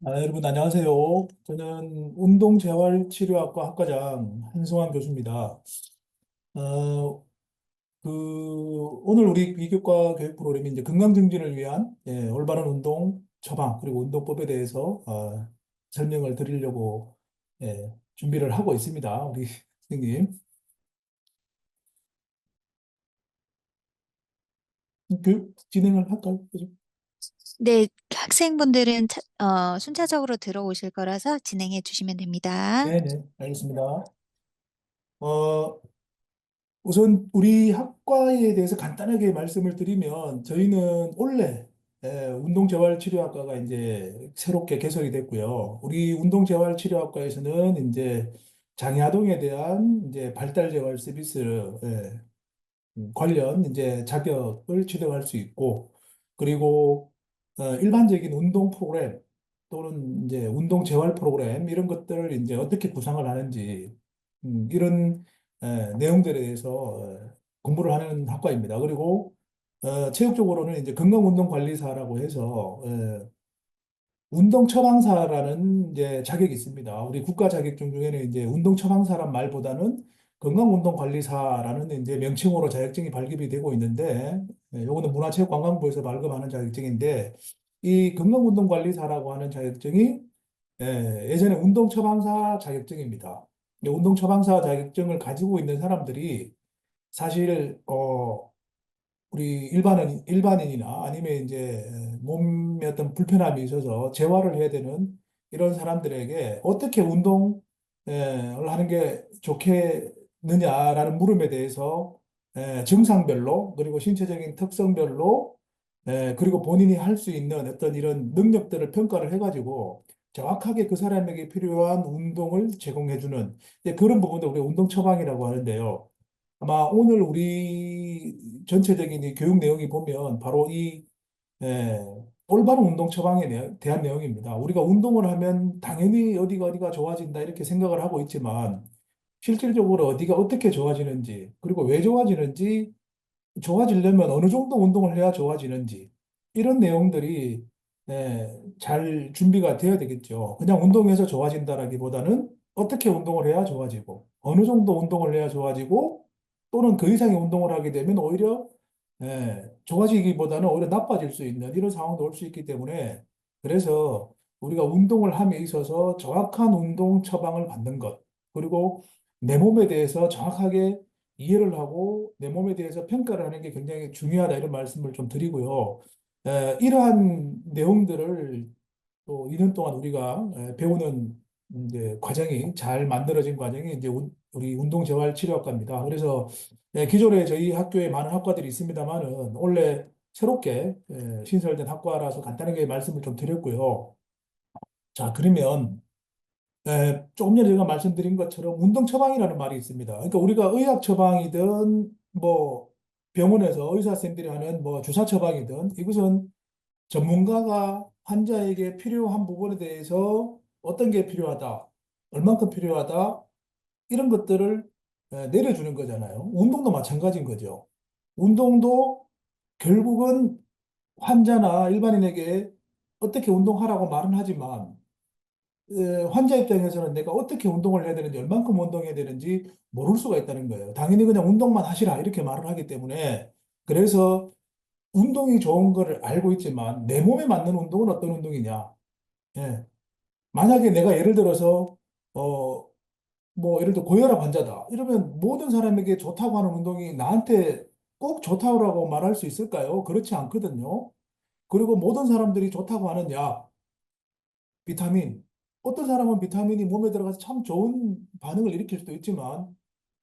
여러분 안녕하세요. 저는 운동재활치료학과 학과장 한성환 교수입니다. 어, 오늘 우리 비교과 교육 프로그램이 이제 건강 증진을 위한 올바른 운동 처방 그리고 운동법에 대해서 설명을 드리려고 준비를 하고 있습니다. 우리 선생님. 교육 진행을 할까요? 그죠? 네, 학생분들은 순차적으로 들어오실 거라서 진행해 주시면 됩니다. 네네, 알겠습니다. 어, 우선 우리 학과에 대해서 간단하게 말씀을 드리면 저희는 원래 운동재활치료학과가 이제 새롭게 개설이 됐고요. 우리 운동재활치료학과에서는 이제 장애아동에 대한 이제 발달재활 서비스를 관련 이제 자격을 취득할 수 있고, 그리고 일반적인 운동 프로그램 또는 이제 운동 재활 프로그램 이런 것들을 이제 어떻게 구상을 하는지 이런 내용들에 대해서 공부를 하는 학과입니다. 그리고 체육적으로는 이제 건강운동관리사라고 해서 운동 처방사라는 이제 자격이 있습니다. 우리 국가 자격증 중에는 이제 운동 처방사란 말보다는 건강운동관리사라는 이제 명칭으로 자격증이 발급이 되고 있는데, 요거는 문화체육관광부에서 발급하는 자격증인데, 이 건강운동관리사라고 하는 자격증이 예전에 운동 처방사 자격증입니다. 이 운동 처방사 자격증을 가지고 있는 사람들이 사실 우리 일반인이나 아니면 이제 몸에 어떤 불편함이 있어서 재활을 해야 되는 이런 사람들에게 어떻게 운동을 하는 게 좋겠느냐라는 물음에 대해서 증상별로 그리고 신체적인 특성별로 그리고 본인이 할 수 있는 어떤 이런 능력들을 평가를 해가지고 정확하게 그 사람에게 필요한 운동을 제공해주는 그런 부분도 우리가 운동 처방이라고 하는데요. 아마 오늘 우리 전체적인 이 교육 내용이 보면 바로 이 예, 올바른 운동 처방에 대한 내용입니다. 우리가 운동을 하면 당연히 어디가 좋아진다 이렇게 생각을 하고 있지만 실질적으로 어디가 어떻게 좋아지는지 그리고 왜 좋아지는지 좋아지려면 어느 정도 운동을 해야 좋아지는지 이런 내용들이 잘 준비가 되어야 되겠죠. 그냥 운동해서 좋아진다라기보다는 어떻게 운동을 해야 좋아지고 어느 정도 운동을 해야 좋아지고 또는 그 이상의 운동을 하게 되면 오히려 좋아지기보다는 오히려 나빠질 수 있는 이런 상황도 올 수 있기 때문에 그래서 우리가 운동을 함에 있어서 정확한 운동 처방을 받는 것 그리고 내 몸에 대해서 정확하게 이해를 하고 내 몸에 대해서 평가를 하는 게 굉장히 중요하다 이런 말씀을 좀 드리고요. 이러한 내용들을 또 2년 동안 우리가 배우는 이제 과정이 잘 만들어진 과정이 이제 우리 운동재활치료학과입니다. 그래서 기존에 저희 학교에 많은 학과들이 있습니다만은 원래 새롭게 신설된 학과라서 간단하게 말씀을 좀 드렸고요. 자, 그러면 조금 전에 제가 말씀드린 것처럼 운동 처방이라는 말이 있습니다. 그러니까 우리가 의학 처방이든 뭐 병원에서 의사 선생님들이 하는 뭐 주사 처방이든 이것은 전문가가 환자에게 필요한 부분에 대해서 어떤 게 필요하다, 얼만큼 필요하다 이런 것들을 내려주는 거잖아요. 운동도 마찬가지인 거죠. 운동도 결국은 환자나 일반인에게 어떻게 운동하라고 말은 하지만 환자 입장에서는 내가 어떻게 운동을 해야 되는지, 얼만큼 운동해야 되는지 모를 수가 있다는 거예요. 당연히 그냥 운동만 하시라 이렇게 말을 하기 때문에 그래서 운동이 좋은 거를 알고 있지만 내 몸에 맞는 운동은 어떤 운동이냐? 예. 만약에 내가 예를 들어서 어 뭐 예를 들어 고혈압 환자다. 이러면 모든 사람에게 좋다고 하는 운동이 나한테 꼭 좋다고 말할 수 있을까요? 그렇지 않거든요. 그리고 모든 사람들이 좋다고 하는 약 비타민. 어떤 사람은 비타민이 몸에 들어가서 참 좋은 반응을 일으킬 수도 있지만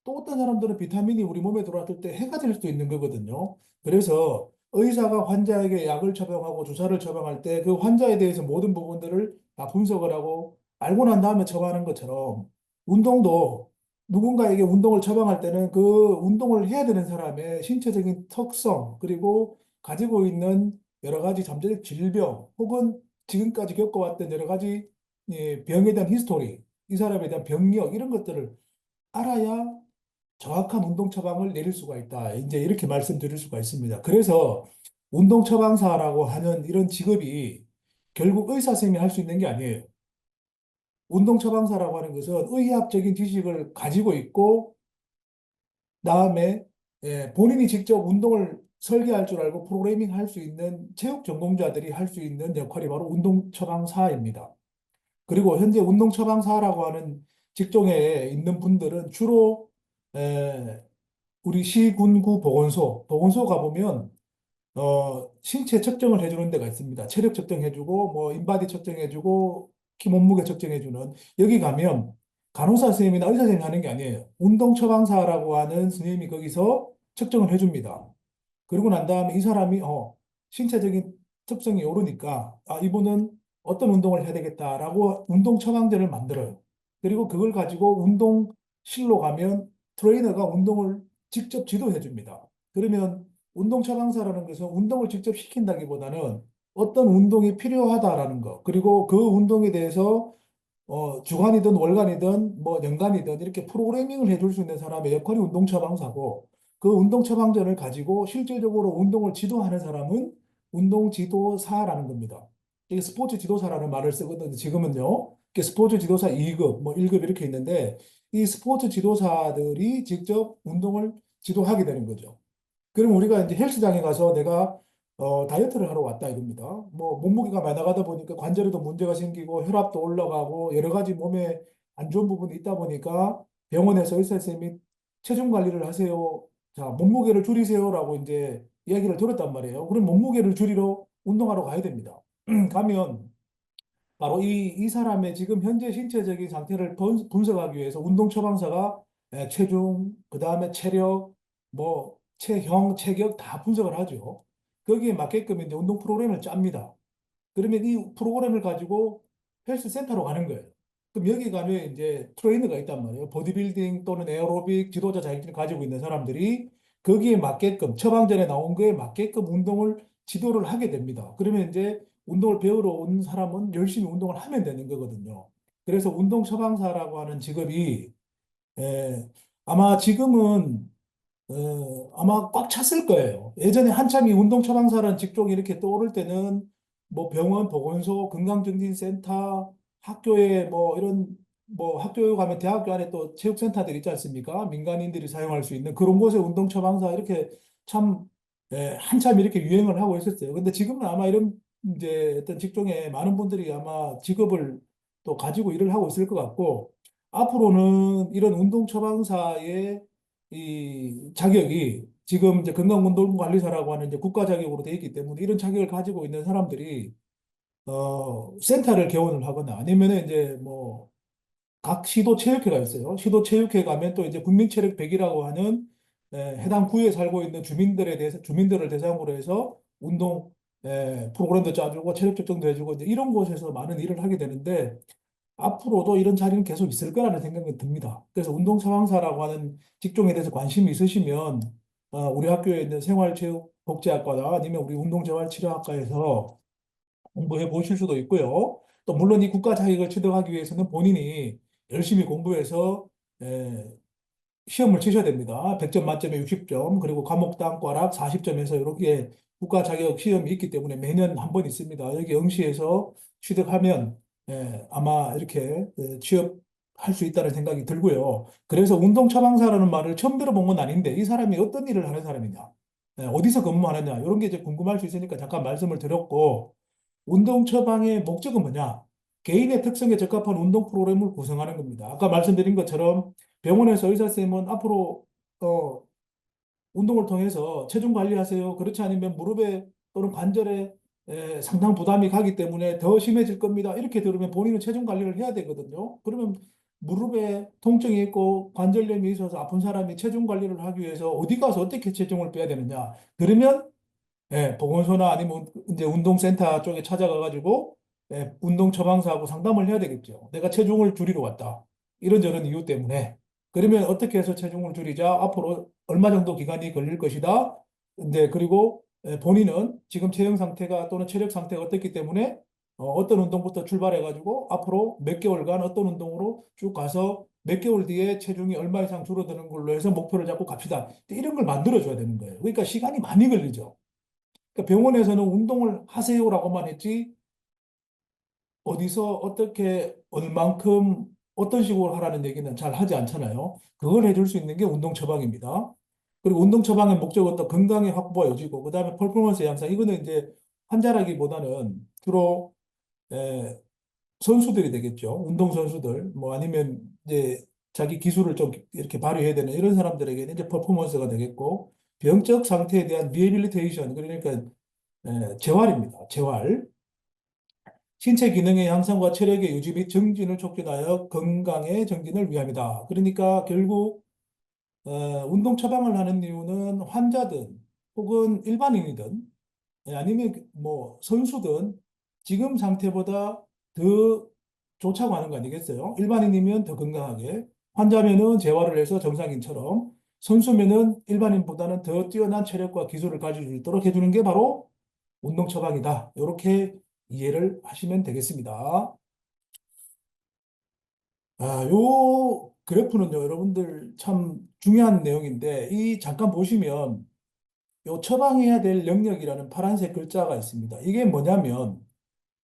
또 어떤 사람들은 비타민이 우리 몸에 들어왔을 때 해가 될 수도 있는 거거든요. 그래서 의사가 환자에게 약을 처방하고 주사를 처방할 때 그 환자에 대해서 모든 부분들을 다 분석을 하고 알고 난 다음에 처방하는 것처럼 운동도 누군가에게 운동을 처방할 때는 그 운동을 해야 되는 사람의 신체적인 특성 그리고 가지고 있는 여러 가지 잠재적 질병 혹은 지금까지 겪어왔던 여러 가지 병에 대한 히스토리, 이 사람에 대한 병력 이런 것들을 알아야 정확한 운동 처방을 내릴 수가 있다. 이제 이렇게 말씀드릴 수가 있습니다. 그래서 운동 처방사라고 하는 이런 직업이 결국 의사 선생님이 할 수 있는 게 아니에요. 운동 처방사라고 하는 것은 의학적인 지식을 가지고 있고, 다음에 본인이 직접 운동을 설계할 줄 알고 프로그래밍 할 수 있는 체육 전공자들이 할 수 있는 역할이 바로 운동 처방사입니다. 그리고 현재 운동 처방사라고 하는 직종에 있는 분들은 주로 에, 우리 시군구 보건소 가보면 신체 측정을 해주는 데가 있습니다. 체력 측정해주고, 뭐, 인바디 측정해주고, 키 몸무게 측정해주는. 여기 가면 간호사 선생님이나 의사 선생님이 하는 게 아니에요. 운동 처방사라고 하는 선생님이 거기서 측정을 해줍니다. 그러고 난 다음에 이 사람이 신체적인 특성이 오르니까 이분은 어떤 운동을 해야 되겠다라고 운동 처방전을 만들어요. 그리고 그걸 가지고 운동실로 가면 트레이너가 운동을 직접 지도해 줍니다. 그러면 운동 처방사라는 것은 운동을 직접 시킨다기보다는 어떤 운동이 필요하다라는 거, 그리고 그 운동에 대해서 주간이든 월간이든 뭐 연간이든 이렇게 프로그래밍을 해줄 수 있는 사람의 역할이 운동 처방사고, 그 운동 처방전을 가지고 실질적으로 운동을 지도하는 사람은 운동 지도사라는 겁니다. 이게 스포츠 지도사라는 말을 쓰거든요. 지금은요. 이게 스포츠 지도사 2급, 뭐 1급 이렇게 있는데, 이 스포츠 지도사들이 직접 운동을 지도하게 되는 거죠. 그럼 우리가 이제 헬스장에 가서 내가 다이어트를 하러 왔다 이겁니다. 뭐 몸무게가 많이 나가다 보니까 관절에도 문제가 생기고 혈압도 올라가고 여러 가지 몸에 안 좋은 부분이 있다 보니까 병원에서 의사 선생님이 체중 관리를 하세요. 자, 몸무게를 줄이세요라고 이제 이야기를 들었단 말이에요. 그럼 몸무게를 줄이러 운동하러 가야 됩니다. 가면 바로 이 사람의 지금 현재 신체적인 상태를 분석하기 위해서 운동 처방사가 체중, 그 다음에 체력, 뭐 체형, 체격 다 분석을 하죠. 거기에 맞게끔 이제 운동 프로그램을 짭니다. 그러면 이 프로그램을 가지고 헬스센터로 가는 거예요. 그럼 여기 가면 이제 트레이너가 있단 말이에요. 보디빌딩 또는 에어로빅 지도자 자격증을 가지고 있는 사람들이 거기에 맞게끔 처방전에 나온 거에 맞게끔 운동을 지도를 하게 됩니다. 그러면 이제 운동을 배우러 온 사람은 열심히 운동을 하면 되는 거거든요. 그래서 운동 처방사라고 하는 직업이 에, 아마 지금은 아마 꽉 찼을 거예요. 예전에 한참 이 운동 처방사라는 직종이 이렇게 떠오를 때는 뭐 병원, 보건소, 건강증진센터, 학교에 뭐 이런 뭐 학교 가면 대학교 안에 또 체육센터들 있지 않습니까? 민간인들이 사용할 수 있는 그런 곳에 운동 처방사 이렇게 참 한참 이렇게 유행을 하고 있었어요. 근데 지금은 아마 이런 이제 어떤 직종에 많은 분들이 아마 직업을 또 가지고 일을 하고 있을 것 같고 앞으로는 이런 운동 처방사의 이 자격이 지금 이제 건강운동관리사라고 하는 이제 국가 자격으로 돼 있기 때문에 이런 자격을 가지고 있는 사람들이 센터를 개원을 하거나 아니면은 이제 뭐 각 시도 체육회가 있어요. 시도 체육회 가면 또 이제 국민체력백이라고 하는 해당 구에 살고 있는 주민들에 대해서 주민들을 대상으로 해서 운동 프로그램도 짜주고 체력 측정도 해주고 이제 이런 곳에서 많은 일을 하게 되는데 앞으로도 이런 자리는 계속 있을 거라는 생각이 듭니다. 그래서 운동 처방사라고 하는 직종에 대해서 관심이 있으시면 우리 학교에 있는 생활체육복지학과나 아니면 우리 운동재활치료학과에서 공부해 보실 수도 있고요. 또 물론 이 국가 자격을 취득하기 위해서는 본인이 열심히 공부해서 에, 시험을 치셔야 됩니다. 100점 만점에 60점, 그리고 과목당 꽈락 40점에서 이렇게 국가 자격 시험이 있기 때문에 매년 한 번 있습니다. 여기 응시해서 취득하면 아마 이렇게 취업할 수 있다는 생각이 들고요. 그래서 운동 처방사라는 말을 처음 들어본 건 아닌데 이 사람이 어떤 일을 하는 사람이냐, 어디서 근무하느냐 이런 게 이제 궁금할 수 있으니까 잠깐 말씀을 드렸고 운동 처방의 목적은 뭐냐? 개인의 특성에 적합한 운동 프로그램을 구성하는 겁니다. 아까 말씀드린 것처럼 병원에서 의사 선생님은 앞으로 어, 운동을 통해서 체중 관리하세요. 그렇지 않으면 무릎에 또는 관절에 상당 부담이 가기 때문에 더 심해질 겁니다. 이렇게 들으면 본인은 체중 관리를 해야 되거든요. 그러면 무릎에 통증이 있고 관절염이 있어서 아픈 사람이 체중 관리를 하기 위해서 어디 가서 어떻게 체중을 빼야 되느냐? 그러면 보건소나 아니면 이제 운동센터 쪽에 찾아가가지고 운동 처방사하고 상담을 해야 되겠죠. 내가 체중을 줄이러 왔다. 이런저런 이유 때문에. 그러면 어떻게 해서 체중을 줄이자? 앞으로 얼마 정도 기간이 걸릴 것이다. 근데 그리고 본인은 지금 체형 상태가 또는 체력 상태가 어떻기 때문에 어떤 운동부터 출발해가지고 앞으로 몇 개월간 어떤 운동으로 쭉 가서 몇 개월 뒤에 체중이 얼마 이상 줄어드는 걸로 해서 목표를 잡고 갑시다. 이런 걸 만들어줘야 되는 거예요. 그러니까 시간이 많이 걸리죠. 그러니까 병원에서는 운동을 하세요라고만 했지 어디서 어떻게 얼만큼 어떤 식으로 하라는 얘기는 잘 하지 않잖아요. 그걸 해줄 수 있는 게 운동 처방입니다. 그리고 운동 처방의 목적은 또 건강의 확보가 요지고 그다음에 퍼포먼스 향상 이거는 이제 환자라기보다는 주로 선수들이 되겠죠. 운동 선수들 뭐 아니면 이제 자기 기술을 좀 이렇게 발휘해야 되는 이런 사람들에게는 이제 퍼포먼스가 되겠고 병적 상태에 대한 리해빌리테이션 그러니까 재활입니다. 재활. 신체 기능의 향상과 체력의 유지 및 정진을 촉진하여 건강의 정진을 위함이다. 그러니까 결국 운동 처방을 하는 이유는 환자든 혹은 일반인이든 아니면 뭐 선수든 지금 상태보다 더 좋자고 하는 거 아니겠어요? 일반인이면 더 건강하게, 환자면은 재활을 해서 정상인처럼, 선수면은 일반인보다는 더 뛰어난 체력과 기술을 가질 수 있도록 해주는 게 바로 운동 처방이다. 이렇게 이해를 하시면 되겠습니다. 요 그래프는요, 여러분들 참 중요한 내용인데, 이 잠깐 보시면 요 처방해야 될 영역이라는 파란색 글자가 있습니다. 이게 뭐냐면,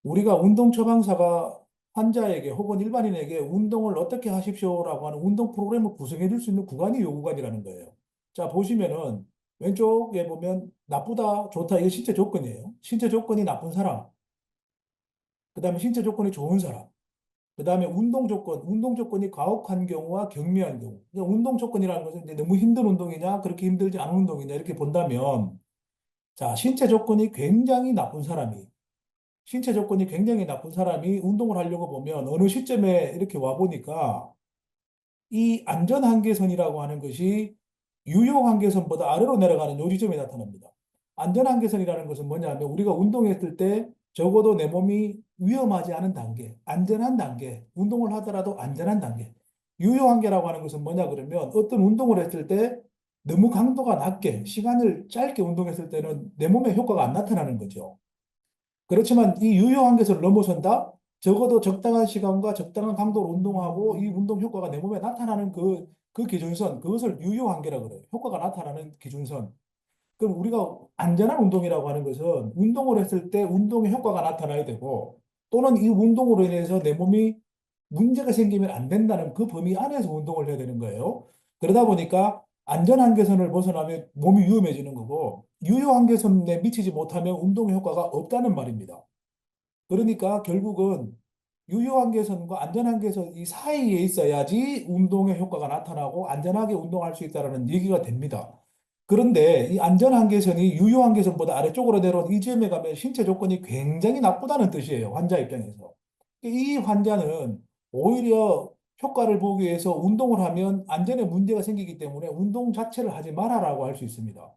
우리가 운동 처방사가 환자에게 혹은 일반인에게 운동을 어떻게 하십시오라고 하는 운동 프로그램을 구성해 줄 수 있는 구간이 요 구간이라는 거예요. 자, 보시면은 왼쪽에 보면 나쁘다, 좋다, 이게 신체 조건이에요. 신체 조건이 나쁜 사람, 그 다음에 신체 조건이 좋은 사람, 그 다음에 운동 조건이 가혹한 경우와 경미한 경우. 그러니까 운동 조건이라는 것은 이제 너무 힘든 운동이냐, 그렇게 힘들지 않은 운동이냐, 이렇게 본다면, 자, 신체 조건이 굉장히 나쁜 사람이 운동을 하려고 보면 어느 시점에 이렇게 와 보니까 이 안전한계선이라고 하는 것이 유효한계선보다 아래로 내려가는 요 지점에 나타납니다. 안전한계선이라는 것은 뭐냐면 우리가 운동했을 때 적어도 내 몸이 위험하지 않은 단계, 안전한 단계, 운동을 하더라도 안전한 단계. 유효한계라고 하는 것은 뭐냐 그러면 어떤 운동을 했을 때 너무 강도가 낮게, 시간을 짧게 운동했을 때는 내 몸에 효과가 안 나타나는 거죠. 그렇지만 이 유효한 것을 넘어선다? 적어도 적당한 시간과 적당한 강도로 운동하고 이 운동 효과가 내 몸에 나타나는 그 기준선, 그것을 유효한계라 그래요. 효과가 나타나는 기준선. 그럼 우리가 안전한 운동이라고 하는 것은 운동을 했을 때 운동의 효과가 나타나야 되고 또는 이 운동으로 인해서 내 몸이 문제가 생기면 안 된다는 그 범위 안에서 운동을 해야 되는 거예요. 그러다 보니까 안전한계선을 벗어나면 몸이 위험해지는 거고 유효한계선에 미치지 못하면 운동 효과가 없다는 말입니다. 그러니까 결국은 유효한계선과 안전한계선 이 사이에 있어야지 운동의 효과가 나타나고 안전하게 운동할 수 있다는 얘기가 됩니다. 그런데 이 안전한계선이 유효한계선보다 아래쪽으로 내려온 이 지점에 가면 신체 조건이 굉장히 나쁘다는 뜻이에요. 환자 입장에서. 이 환자는 오히려 효과를 보기 위해서 운동을 하면 안전에 문제가 생기기 때문에 운동 자체를 하지 말아라고 할 수 있습니다.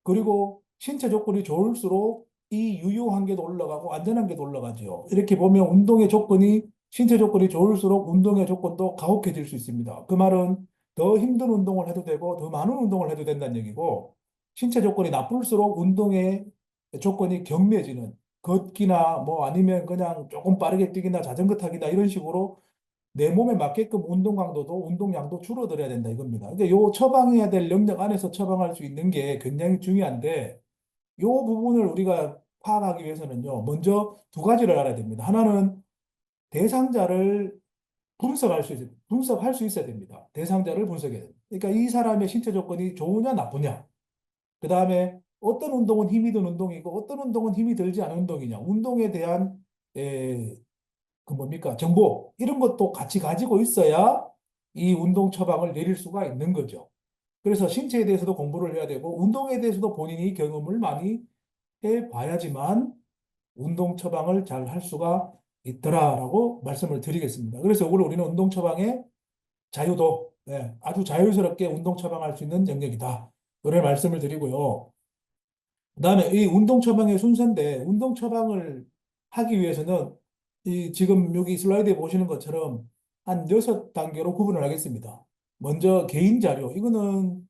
그리고 신체 조건이 좋을수록 이 유효 한계도 올라가고 안전 한계도 올라가죠. 이렇게 보면 운동의 조건이 신체 조건이 좋을수록 운동의 조건도 가혹해질 수 있습니다. 그 말은 더 힘든 운동을 해도 되고 더 많은 운동을 해도 된다는 얘기고 신체 조건이 나쁠수록 운동의 조건이 경미해지는 걷기나 뭐 아니면 그냥 조금 빠르게 뛰기나 자전거 타기나 이런 식으로 내 몸에 맞게끔 운동 강도도 운동량도 줄어들어야 된다 이겁니다. 그러니까 요 처방해야 될 영역 안에서 처방할 수 있는 게 굉장히 중요한데 요 부분을 우리가 파악하기 위해서는요. 먼저 두 가지를 알아야 됩니다. 하나는 대상자를 분석할 수 있어야 됩니다. 대상자를 분석해야 됩니다. 그러니까 이 사람의 신체 조건이 좋으냐 나쁘냐. 그 다음에 어떤 운동은 힘이 든 운동이고 어떤 운동은 힘이 들지 않은 운동이냐. 운동에 대한 그 뭡니까? 정보, 이런 것도 같이 가지고 있어야 이 운동 처방을 내릴 수가 있는 거죠. 그래서 신체에 대해서도 공부를 해야 되고, 운동에 대해서도 본인이 경험을 많이 해 봐야지만 운동 처방을 잘 할 수가 있더라라고 말씀을 드리겠습니다. 그래서 오늘 우리는 운동 처방의 자유도, 아주 자유스럽게 운동 처방할 수 있는 영역이다. 이런 말씀을 드리고요. 그다음에 이 운동 처방의 순서인데 운동 처방을 하기 위해서는 이 지금 여기 슬라이드에 보시는 것처럼 한 6단계로 구분을 하겠습니다. 먼저 개인 자료. 이거는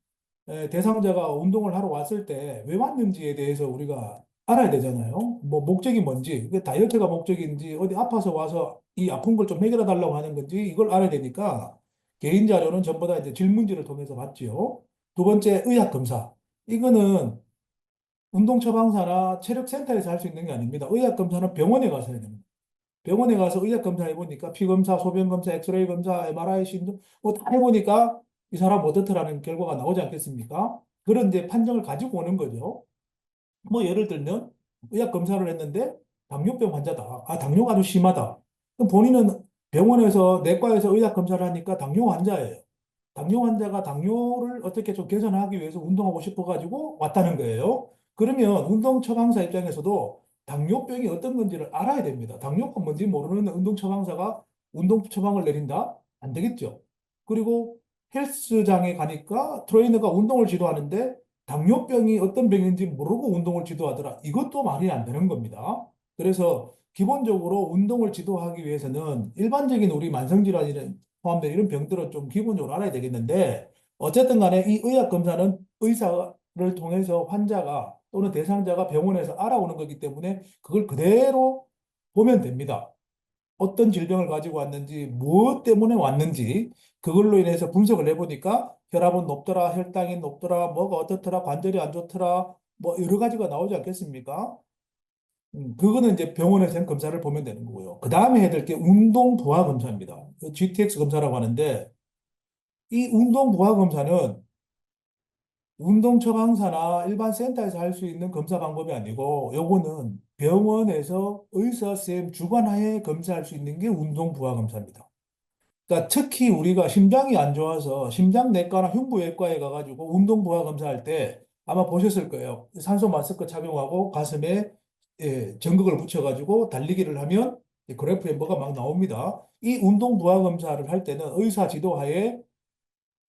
대상자가 운동을 하러 왔을 때 왜 왔는지에 대해서 우리가 알아야 되잖아요. 뭐 목적이 뭔지, 그 다이어트가 목적인지, 어디 아파서 와서 이 아픈 걸 좀 해결해 달라고 하는 건지 이걸 알아야 되니까 개인 자료는 전부 다 이제 질문지를 통해서 받지요. 두 번째 의학 검사. 이거는 운동 처방사나 체력센터에서 할 수 있는 게 아닙니다. 의학 검사는 병원에 가서 해야 됩니다. 병원에 가서 의학 검사 해보니까 피 검사, 소변 검사, 엑스레이 검사, MRI, 심도 뭐다 해보니까 이 사람 어떻더라는 결과가 나오지 않겠습니까? 그런 이제 판정을 가지고 오는 거죠. 뭐 예를 들면 의학 검사를 했는데 당뇨병 환자다. 아, 당뇨가 아주 심하다. 그럼 본인은 병원에서 내과에서 의학 검사를 하니까 당뇨 환자예요. 당뇨 환자가 당뇨를 어떻게 좀 개선하기 위해서 운동하고 싶어가지고 왔다는 거예요. 그러면 운동 처방사 입장에서도 당뇨병이 어떤 건지를 알아야 됩니다. 당뇨가 뭔지 모르는 운동 처방사가 운동 처방을 내린다? 안 되겠죠. 그리고 헬스장에 가니까 트레이너가 운동을 지도하는데 당뇨병이 어떤 병인지 모르고 운동을 지도하더라. 이것도 말이 안 되는 겁니다. 그래서 기본적으로 운동을 지도하기 위해서는 일반적인 우리 만성질환이나 포함된 이런 병들은 좀 기본적으로 알아야 되겠는데 어쨌든 간에 이 의학 검사는 의사를 통해서 환자가 또는 대상자가 병원에서 알아오는 거기 때문에 그걸 그대로 보면 됩니다. 어떤 질병을 가지고 왔는지, 무엇 때문에 왔는지, 그걸로 인해서 분석을 해보니까 혈압은 높더라, 혈당이 높더라, 뭐가 어떻더라, 관절이 안 좋더라, 뭐 여러 가지가 나오지 않겠습니까? 그거는 이제 병원에서 검사를 보면 되는 거고요. 그 다음에 해야 될 게 운동 부하 검사입니다. GTX 검사라고 하는데 이 운동 부하 검사는 운동 처방사나 일반 센터에서 할 수 있는 검사 방법이 아니고 요거는 병원에서 의사 선생님 주관하에 검사할 수 있는 게 운동 부하 검사입니다. 그러니까 특히 우리가 심장이 안 좋아서 심장내과나 흉부외과에 가가지고 운동 부하 검사할 때 아마 보셨을 거예요. 산소 마스크 착용하고 가슴에 전극을 붙여가지고 달리기를 하면 이 그래프에 뭐가 막 나옵니다. 이 운동 부하 검사를 할 때는 의사 지도하에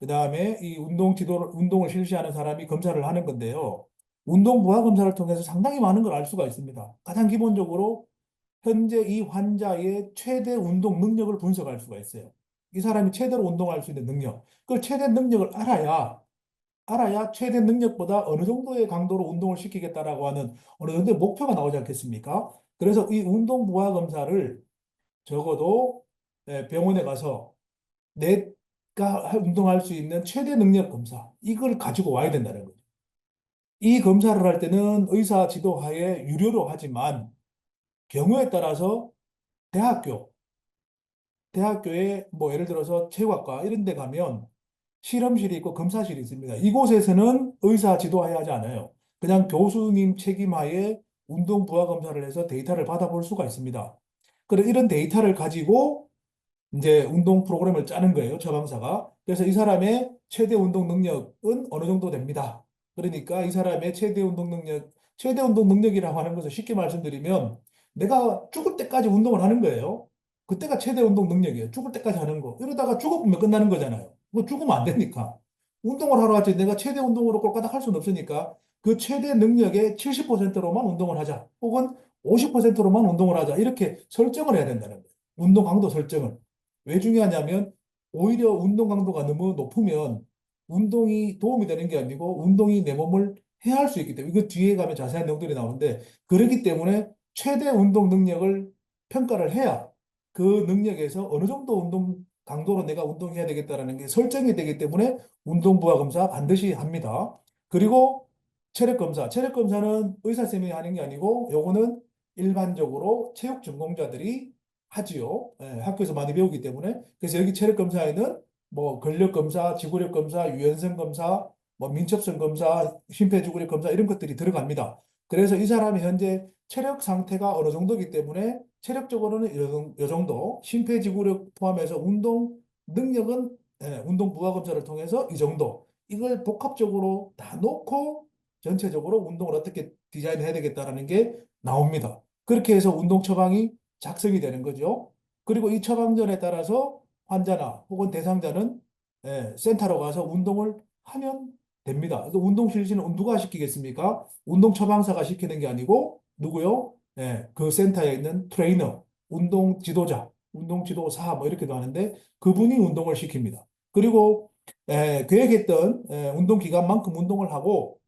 그다음에 이 운동을 실시하는 사람이 검사를 하는 건데요. 운동 부하 검사를 통해서 상당히 많은 걸 알 수가 있습니다. 가장 기본적으로 현재 이 환자의 최대 운동 능력을 분석할 수가 있어요. 이 사람이 최대로 운동할 수 있는 능력. 그 최대 능력을 알아야 최대 능력보다 어느 정도의 강도로 운동을 시키겠다라고 하는 어느 정도의 목표가 나오지 않겠습니까? 그래서 이 운동 부하 검사를 적어도 병원에 가서 내가 운동할 수 있는 최대 능력 검사, 이걸 가지고 와야 된다는 거죠. 이 검사를 할 때는 의사 지도하에 유료로 하지만 경우에 따라서 대학교, 대학교에 뭐 예를 들어서 체육학과 이런 데 가면 실험실이 있고 검사실이 있습니다. 이곳에서는 의사 지도하에 하지 않아요. 그냥 교수님 책임하에 운동 부하 검사를 해서 데이터를 받아볼 수가 있습니다. 그래 이런 데이터를 가지고 이제 운동 프로그램을 짜는 거예요, 처방사가. 그래서 이 사람의 최대 운동 능력은 어느 정도 됩니다. 그러니까 이 사람의 최대 운동 능력이라고 하는 것을 쉽게 말씀드리면 내가 죽을 때까지 운동을 하는 거예요. 그때가 최대 운동 능력이에요. 죽을 때까지 하는 거. 이러다가 죽어보면 끝나는 거잖아요. 뭐 죽으면 안 되니까. 운동을 하러 갔지 내가 최대 운동으로 꼴까닥 할 수는 없으니까 그 최대 능력의 70%로만 운동을 하자. 혹은 50%로만 운동을 하자. 이렇게 설정을 해야 된다는 거예요. 운동 강도 설정을. 왜 중요하냐면 오히려 운동 강도가 너무 높으면 운동이 도움이 되는 게 아니고 운동이 내 몸을 해할 수 있기 때문에 이거 뒤에 가면 자세한 내용들이 나오는데 그렇기 때문에 최대 운동 능력을 평가를 해야 그 능력에서 어느 정도 운동 강도로 내가 운동해야 되겠다라는 게 설정이 되기 때문에 운동 부하 검사 반드시 합니다. 그리고 체력 검사. 체력 검사는 의사 선생님이 하는 게 아니고 요거는 일반적으로 체육 전공자들이 하지요. 학교에서 많이 배우기 때문에. 그래서 여기 체력 검사에는 뭐 근력 검사, 지구력 검사, 유연성 검사, 뭐 민첩성 검사, 심폐지구력 검사 이런 것들이 들어갑니다. 그래서 이 사람이 현재 체력 상태가 어느 정도이기 때문에 체력적으로는 요 정도, 심폐지구력 포함해서 운동 능력은 운동 부하 검사를 통해서 이 정도. 이걸 복합적으로 다 놓고 전체적으로 운동을 어떻게 디자인해야 되겠다라는 게 나옵니다. 그렇게 해서 운동 처방이 작성이 되는 거죠. 그리고 이 처방전에 따라서 환자나 혹은 대상자는 센터로 가서 운동을 하면 됩니다. 그래서 운동 실시는 누가 시키겠습니까? 운동 처방사가 시키는 게 아니고 누구요? 그 센터에 있는 트레이너, 운동 지도자, 운동 지도사 뭐 이렇게도 하는데 그분이 운동을 시킵니다. 그리고 계획했던 운동 기간만큼 운동을 하고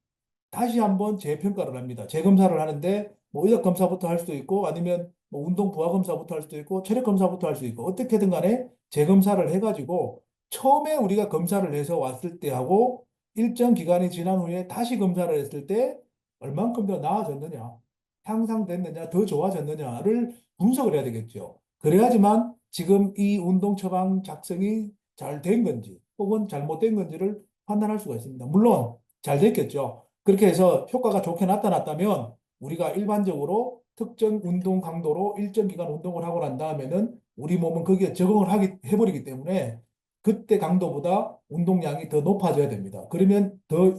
다시 한번 재평가를 합니다. 재검사를 하는데 뭐 의학 검사부터 할 수도 있고 아니면 뭐 운동 부하 검사부터 할 수도 있고 체력 검사부터 할 수도 있고 어떻게든 간에 재검사를 해가지고 처음에 우리가 검사를 해서 왔을 때하고 일정 기간이 지난 후에 다시 검사를 했을 때 얼만큼 더 나아졌느냐, 향상됐느냐, 더 좋아졌느냐를 분석을 해야 되겠죠. 그래야지만 지금 이 운동 처방 작성이 잘 된 건지 혹은 잘못된 건지를 판단할 수가 있습니다. 물론 잘 됐겠죠. 그렇게 해서 효과가 좋게 나타났다면 우리가 일반적으로 특정 운동 강도로 일정 기간 운동을 하고 난 다음에는 우리 몸은 거기에 적응을 해버리기 때문에 그때 강도보다 운동량이 더 높아져야 됩니다. 그러면 더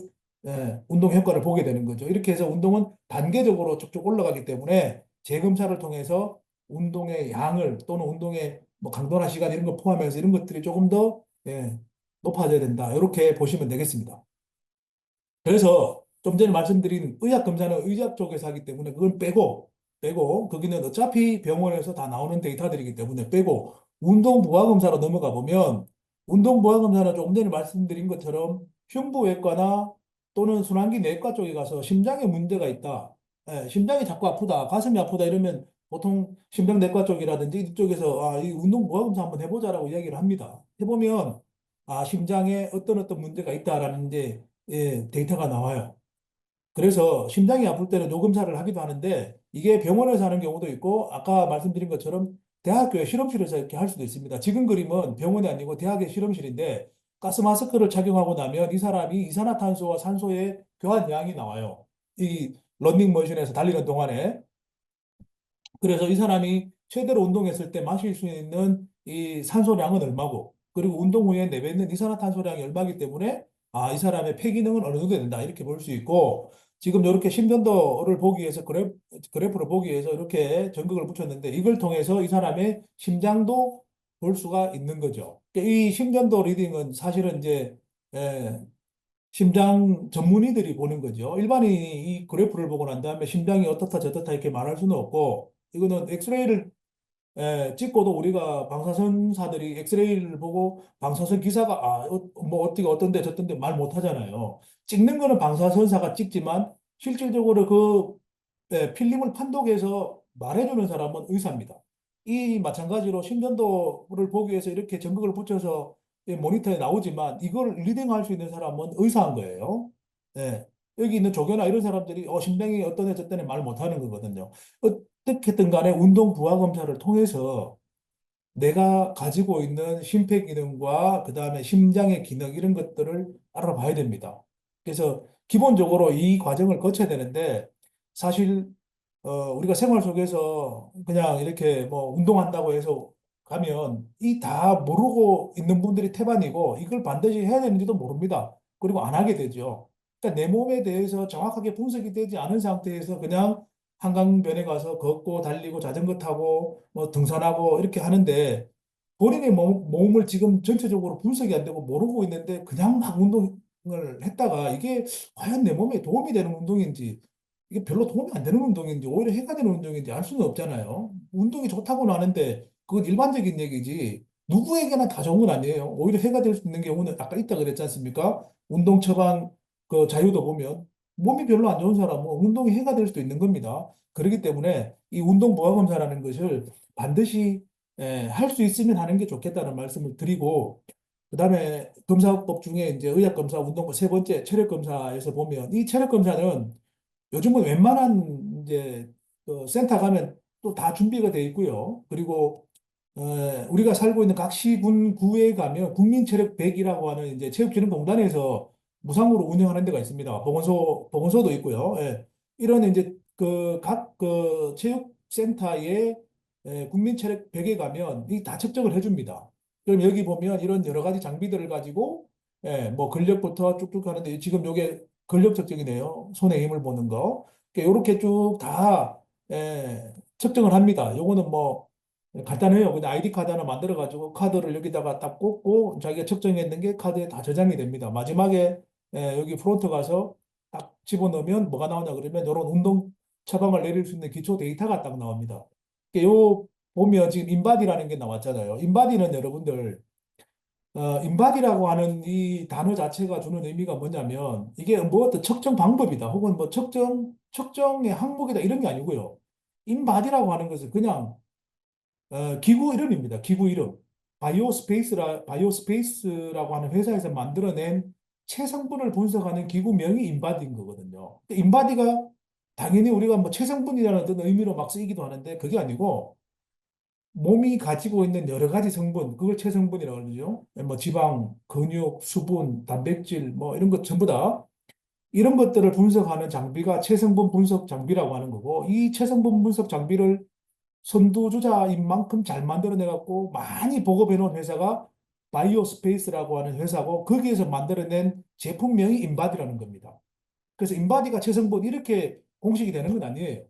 운동 효과를 보게 되는 거죠. 이렇게 해서 운동은 단계적으로 쭉쭉 올라가기 때문에 재검사를 통해서 운동의 양을 또는 운동의 뭐 강도나 시간 이런 거 포함해서 이런 것들이 조금 더 높아져야 된다. 이렇게 보시면 되겠습니다. 그래서 좀 전에 말씀드린 의학 검사는 의학 쪽에서 하기 때문에 그걸 빼고 거기는 어차피 병원에서 다 나오는 데이터들이기 때문에 빼고 운동 부하 검사로 넘어가 보면 운동 부하 검사는 조금 전에 말씀드린 것처럼 흉부외과나 또는 순환기 내과 쪽에 가서 심장에 문제가 있다. 심장이 자꾸 아프다, 가슴이 아프다 이러면 보통 심장내과 쪽이라든지 이쪽에서 이 운동 부하 검사 한번 해보자라고 이야기를 합니다. 해보면 심장에 어떤 문제가 있다라는 이제 데이터가 나와요. 그래서 심장이 아플 때는 뇌검사를 하기도 하는데 이게 병원에서 하는 경우도 있고 아까 말씀드린 것처럼 대학교의 실험실에서 이렇게 할 수도 있습니다. 지금 그림은 병원이 아니고 대학의 실험실인데 가스 마스크를 착용하고 나면 이 사람이 이산화탄소와 산소의 교환량이 나와요. 이 러닝머신에서 달리는 동안에. 그래서 이 사람이 최대로 운동했을 때 마실 수 있는 이 산소량은 얼마고, 그리고 운동 후에 내뱉는 이산화탄소량이 얼마기 때문에 이 사람의 폐기능은 어느 정도 된다. 이렇게 볼 수 있고, 지금 이렇게 심전도를 보기 위해서 그래프를 보기 위해서 이렇게 전극을 붙였는데 이걸 통해서 이 사람의 심장도 볼 수가 있는 거죠. 그러니까 이 심전도 리딩은 사실은 이제 에, 심장 전문의들이 보는 거죠. 일반인이 이 그래프를 보고 난 다음에 심장이 어떻다 저떻다 이렇게 말할 수는 없고, 이거는 엑스레이를 찍고도 우리가 방사선사들이 엑스레이를 보고 방사선 기사가 뭐 어떻게 어떤데 저떤데 말 못하잖아요. 찍는 거는 방사선사가 찍지만 실질적으로 그 필름을 판독해서 말해주는 사람은 의사입니다. 이 마찬가지로 심전도를 보기 위해서 이렇게 전극을 붙여서 이 모니터에 나오지만 이걸 리딩할 수 있는 사람은 의사인 거예요. 예. 여기 있는 조교나 이런 사람들이 심장이 어떠네 저떠네 말 못하는 거거든요. 어떻게든 간에 운동 부하 검사를 통해서 내가 가지고 있는 심폐기능과 그다음에 심장의 기능 이런 것들을 알아봐야 됩니다. 그래서 기본적으로 이 과정을 거쳐야 되는데 사실 우리가 생활 속에서 그냥 이렇게 뭐 운동한다고 해서 가면 이 다 모르고 있는 분들이 태반이고 이걸 반드시 해야 되는지도 모릅니다. 그리고 안 하게 되죠. 그러니까 내 몸에 대해서 정확하게 분석이 되지 않은 상태에서 그냥 한강변에 가서 걷고 달리고 자전거 타고 뭐 등산하고 이렇게 하는데 본인의 몸을 지금 전체적으로 분석이 안 되고 모르고 있는데 그냥 막 운동을 했다가 이게 과연 내 몸에 도움이 되는 운동인지 이게 별로 도움이 안 되는 운동인지 오히려 해가 되는 운동인지 알 수는 없잖아요. 운동이 좋다고는 하는데 그건 일반적인 얘기지 누구에게나 다 좋은 건 아니에요. 오히려 해가 될 수 있는 경우는 아까 있다 그랬지 않습니까? 운동 처방 그 자유도 보면 몸이 별로 안 좋은 사람은 운동이 해가 될 수도 있는 겁니다. 그렇기 때문에 이 운동 보강 검사라는 것을 반드시 할 수 있으면 하는 게 좋겠다는 말씀을 드리고 그다음에 검사법 중에 이제 의학 검사, 운동 세 번째 체력 검사에서 보면 이 체력 검사는 요즘은 웬만한 이제 센터 가면 또 다 준비가 돼 있고요. 그리고 우리가 살고 있는 각 시군 구에 가면 국민체력백이라고 하는 이제 체육진흥공단에서 무상으로 운영하는 데가 있습니다. 보건소도 있고요. 예. 이런 이제 그 각 그 체육센터에 국민체력백에 가면 이 다 측정을 해줍니다. 그럼 여기 보면 이런 여러 가지 장비들을 가지고 뭐 근력부터 쭉쭉 하는데 지금 요게 근력 측정이네요. 손의 힘을 보는 거. 이렇게 쭉 다 측정을 합니다. 요거는 뭐 간단해요. 그냥 아이디 카드 하나 만들어 가지고 카드를 여기다가 딱 꽂고 자기가 측정했는 게 카드에 다 저장이 됩니다. 마지막에 여기 프론트 가서 딱 집어넣으면 뭐가 나오냐 그러면 이런 운동 처방을 내릴 수 있는 기초 데이터가 딱 나옵니다. 요 보면 지금 인바디라는 게 나왔잖아요. 인바디는 여러분들 인바디라고 하는 이 단어 자체가 주는 의미가 뭐냐면 이게 뭐 어떤 측정 방법이다 혹은 뭐 측정의 항목이다 이런 게 아니고요. 인바디라고 하는 것은 그냥 기구 이름입니다. 기구 이름. 바이오스페이스라고 하는 회사에서 만들어낸 체성분을 분석하는 기구명이 인바디인 거거든요. 인바디가 당연히 우리가 뭐 체성분이라는 어떤 의미로 막 쓰이기도 하는데 그게 아니고 몸이 가지고 있는 여러 가지 성분, 그걸 체성분이라고 그러죠. 뭐 지방, 근육, 수분, 단백질, 뭐 이런 것 전부 다 이런 것들을 분석하는 장비가 체성분 분석 장비라고 하는 거고, 이 체성분 분석 장비를 선두주자인 만큼 잘 만들어내 갖고 많이 보급해 놓은 회사가 바이오스페이스라고 하는 회사고, 거기에서 만들어낸 제품명이 인바디라는 겁니다. 그래서 인바디가 체성분 이렇게 공식이 되는 건 아니에요.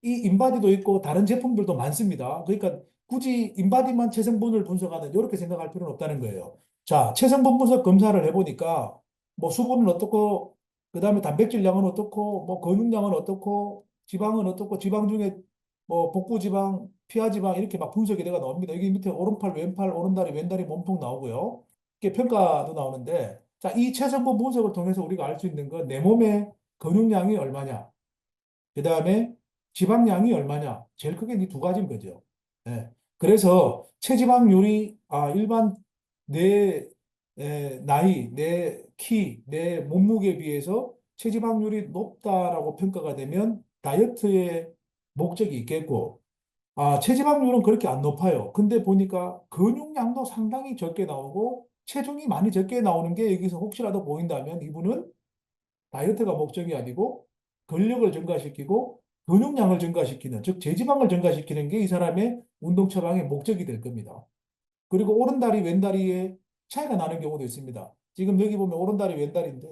이 인바디도 있고 다른 제품들도 많습니다. 그러니까 굳이 인바디만 체성분을 분석하는 이렇게 생각할 필요는 없다는 거예요. 자, 체성분 분석 검사를 해보니까 뭐 수분은 어떻고, 그다음에 단백질량은 어떻고, 뭐 근육량은 어떻고, 지방은 어떻고, 지방 중에 뭐 복부 지방, 피하 지방 이렇게 막 분석이 돼가 나옵니다. 여기 밑에 오른팔, 왼팔, 오른다리, 왼다리 몸통 나오고요. 이게 평가도 나오는데, 자, 이 체성분 분석을 통해서 우리가 알 수 있는 건 내 몸의 근육량이 얼마냐, 그 다음에 지방량이 얼마냐. 제일 크게 이 두 가지인 거죠. 예. 그래서 체지방률이 일반 내 나이, 내 키, 내 몸무게에 비해서 체지방률이 높다라고 평가가 되면 다이어트의 목적이 있겠고, 체지방률은 그렇게 안 높아요. 근데 보니까 근육량도 상당히 적게 나오고 체중이 많이 적게 나오는 게 여기서 혹시라도 보인다면 이분은 다이어트가 목적이 아니고 근력을 증가시키고 근육량을 증가시키는, 즉 제지방을 증가시키는 게 이 사람의 운동 처방의 목적이 될 겁니다. 그리고 오른다리, 왼다리에 차이가 나는 경우도 있습니다. 지금 여기 보면 오른다리, 왼다리인데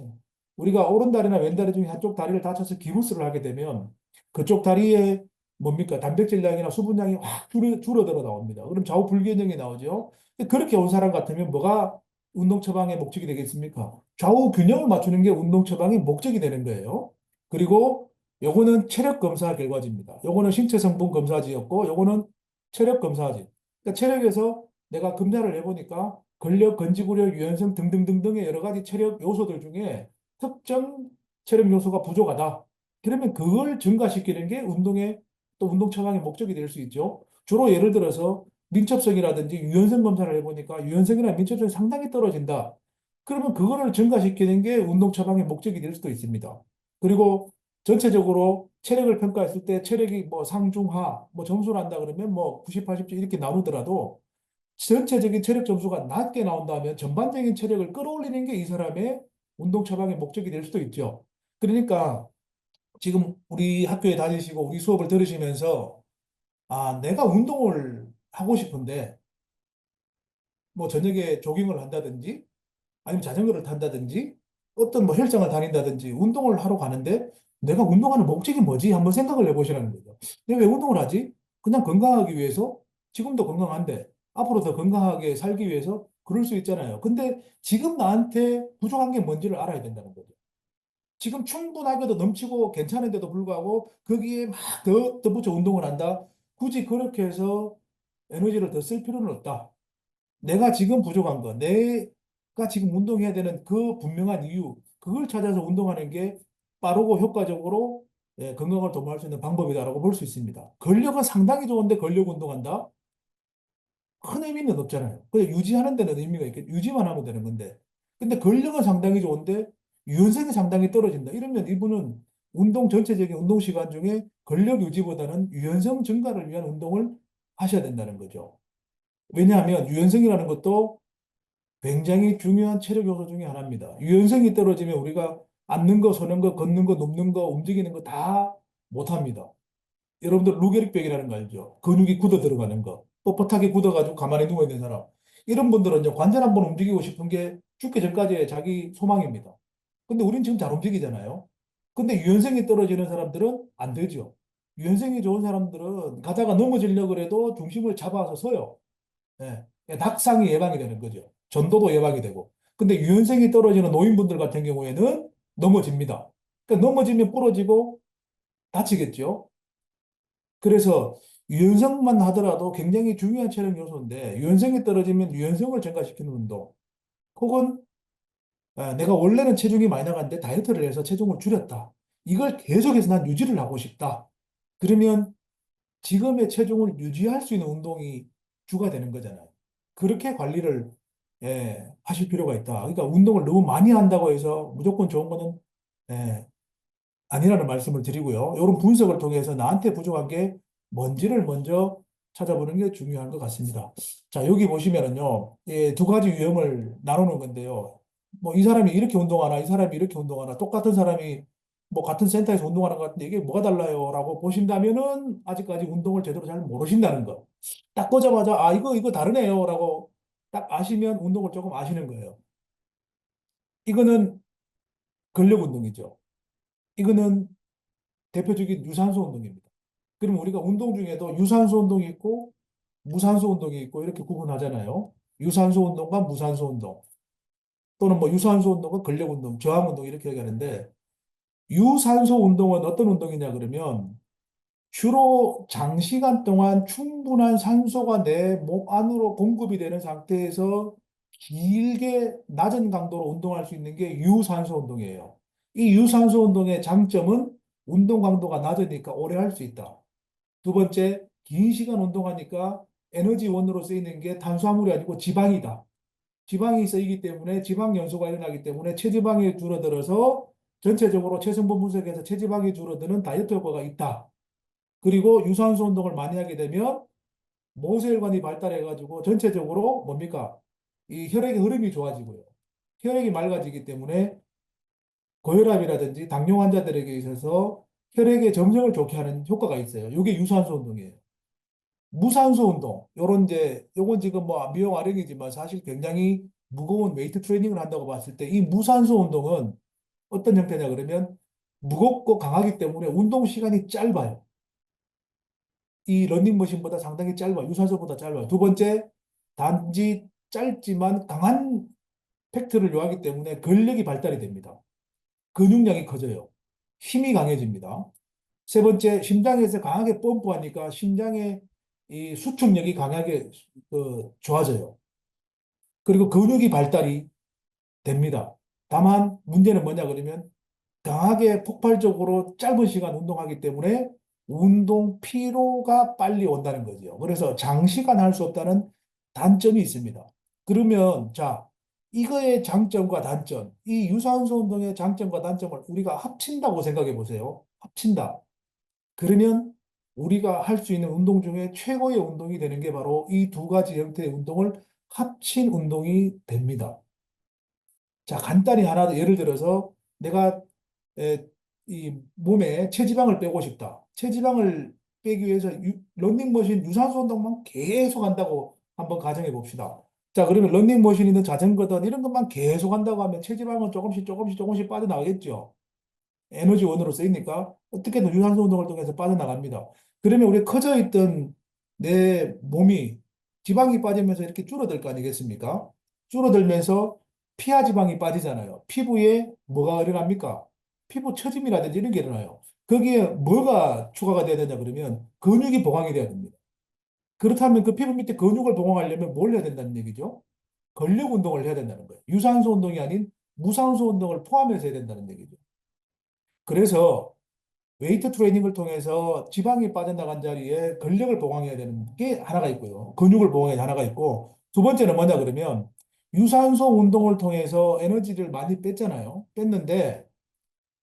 우리가 오른다리나 왼다리 중에 한쪽 다리를 다쳐서 기부스를 하게 되면 그쪽 다리에 뭡니까? 단백질량이나 수분량이 확 줄어들어 나옵니다. 그럼 좌우 불균형이 나오죠. 그렇게 온 사람 같으면 뭐가 운동 처방의 목적이 되겠습니까? 좌우 균형을 맞추는 게 운동 처방의 목적이 되는 거예요. 그리고 요거는 체력 검사 결과지입니다. 요거는 신체 성분 검사지였고 요거는 체력 검사지. 그러니까 체력에서 내가 검사를 해보니까 근력, 건지구력, 유연성 등등등등의 여러 가지 체력 요소들 중에 특정 체력 요소가 부족하다. 그러면 그걸 증가시키는 게 운동의 또 운동 처방의 목적이 될 수 있죠. 주로 예를 들어서 민첩성이라든지 유연성 검사를 해보니까 유연성이나 민첩성이 상당히 떨어진다. 그러면 그거를 증가시키는 게 운동 처방의 목적이 될 수도 있습니다. 그리고 전체적으로 체력을 평가했을 때 체력이 뭐 상중하, 뭐 점수를 한다 그러면 뭐 90, 80점 이렇게 나누더라도 전체적인 체력 점수가 낮게 나온다면 전반적인 체력을 끌어올리는 게 이 사람의 운동 처방의 목적이 될 수도 있죠. 그러니까 지금 우리 학교에 다니시고 우리 수업을 들으시면서 내가 운동을 하고 싶은데 뭐 저녁에 조깅을 한다든지 아니면 자전거를 탄다든지 어떤 뭐 헬스장을 다닌다든지 운동을 하러 가는데 내가 운동하는 목적이 뭐지? 한번 생각을 해보시라는 거죠. 내가 왜 운동을 하지? 그냥 건강하기 위해서. 지금도 건강한데 앞으로 더 건강하게 살기 위해서 그럴 수 있잖아요. 근데 지금 나한테 부족한 게 뭔지를 알아야 된다는 거죠. 지금 충분하게도 넘치고 괜찮은데도 불구하고 거기에 막 덧붙여 운동을 한다. 굳이 그렇게 해서 에너지를 더 쓸 필요는 없다. 내가 지금 부족한 거, 내가 지금 운동해야 되는 그 분명한 이유, 그걸 찾아서 운동하는 게 빠르고 효과적으로 건강을 도모할 수 있는 방법이다라고 볼 수 있습니다. 근력은 상당히 좋은데 근력 운동한다? 큰 의미는 없잖아요. 그냥 유지하는 데는 의미가 있겠, 유지만 하면 되는 건데. 근데 근력은 상당히 좋은데 유연성이 상당히 떨어진다. 이러면 이분은 운동 전체적인 운동 시간 중에 근력 유지보다는 유연성 증가를 위한 운동을 하셔야 된다는 거죠. 왜냐하면 유연성이라는 것도 굉장히 중요한 체력 요소 중에 하나입니다. 유연성이 떨어지면 우리가 앉는 거, 서는 거, 걷는 거, 눕는 거, 움직이는 거 다 못합니다. 여러분들 루게릭병이라는 거 알죠? 근육이 굳어 들어가는 거. 뻣뻣하게 굳어가지고 가만히 누워있는 사람. 이런 분들은 이제 관절 한번 움직이고 싶은 게 죽기 전까지의 자기 소망입니다. 근데 우린 지금 잘 움직이잖아요. 근데 유연성이 떨어지는 사람들은 안 되죠. 유연성이 좋은 사람들은 가다가 넘어지려고 해도 중심을 잡아서 서요. 예. 낙상이 예방이 되는 거죠. 전도도 예방이 되고. 근데 유연성이 떨어지는 노인분들 같은 경우에는 넘어집니다. 그러니까 넘어지면 부러지고 다치겠죠. 그래서 유연성만 하더라도 굉장히 중요한 체력 요소인데 유연성이 떨어지면 유연성을 증가시키는 운동 혹은 내가 원래는 체중이 많이 나갔는데 다이어트를 해서 체중을 줄였다. 이걸 계속해서 난 유지를 하고 싶다. 그러면 지금의 체중을 유지할 수 있는 운동이 주가 되는 거잖아요. 그렇게 관리를 하실 필요가 있다. 그러니까 운동을 너무 많이 한다고 해서 무조건 좋은 거는 예, 아니라는 말씀을 드리고요. 이런 분석을 통해서 나한테 부족한 게 뭔지를 먼저 찾아보는 게 중요한 것 같습니다. 자, 여기 보시면은요, 예, 두 가지 유형을 나누는 건데요. 뭐, 이 사람이 이렇게 운동하나, 이 사람이 이렇게 운동하나, 똑같은 사람이 뭐, 같은 센터에서 운동하는 것 같은데 이게 뭐가 달라요? 라고 보신다면은 아직까지 운동을 제대로 잘 모르신다는 거. 딱 보자마자, 아, 이거 다르네요. 라고 딱 아시면 운동을 조금 아시는 거예요. 이거는 근력 운동이죠. 이거는 대표적인 유산소 운동입니다. 그럼 우리가 운동 중에도 유산소 운동이 있고 무산소 운동이 있고 이렇게 구분하잖아요. 유산소 운동과 무산소 운동 또는 뭐 유산소 운동과 근력 운동, 저항 운동 이렇게 얘기하는데 유산소 운동은 어떤 운동이냐 그러면 주로 장시간 동안 충분한 산소가 내 몸 안으로 공급이 되는 상태에서 길게 낮은 강도로 운동할 수 있는 게 유산소 운동이에요. 이 유산소 운동의 장점은 운동 강도가 낮으니까 오래 할 수 있다. 두 번째, 긴 시간 운동하니까 에너지원으로 쓰이는 게 탄수화물이 아니고 지방이다. 지방이 쓰이기 때문에 지방 연소가 일어나기 때문에 체지방이 줄어들어서 전체적으로 체성분 분석에서 체지방이 줄어드는 다이어트 효과가 있다. 그리고 유산소 운동을 많이 하게 되면 모세혈관이 발달해가지고 전체적으로 뭡니까? 이 혈액의 흐름이 좋아지고요. 혈액이 맑아지기 때문에 고혈압이라든지 당뇨 환자들에게 있어서 혈액의 정정을 좋게 하는 효과가 있어요. 이게 유산소 운동이에요. 무산소 운동, 요런 이제, 요건 지금 뭐 미용 아령이지만 사실 굉장히 무거운 웨이트 트레이닝을 한다고 봤을 때 이 무산소 운동은 어떤 형태냐 그러면 무겁고 강하기 때문에 운동 시간이 짧아요. 이 러닝머신보다 상당히 짧아요. 유산소보다 짧아요. 두 번째, 단지 짧지만 강한 팩트를 요하기 때문에 근력이 발달이 됩니다. 근육량이 커져요. 힘이 강해집니다. 세 번째, 심장에서 강하게 펌프하니까 심장의 이 수축력이 강하게 좋아져요. 그리고 근육이 발달이 됩니다. 다만 문제는 뭐냐 그러면 강하게 폭발적으로 짧은 시간 운동하기 때문에 운동 피로가 빨리 온다는 거죠. 그래서 장시간 할 수 없다는 단점이 있습니다. 그러면 자, 이거의 장점과 단점, 이 유산소 운동의 장점과 단점을 우리가 합친다고 생각해 보세요. 합친다. 그러면 우리가 할 수 있는 운동 중에 최고의 운동이 되는 게 바로 이 두 가지 형태의 운동을 합친 운동이 됩니다. 자, 간단히 하나 더 예를 들어서 내가 이 몸에 체지방을 빼고 싶다. 체지방을 빼기 위해서 런닝머신 유산소 운동만 계속 한다고 한번 가정해 봅시다. 자, 그러면 런닝머신이든 자전거든 이런 것만 계속 한다고 하면 체지방은 조금씩 빠져나가겠죠. 에너지원으로 쓰이니까 어떻게든 유산소 운동을 통해서 빠져나갑니다. 그러면 우리 커져 있던 내 몸이 지방이 빠지면서 이렇게 줄어들 거 아니겠습니까? 줄어들면서 피하 지방이 빠지잖아요. 피부에 뭐가 일어납니까? 피부 처짐이라든지 이런 게 일어나요. 거기에 뭐가 추가가 돼야 되냐 그러면 근육이 보강이 돼야 됩니다. 그렇다면 그 피부 밑에 근육을 보강하려면 뭘 해야 된다는 얘기죠? 근력 운동을 해야 된다는 거예요. 유산소 운동이 아닌 무산소 운동을 포함해서 해야 된다는 얘기죠. 그래서 웨이트 트레이닝을 통해서 지방이 빠져나간 자리에 근력을 보강해야 되는 게 하나가 있고요. 근육을 보강해야 하나가 있고, 두 번째는 뭐냐 그러면 유산소 운동을 통해서 에너지를 많이 뺐잖아요. 뺐는데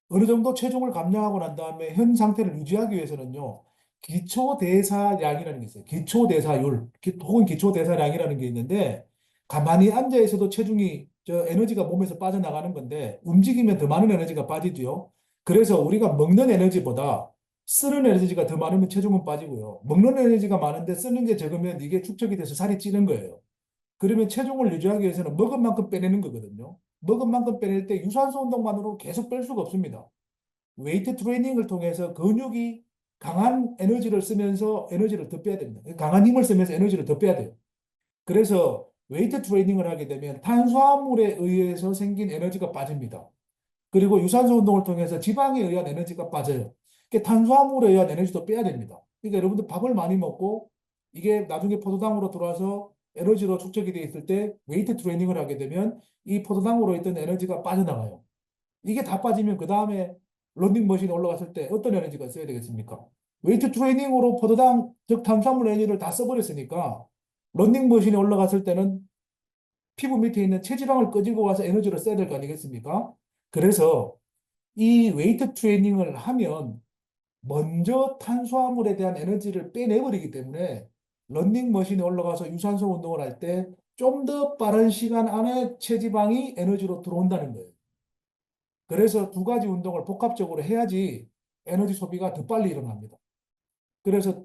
어느 정도 체중을 감량하고 난 다음에 현 상태를 유지하기 위해서는요, 기초대사량이라는 게 있어요. 기초대사율, 혹은 기초대사량이라는 게 있는데, 가만히 앉아 있어도 체중이, 에너지가 몸에서 빠져나가는 건데, 움직이면 더 많은 에너지가 빠지죠. 그래서 우리가 먹는 에너지보다 쓰는 에너지가 더 많으면 체중은 빠지고요. 먹는 에너지가 많은데 쓰는 게 적으면 이게 축적이 돼서 살이 찌는 거예요. 그러면 체중을 유지하기 위해서는 먹은 만큼 빼내는 거거든요. 먹은 만큼 빼낼 때 유산소 운동만으로 계속 뺄 수가 없습니다. 웨이트 트레이닝을 통해서 근육이 강한 에너지를 쓰면서 에너지를 더 빼야 됩니다. 강한 힘을 쓰면서 에너지를 더 빼야 돼요. 그래서 웨이트 트레이닝을 하게 되면 탄수화물에 의해서 생긴 에너지가 빠집니다. 그리고 유산소 운동을 통해서 지방에 의한 에너지가 빠져요. 그러니까 탄수화물에 의한 에너지도 빼야 됩니다. 그러니까 여러분들 밥을 많이 먹고 이게 나중에 포도당으로 들어와서 에너지로 축적이 돼 있을 때 웨이트 트레이닝을 하게 되면 이 포도당으로 있던 에너지가 빠져나가요. 이게 다 빠지면 그 다음에 런닝머신에 올라갔을 때 어떤 에너지가 써야 되겠습니까? 웨이트 트레이닝으로 포도당, 즉 탄수화물 에너지를 다 써버렸으니까 런닝머신에 올라갔을 때는 피부 밑에 있는 체지방을 끄집고 와서 에너지를 써야 될 거 아니겠습니까? 그래서 이 웨이트 트레이닝을 하면 먼저 탄수화물에 대한 에너지를 빼내버리기 때문에 런닝머신에 올라가서 유산소 운동을 할 때 좀 더 빠른 시간 안에 체지방이 에너지로 들어온다는 거예요. 그래서 두 가지 운동을 복합적으로 해야지 에너지 소비가 더 빨리 일어납니다. 그래서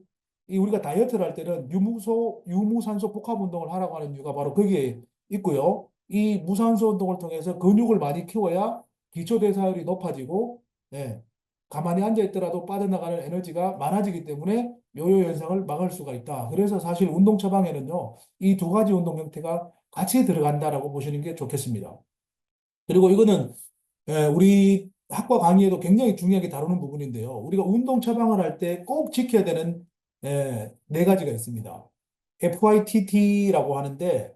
이 우리가 다이어트를 할 때는 유무산소 복합 운동을 하라고 하는 이유가 바로 거기에 있고요. 이 무산소 운동을 통해서 근육을 많이 키워야 기초 대사율이 높아지고, 예, 가만히 앉아 있더라도 빠져나가는 에너지가 많아지기 때문에 요요 현상을 막을 수가 있다. 그래서 사실 운동 처방에는요, 이 두 가지 운동 형태가 같이 들어간다라고 보시는 게 좋겠습니다. 그리고 이거는 우리 학과 강의에도 굉장히 중요하게 다루는 부분인데요. 우리가 운동 처방을 할 때 꼭 지켜야 되는 네 가지가 있습니다. FITT라고 하는데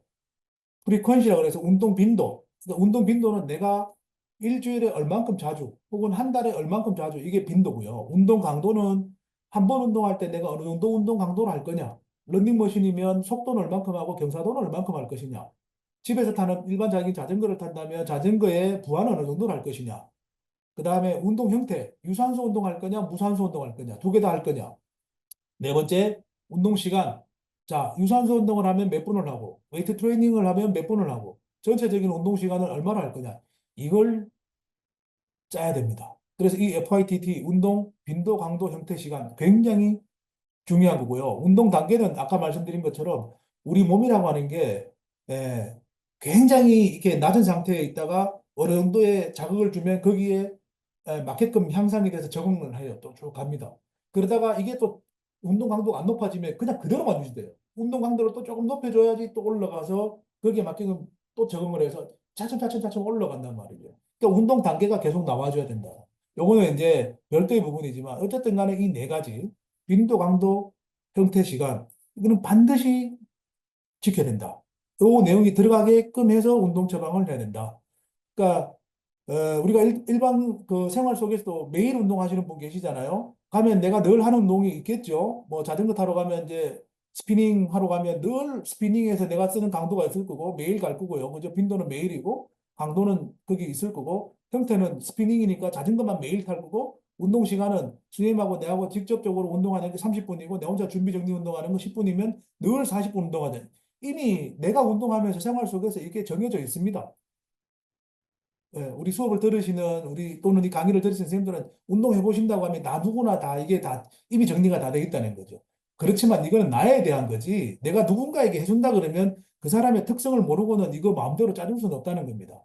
프리퀀시라고 해서 운동 빈도. 그러니까 운동 빈도는 내가 일주일에 얼만큼 자주 혹은 한 달에 얼만큼 자주 이게 빈도고요. 운동 강도는 한 번 운동할 때 내가 어느 정도 운동 강도를 할 거냐. 런닝머신이면 속도는 얼만큼 하고 경사도는 얼만큼 할 것이냐. 집에서 타는 일반적인 자전거를 탄다면 자전거의 부하는 어느 정도를 할 것이냐. 그 다음에 운동 형태, 유산소 운동할 거냐, 무산소 운동할 거냐, 두 개 다 할 거냐. 네 번째, 운동 시간. 자, 유산소 운동을 하면 몇 분을 하고, 웨이트 트레이닝을 하면 몇 분을 하고, 전체적인 운동 시간을 얼마나 할 거냐. 이걸 짜야 됩니다. 그래서 이 FITT, 운동, 빈도, 강도, 형태, 시간 굉장히 중요한 거고요. 운동 단계는 아까 말씀드린 것처럼 우리 몸이라고 하는 게 예, 굉장히 이렇게 낮은 상태에 있다가 어느 정도의 자극을 주면 거기에 맞게끔 향상이 돼서 적응을 해요. 또 쭉 갑니다. 그러다가 이게 또 운동 강도가 안 높아지면 그냥 그대로만 유지돼요. 운동 강도를 또 조금 높여줘야지 또 올라가서 거기에 맞게끔 또 적응을 해서 차츰차츰 올라간단 말이죠. 그러니까 운동 단계가 계속 나와줘야 된다. 요거는 이제 별도의 부분이지만 어쨌든 간에 이 네 가지 빈도, 강도, 형태, 시간 이거는 반드시 지켜야 된다. 요 내용이 들어가게끔 해서 운동 처방을 해야 된다. 그러니까 우리가 일반 그 생활 속에서도 매일 운동하시는 분 계시잖아요. 가면 내가 늘 하는 운동이 있겠죠. 뭐 자전거 타러 가면 이제 스피닝 하러 가면 늘 스피닝에서 내가 쓰는 강도가 있을 거고 매일 갈 거고요. 그죠? 빈도는 매일이고 강도는 거기 있을 거고 형태는 스피닝이니까 자전거만 매일 탈 거고 운동 시간은 선생님하고 내하고 직접적으로 운동하는 게 30분이고 내 혼자 준비 정리 운동하는 거 10분이면 늘 40분 운동하잖아요. 이미 내가 운동하면서 생활 속에서 이게 정해져 있습니다. 우리 수업을 들으시는 우리 또는 이 강의를 들으시는 선생님들은 운동해 보신다고 하면 나 누구나 다 이게 다 이미 정리가 다 돼 있다는 거죠. 그렇지만 이거는 나에 대한 거지. 내가 누군가에게 해준다 그러면 그 사람의 특성을 모르고는 이거 마음대로 짜줄 수는 없다는 겁니다.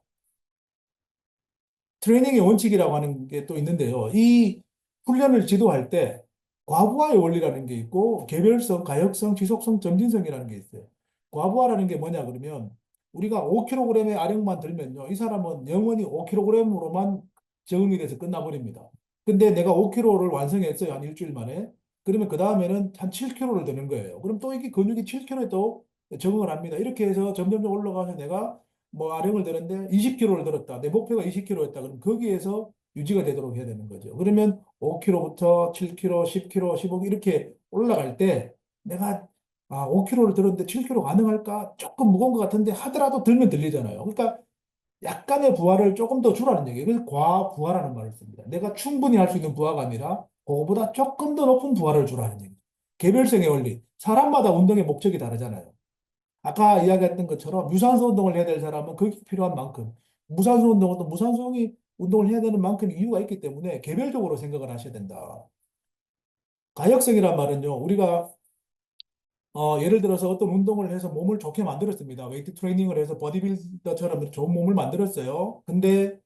트레이닝의 원칙이라고 하는 게 또 있는데요. 이 훈련을 지도할 때 과부하의 원리라는 게 있고 개별성, 가역성, 지속성, 점진성이라는 게 있어요. 과부하라는 게 뭐냐 그러면 우리가 5kg의 아령만 들면요. 이 사람은 영원히 5kg으로만 적응이 돼서 끝나버립니다. 근데 내가 5kg를 완성했어요. 한 일주일 만에. 그러면 그 다음에는 한 7kg를 드는 거예요. 그럼 또 이게 근육이 7kg에 또 적응을 합니다. 이렇게 해서 점점점 올라가서 내가 뭐 아령을 드는데 20kg를 들었다. 내 목표가 20kg였다. 그럼 거기에서 유지가 되도록 해야 되는 거죠. 그러면 5kg부터 7kg, 10kg, 15kg 이렇게 올라갈 때 내가 5kg를 들었는데 7kg 가능할까? 조금 무거운 것 같은데 하더라도 들면 들리잖아요. 그러니까 약간의 부하를 조금 더 주라는 얘기예요. 그래서 과부하라는 말을 씁니다. 내가 충분히 할 수 있는 부하가 아니라 그거보다 조금 더 높은 부하를 주라는 얘기예요. 개별성의 원리. 사람마다 운동의 목적이 다르잖아요. 아까 이야기했던 것처럼 유산소 운동을 해야 될 사람은 그게 필요한 만큼, 무산소 운동은 또 무산소이 운동을 해야 되는 만큼 이유가 있기 때문에 개별적으로 생각을 하셔야 된다. 가역성이란 말은요, 우리가 예를 들어서 어떤 운동을 해서 몸을 좋게 만들었습니다. 웨이트 트레이닝을 해서 버디빌더처럼 좋은 몸을 만들었어요. 근데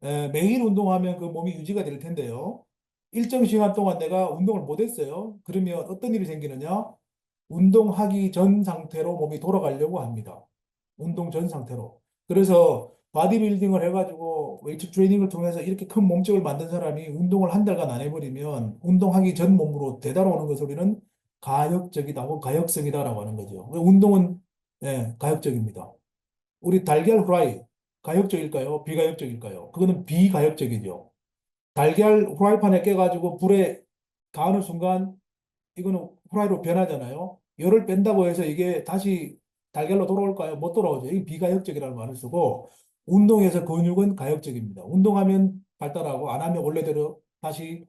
매일 운동하면 그 몸이 유지가 될 텐데요. 일정 시간 동안 내가 운동을 못 했어요. 그러면 어떤 일이 생기느냐? 운동하기 전 상태로 몸이 돌아가려고 합니다. 운동 전 상태로. 그래서 바디빌딩을 해가지고 웨이트 트레이닝을 통해서 이렇게 큰 몸집을 만든 사람이 운동을 한 달간 안 해버리면 운동하기 전 몸으로 되돌아오는 것을 우리는 가역적이다 혹은 가역성이다라고 하는 거죠. 운동은 가역적입니다. 우리 달걀 후라이 가역적일까요? 비가역적일까요? 그거는 비가역적이죠. 달걀 후라이팬에 깨가지고 불에 가는 순간 이거는 후라이로 변하잖아요. 열을 뺀다고 해서 이게 다시 달걀로 돌아올까요? 못 돌아오죠. 이 비가역적이라는 말을 쓰고 운동에서 근육은 가역적입니다. 운동하면 발달하고 안 하면 원래대로 다시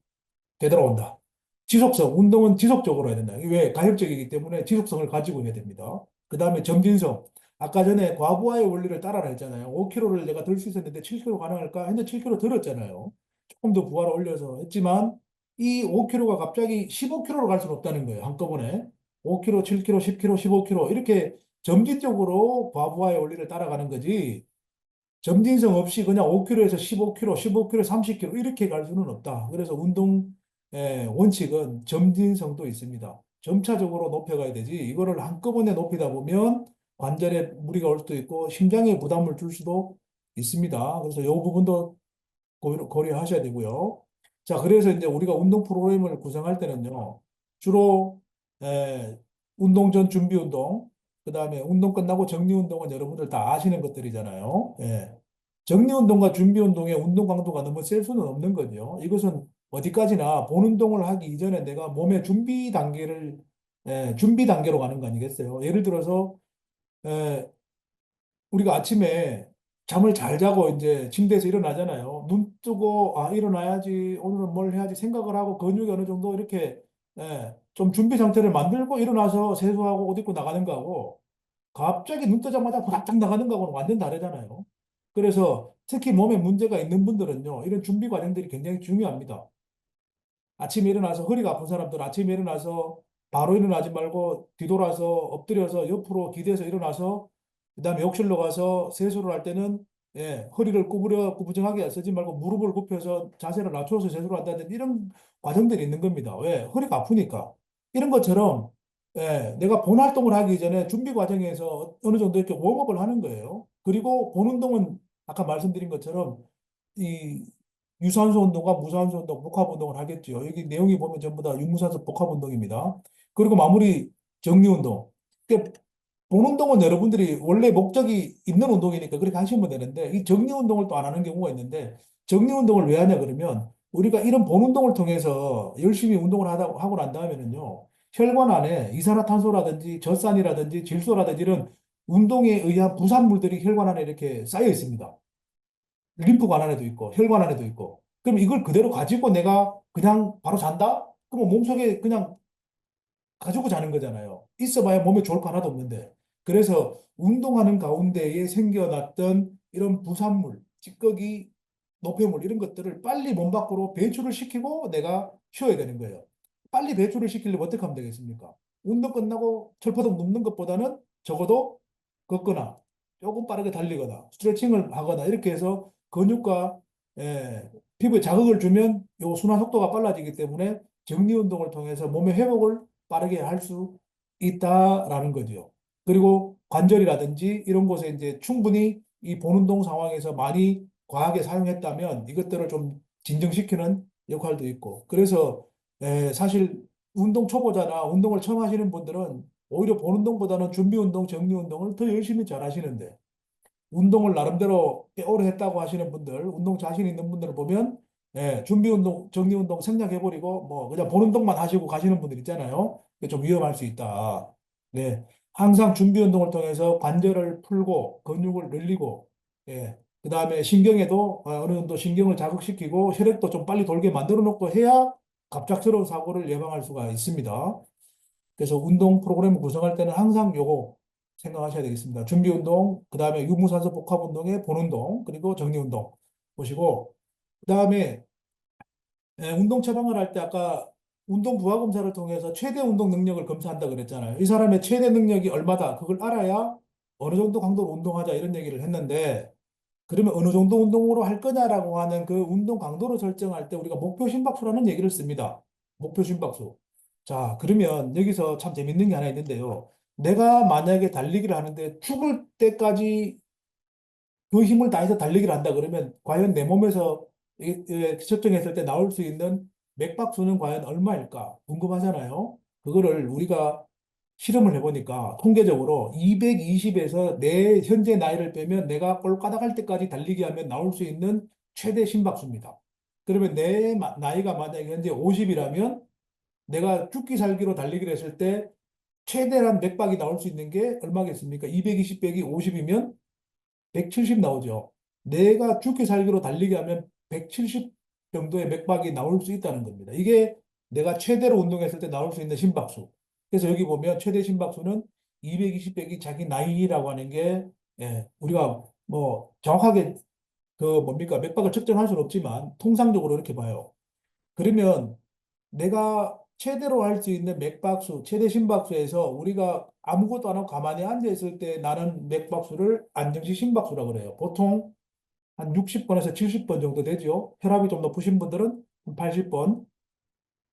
되돌아온다. 지속성, 운동은 지속적으로 해야 된다. 왜? 가역적이기 때문에 지속성을 가지고 해야 됩니다. 그 다음에 점진성. 아까 전에 과부하의 원리를 따라라 했잖아요. 5kg를 내가 들 수 있었는데 7kg 가능할까? 했는데 7kg 들었잖아요. 조금 더 부하를 올려서 했지만 이 5kg가 갑자기 15kg로 갈 수는 없다는 거예요. 한꺼번에. 5kg, 7kg, 10kg, 15kg 이렇게 점진적으로 과부하의 원리를 따라가는 거지. 점진성 없이 그냥 5kg에서 15kg, 15kg, 30kg 이렇게 갈 수는 없다. 그래서 운동 원칙은 점진성도 있습니다. 점차적으로 높여가야 되지. 이거를 한꺼번에 높이다 보면 관절에 무리가 올 수도 있고 심장에 부담을 줄 수도 있습니다. 그래서 이 부분도 고려하셔야 되고요. 자, 그래서 이제 우리가 운동 프로그램을 구성할 때는요, 주로 운동 전 준비 운동, 그 다음에 운동 끝나고 정리 운동은 여러분들 다 아시는 것들이잖아요. 정리 운동과 준비 운동의 운동 강도가 너무 셀 수는 없는 거죠. 이것은 어디까지나 본 운동을 하기 이전에 내가 몸의 준비 단계로 가는 거 아니겠어요? 예를 들어서 에, 우리가 아침에 잠을 잘 자고 이제 침대에서 일어나잖아요. 눈 뜨고 아 일어나야지 오늘은 뭘 해야지 생각을 하고 근육이 어느 정도 이렇게 좀 준비 상태를 만들고 일어나서 세수하고 옷 입고 나가는 거하고 갑자기 눈 뜨자마자 후다닥 나가는 거하고는 완전 다르잖아요. 그래서 특히 몸에 문제가 있는 분들은요, 이런 준비 과정들이 굉장히 중요합니다. 아침에 일어나서 허리가 아픈 사람들은 아침에 일어나서 바로 일어나지 말고 뒤돌아서 엎드려서 옆으로 기대서 일어나서 그다음에 욕실로 가서 세수를 할 때는 허리를 구부정하게 쓰지 말고 무릎을 굽혀서 자세를 낮춰서 세수를 한다든지 이런 과정들이 있는 겁니다. 왜? 허리가 아프니까. 이런 것처럼 내가 본 활동을 하기 전에 준비 과정에서 어느 정도 이렇게 웜업을 하는 거예요. 그리고 본 운동은 아까 말씀드린 것처럼 이 유산소 운동과 무산소 운동, 복합 운동을 하겠죠. 여기 내용이 보면 전부 다 유무산소 복합 운동입니다. 그리고 마무리 정리 운동. 그러니까 본 운동은 여러분들이 원래 목적이 있는 운동이니까 그렇게 하시면 되는데 이 정리 운동을 또 안 하는 경우가 있는데 정리 운동을 왜 하냐 그러면 우리가 이런 본 운동을 통해서 열심히 운동을 하고 난 다음에는요. 혈관 안에 이산화탄소라든지 젖산이라든지 질소라든지 이런 운동에 의한 부산물들이 혈관 안에 이렇게 쌓여 있습니다. 림프관 안에도 있고 혈관 안에도 있고 그럼 이걸 그대로 가지고 내가 그냥 바로 잔다? 그럼 몸속에 그냥 가지고 자는 거잖아요. 있어봐야 몸에 좋을 거 하나도 없는데. 그래서 운동하는 가운데에 생겨났던 이런 부산물, 찌꺼기, 노폐물 이런 것들을 빨리 몸 밖으로 배출을 시키고 내가 쉬어야 되는 거예요. 빨리 배출을 시키려면 어떻게 하면 되겠습니까? 운동 끝나고 철퍼덕 눕는 것보다는 적어도 걷거나 조금 빠르게 달리거나 스트레칭을 하거나 이렇게 해서 근육과 피부에 자극을 주면 요 순환 속도가 빨라지기 때문에 정리 운동을 통해서 몸의 회복을 빠르게 할 수 있다라는 거죠. 그리고 관절이라든지 이런 곳에 이제 충분히 이 본운동 상황에서 많이 과하게 사용했다면 이것들을 좀 진정시키는 역할도 있고. 그래서 사실 운동 초보자나 운동을 처음 하시는 분들은 오히려 본운동보다는 준비운동, 정리운동을 더 열심히 잘 하시는데 운동을 나름대로 꽤 오래 했다고 하시는 분들, 운동 자신 있는 분들을 보면 준비 운동, 정리 운동 생략해버리고 뭐 그냥 본 운동만 하시고 가시는 분들 있잖아요. 그게 좀 위험할 수 있다. 네, 항상 준비 운동을 통해서 관절을 풀고 근육을 늘리고, 그 다음에 신경에도 어느 정도 신경을 자극시키고 혈액도 좀 빨리 돌게 만들어 놓고 해야 갑작스러운 사고를 예방할 수가 있습니다. 그래서 운동 프로그램을 구성할 때는 항상 요거 생각하셔야 되겠습니다. 준비 운동, 그 다음에 유무산소 복합 운동의 본 운동, 그리고 정리 운동 보시고, 그 다음에 운동 처방을 할 때 아까 운동 부하 검사를 통해서 최대 운동 능력을 검사한다 그랬잖아요. 이 사람의 최대 능력이 얼마다 그걸 알아야 어느 정도 강도로 운동하자 이런 얘기를 했는데 그러면 어느 정도 운동으로 할 거냐라고 하는 그 운동 강도를 설정할 때 우리가 목표 심박수라는 얘기를 씁니다. 목표 심박수. 자, 그러면 여기서 참 재밌는 게 하나 있는데요. 내가 만약에 달리기를 하는데 죽을 때까지 그 힘을 다해서 달리기를 한다 그러면 과연 내 몸에서 측정했을 때 나올 수 있는 맥박수는 과연 얼마일까 궁금하잖아요. 그거를 우리가 실험을 해보니까 통계적으로 220에서 내 현재 나이를 빼면 내가 꼴까닥할 때까지 달리기 하면 나올 수 있는 최대 심박수입니다. 그러면 내 나이가 만약에 현재 50이라면 내가 죽기 살기로 달리기를 했을 때 최대한 맥박이 나올 수 있는 게 얼마겠습니까? 220 빼기 50이면 170 나오죠. 내가 죽기 살기로 달리기 하면 170 정도의 맥박이 나올 수 있다는 겁니다. 이게 내가 최대로 운동했을 때 나올 수 있는 심박수. 그래서 여기 보면 최대 심박수는 220백이 자기 나이라고 하는 게, 우리가 뭐 정확하게 그 뭡니까 맥박을 측정할 수는 없지만 통상적으로 이렇게 봐요. 그러면 내가 최대로 할 수 있는 맥박수, 최대 심박수에서 우리가 아무것도 안 하고 가만히 앉아 있을 때 나는 맥박수를 안정시 심박수라고 그래요. 보통 한 60번에서 70번 정도 되죠. 혈압이 좀 높으신 분들은 80번,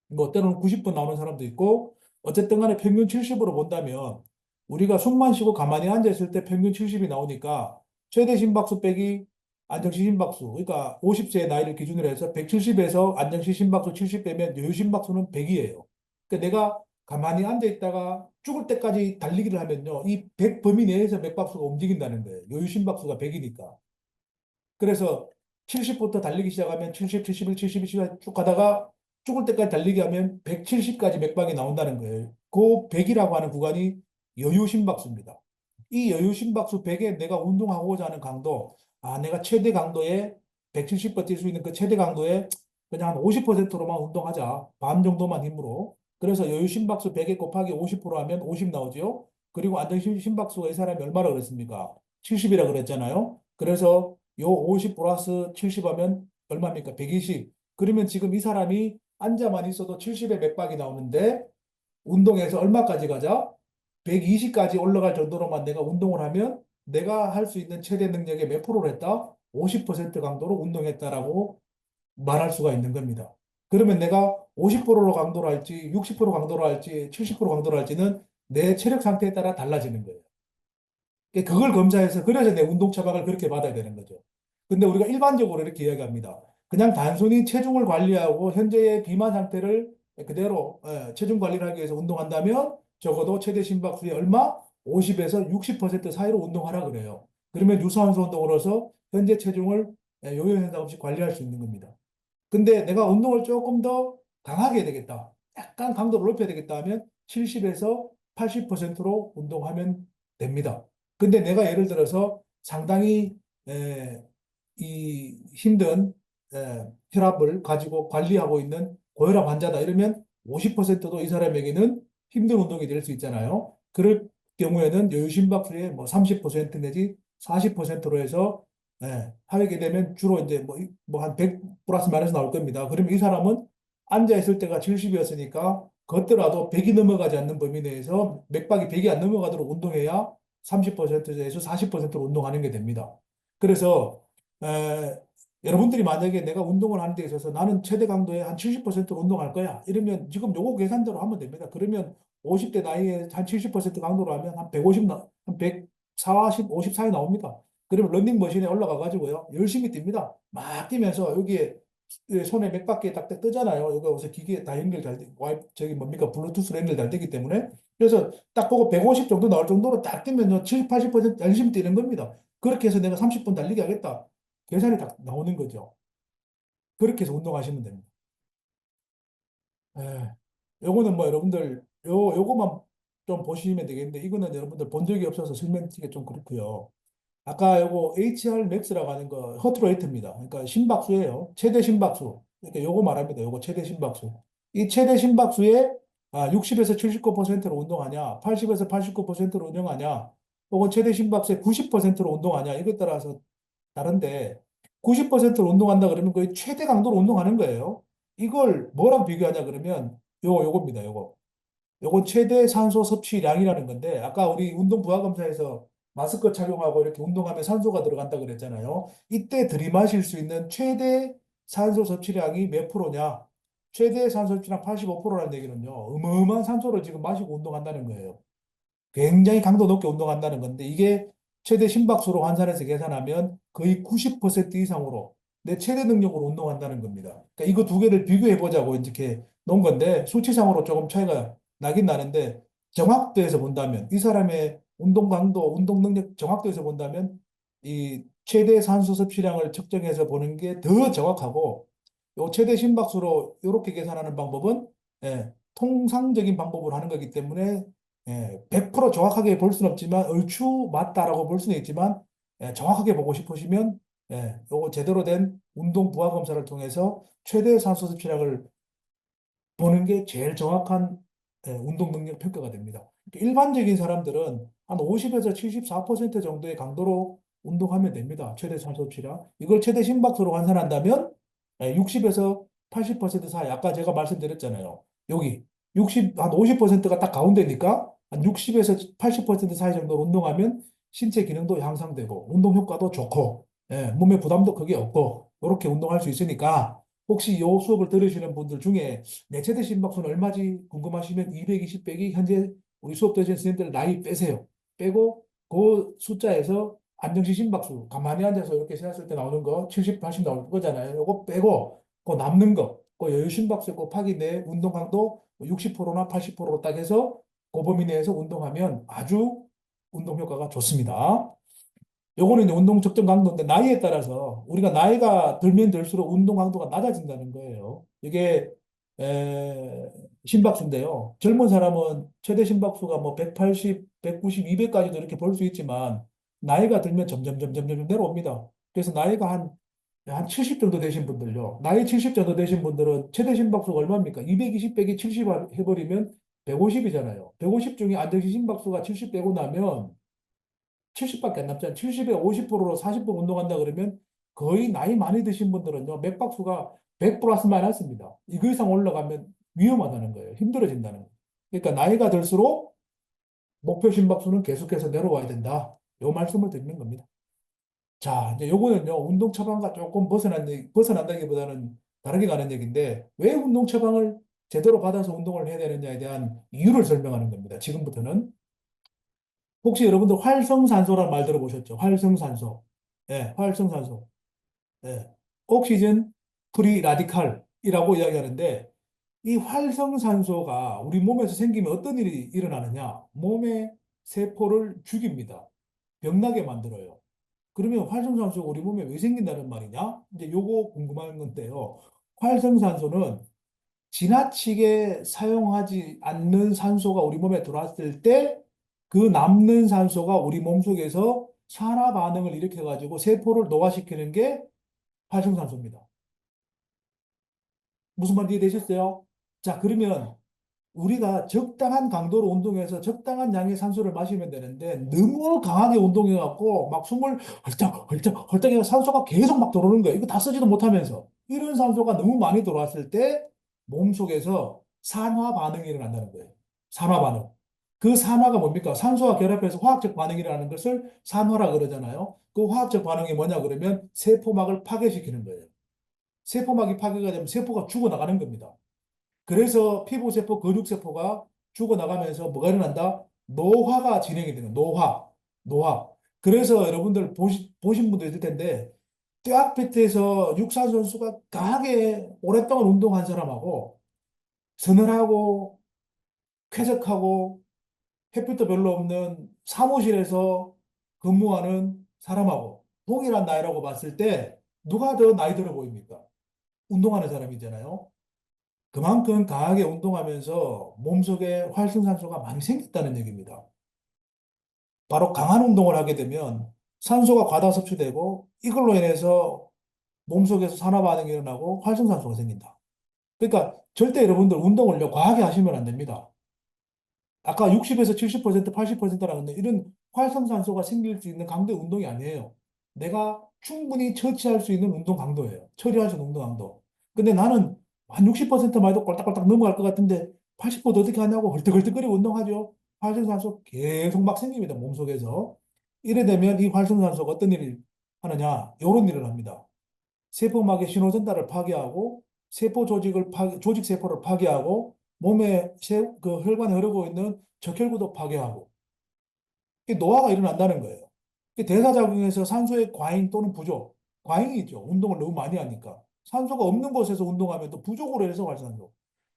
뭐 때로는 90번 나오는 사람도 있고, 어쨌든 간에 평균 70으로 본다면 우리가 숨만 쉬고 가만히 앉아 있을 때 평균 70이 나오니까 최대 심박수 빼기 안정시 심박수, 그러니까 50세의 나이를 기준으로 해서 170에서 안정시 심박수 70 빼면 여유 심박수는 100이에요. 그러니까 내가 가만히 앉아 있다가 죽을 때까지 달리기를 하면요, 이 100 범위 내에서 맥박수가 움직인다는 거예요. 여유 심박수가 100이니까. 그래서 70부터 달리기 시작하면 70, 71, 72, 72쭉 가다가 죽을 때까지 달리기 하면 170까지 맥박이 나온다는 거예요. 그 100이라고 하는 구간이 여유 심박수입니다. 이 여유 심박수 100에 내가 운동하고자 하는 강도, 내가 최대 강도에 170번 뛸 수 있는 그 최대 강도에 그냥 한 50%로만 운동하자. 반 정도만 힘으로. 그래서 여유 심박수 100에 곱하기 50% 하면 50 나오죠. 그리고 안정 심박수가 이 사람이 얼마나 그랬습니까? 70이라 그랬잖아요. 그래서 요 50 플러스 70 하면 얼마입니까? 120. 그러면 지금 이 사람이 앉아만 있어도 70의 맥박이 나오는데 운동해서 얼마까지 가자? 120까지 올라갈 정도로만 내가 운동을 하면 내가 할 수 있는 최대 능력의 몇 프로를 했다? 50% 강도로 운동했다라고 말할 수가 있는 겁니다. 그러면 내가 50%로 강도로 할지, 60% 강도로 할지, 70% 강도로 할지는 내 체력 상태에 따라 달라지는 거예요. 그걸 검사해서 그래서 내 운동 처방을 그렇게 받아야 되는 거죠. 근데 우리가 일반적으로 이렇게 이야기합니다. 그냥 단순히 체중을 관리하고 현재의 비만 상태를 그대로 체중 관리를 하기 위해서 운동한다면 적어도 최대 심박수의 얼마? 50에서 60% 사이로 운동하라 그래요. 그러면 유산소 운동으로서 현재 체중을 요요 현상 없이 관리할 수 있는 겁니다. 근데 내가 운동을 조금 더 강하게 해야 되겠다. 약간 강도를 높여야 되겠다 하면 70에서 80%로 운동하면 됩니다. 근데 내가 예를 들어서 상당히 에, 이 힘든 혈압을 가지고 관리하고 있는 고혈압 환자다 이러면 50%도 이 사람에게는 힘든 운동이 될 수 있잖아요. 그럴 경우에는 여유 심박수의 뭐 30% 내지 40%로 해서 하게 되면 주로 이제 뭐 한 100 플러스 마이너스 나올 겁니다. 그러면 이 사람은 앉아 있을 때가 70이었으니까 걷더라도 100이 넘어가지 않는 범위 내에서 맥박이 100이 안 넘어가도록 운동해야 30%에서 40%로 운동하는 게 됩니다. 그래서 에, 여러분들이 만약에 내가 운동을 하는 데 있어서 나는 최대 강도의 한 70%로 운동할 거야. 이러면 지금 요거 계산대로 하면 됩니다. 그러면 50대 나이에 한 70% 강도로 하면 한 150, 한 140, 50 사이 나옵니다. 그러면 런닝머신에 올라가 가지고요. 열심히 뜁니다. 막 뛰면서 여기에 손에 맥박기에 딱 뜨잖아요. 여기 어서 기기에 다 연결 잘 돼, 저기 뭡니까? 블루투스로 연결 잘 되기 때문에. 그래서 딱 보고 150 정도 나올 정도로 딱 뛰면 70, 80% 열심히 뛰는 겁니다. 그렇게 해서 내가 30분 달리기 하겠다. 계산이 딱 나오는 거죠. 그렇게 해서 운동하시면 됩니다. 예. 요거는 뭐 여러분들 요거만 좀 보시면 되겠는데 이거는 여러분들 본 적이 없어서 설명드리기가 좀 그렇고요. 아까 요거 HR 맥스라고 하는 거 허트레이트입니다. 그러니까 심박수예요. 최대 심박수. 그러니까 요거 말합니다. 요거 최대 심박수. 이 최대 심박수에 60에서 79%로 운동하냐, 80에서 89%로 운동하냐, 혹은 최대 심박수의 90%로 운동하냐, 이것에 따라서 다른데 90%로 운동한다 그러면 거의 최대 강도로 운동하는 거예요. 이걸 뭐랑 비교하냐 그러면 요겁니다. 요건 최대 산소 섭취량이라는 건데 아까 우리 운동 부하 검사에서 마스크 착용하고 이렇게 운동하면 산소가 들어간다 그랬잖아요. 이때 들이마실 수 있는 최대 산소 섭취량이 몇 프로냐? 최대 산소 섭취량 85%라는 얘기는요. 어마어마한 산소를 지금 마시고 운동한다는 거예요. 굉장히 강도 높게 운동한다는 건데 이게 최대 심박수로 환산해서 계산하면 거의 90% 이상으로 내 최대 능력으로 운동한다는 겁니다. 그러니까 이거 두 개를 비교해 보자고 이렇게 놓은 건데 수치상으로 조금 차이가 나긴 나는데 정확도에서 본다면 이 사람의 운동 강도, 운동 능력 정확도에서 본다면 이 최대 산소 섭취량을 측정해서 보는 게 더 정확하고 요 최대 심박수로 이렇게 계산하는 방법은 통상적인 방법으로 하는 거기 때문에 100% 정확하게 볼 수는 없지만 얼추 맞다라고 볼 수는 있지만 정확하게 보고 싶으시면 요거 제대로 된 운동 부하 검사를 통해서 최대 산소 섭취량을 보는 게 제일 정확한 운동 능력 평가가 됩니다. 일반적인 사람들은 한 50에서 74% 정도의 강도로 운동하면 됩니다. 최대 산소 흡수량. 이걸 최대 심박수로 환산한다면 60에서 80% 사이. 아까 제가 말씀드렸잖아요. 여기 60, 한 50%가 딱 가운데니까 한 60에서 80% 사이 정도로 운동하면 신체 기능도 향상되고 운동 효과도 좋고 몸에 부담도 크게 없고 이렇게 운동할 수 있으니까 혹시 이 수업을 들으시는 분들 중에 내 최대 심박수는 얼마지 궁금하시면 220 빼기 현재 우리 수업 들으시는 선생님들 나이 빼세요. 빼고 그 숫자에서 안정시 심박수 가만히 앉아서 이렇게 세웠을 때 나오는 거 70, 80 나올 거잖아요. 요거 빼고 그 남는 거, 그 여유 심박수 곱하기 내 운동 강도 60%나 80%로 딱 해서 그 범위 내에서 운동하면 아주 운동 효과가 좋습니다. 요거는 이제 운동 측정 강도인데 나이에 따라서 우리가 나이가 들면 들수록 운동 강도가 낮아진다는 거예요. 이게 심박수인데요. 젊은 사람은 최대 심박수가 뭐 180, 190, 200까지도 이렇게 볼 수 있지만 나이가 들면 점점 내려옵니다. 그래서 나이가 한 70 정도 되신 분들요. 나이 70 정도 되신 분들은 최대 심박수가 얼마입니까? 220 빼기 70 해버리면 150이잖아요. 150 중에 안정시 심박수가 70 빼고 나면 70밖에 안 남잖아요. 70에 50%로 40% 운동한다 그러면 거의 나이 많이 드신 분들은요, 맥박수가 100 플러스 마이너스입니다. 이거 이상 올라가면 위험하다는 거예요. 힘들어진다는 거예요. 그러니까 나이가 들수록 목표 심박수는 계속해서 내려와야 된다. 요 말씀을 드리는 겁니다. 자, 이제 요거는요, 운동 처방과 조금 벗어난다기보다는 다르게 가는 얘기인데, 왜 운동 처방을 제대로 받아서 운동을 해야 되느냐에 대한 이유를 설명하는 겁니다. 지금부터는. 혹시 여러분들 활성산소란 말 들어보셨죠? 활성산소. 예, 활성산소. 예. 옥시전 프리 라디칼이라고 이야기하는데 이 활성산소가 우리 몸에서 생기면 어떤 일이 일어나느냐? 몸의 세포를 죽입니다. 병나게 만들어요. 그러면 활성산소가 우리 몸에 왜 생긴다는 말이냐? 이제 요거 궁금한 건데요. 활성산소는 지나치게 사용하지 않는 산소가 우리 몸에 들어왔을 때 그 남는 산소가 우리 몸속에서 산화 반응을 일으켜가지고 세포를 노화시키는 게 활성산소입니다. 무슨 말인지 이해되셨어요? 자, 그러면 우리가 적당한 강도로 운동해서 적당한 양의 산소를 마시면 되는데 너무 강하게 운동해갖고 막 숨을 헐떡 해서 산소가 계속 막 들어오는 거예요. 이거 다 쓰지도 못하면서. 이런 산소가 너무 많이 들어왔을 때 몸속에서 산화 반응이 일어난다는 거예요. 산화 반응. 그 산화가 뭡니까? 산소와 결합해서 화학적 반응이 일어나는 것을 산화라 그러잖아요. 그 화학적 반응이 뭐냐 그러면 세포막을 파괴시키는 거예요. 세포막이 파괴가 되면 세포가 죽어나가는 겁니다. 그래서 피부세포, 근육세포가 죽어나가면서 뭐가 일어난다? 노화가 진행이 되는 노화, 노화. 그래서 여러분들 보신 분도 있을 텐데 트랙피트에서 육상 선수가 강하게 오랫동안 운동한 사람하고 서늘하고 쾌적하고 햇빛도 별로 없는 사무실에서 근무하는 사람하고 동일한 나이라고 봤을 때 누가 더 나이 들어 보입니까? 운동하는 사람이잖아요. 그만큼 강하게 운동하면서 몸속에 활성산소가 많이 생겼다는 얘기입니다. 바로 강한 운동을 하게 되면 산소가 과다 섭취되고 이걸로 인해서 몸속에서 산화 반응이 일어나고 활성산소가 생긴다. 그러니까 절대 여러분들 운동을요, 과하게 하시면 안 됩니다. 아까 60에서 70%, 80%라는데 이런 활성산소가 생길 수 있는 강도의 운동이 아니에요. 내가 충분히 처치할 수 있는 운동 강도예요. 처리할 수 있는 운동 강도. 근데 나는 한 60%만 해도 꼴딱꼴딱 넘어갈 것 같은데 80% 어떻게 하냐고 헐떡헐떡거리고 운동하죠. 활성산소 계속 막 생깁니다. 몸속에서. 이래 되면 이 활성산소가 어떤 일을 하느냐? 이런 일을 합니다. 세포막의 신호전달을 파괴하고 세포 조직 세포를 파괴하고 몸에 그 혈관에 흐르고 있는 적혈구도 파괴하고 이게 노화가 일어난다는 거예요. 대사작용에서 산소의 과잉 또는 부족, 과잉이죠. 운동을 너무 많이 하니까. 산소가 없는 곳에서 운동하면 또 부족으로 해서 활성산소,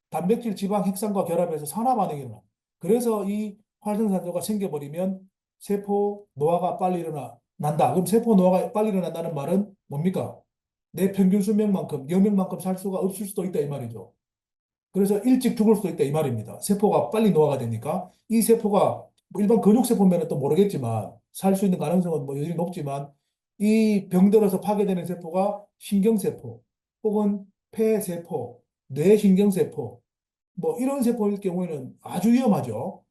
단백질, 지방, 핵산과 결합해서 산화 반응이 일어나. 그래서 이 활성산소가 생겨버리면 세포 노화가 빨리 난다. 그럼 세포 노화가 빨리 일어난다는 말은 뭡니까? 내 평균 수명만큼, 여명만큼 살 수가 없을 수도 있다 이 말이죠. 그래서 일찍 죽을 수도 있다 이 말입니다. 세포가 빨리 노화가 되니까 이 세포가 뭐 일반 근육세포면 또 모르겠지만 살 수 있는 가능성은 뭐 여전히 높지만 이 병들어서 파괴되는 세포가 신경세포 혹은 폐세포, 뇌신경세포 뭐 이런 세포일 경우에는 아주 위험하죠.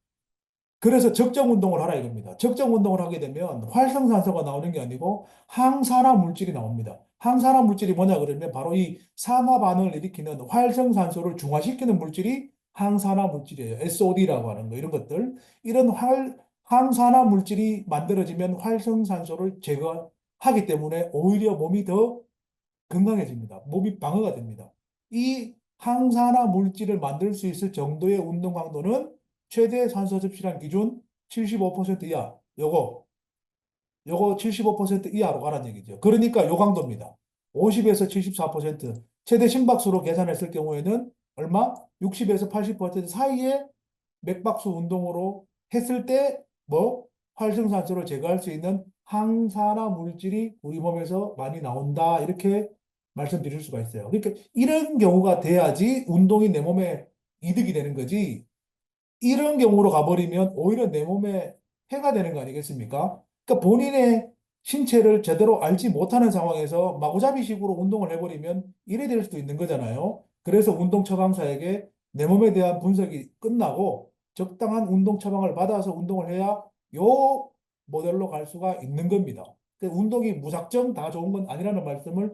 그래서 적정 운동을 하라 이겁니다. 적정 운동을 하게 되면 활성산소가 나오는 게 아니고 항산화 물질이 나옵니다. 항산화 물질이 뭐냐 그러면 바로 이 산화 반응을 일으키는 활성산소를 중화시키는 물질이 항산화 물질이에요. SOD라고 하는 거 이런 것들. 이런 항산화 물질이 만들어지면 활성산소를 제거하기 때문에 오히려 몸이 더 건강해집니다. 몸이 방어가 됩니다. 이 항산화 물질을 만들 수 있을 정도의 운동 강도는 최대 산소 섭취량 기준 75% 이하. 요거 75% 이하로 가라는 얘기죠. 그러니까 요 강도입니다. 50에서 74%. 최대 심박수로 계산했을 경우에는 얼마? 60에서 80% 사이에 맥박수 운동으로 했을 때 뭐 활성산소를 제거할 수 있는 항산화 물질이 우리 몸에서 많이 나온다. 이렇게 말씀드릴 수가 있어요. 그러니까 이런 경우가 돼야지 운동이 내 몸에 이득이 되는 거지. 이런 경우로 가버리면 오히려 내 몸에 해가 되는 거 아니겠습니까? 그러니까 본인의 신체를 제대로 알지 못하는 상황에서 마구잡이식으로 운동을 해버리면 이래 될 수도 있는 거잖아요. 그래서 운동 처방사에게 내 몸에 대한 분석이 끝나고 적당한 운동 처방을 받아서 운동을 해야 요 모델로 갈 수가 있는 겁니다. 운동이 무작정 다 좋은 건 아니라는 말씀을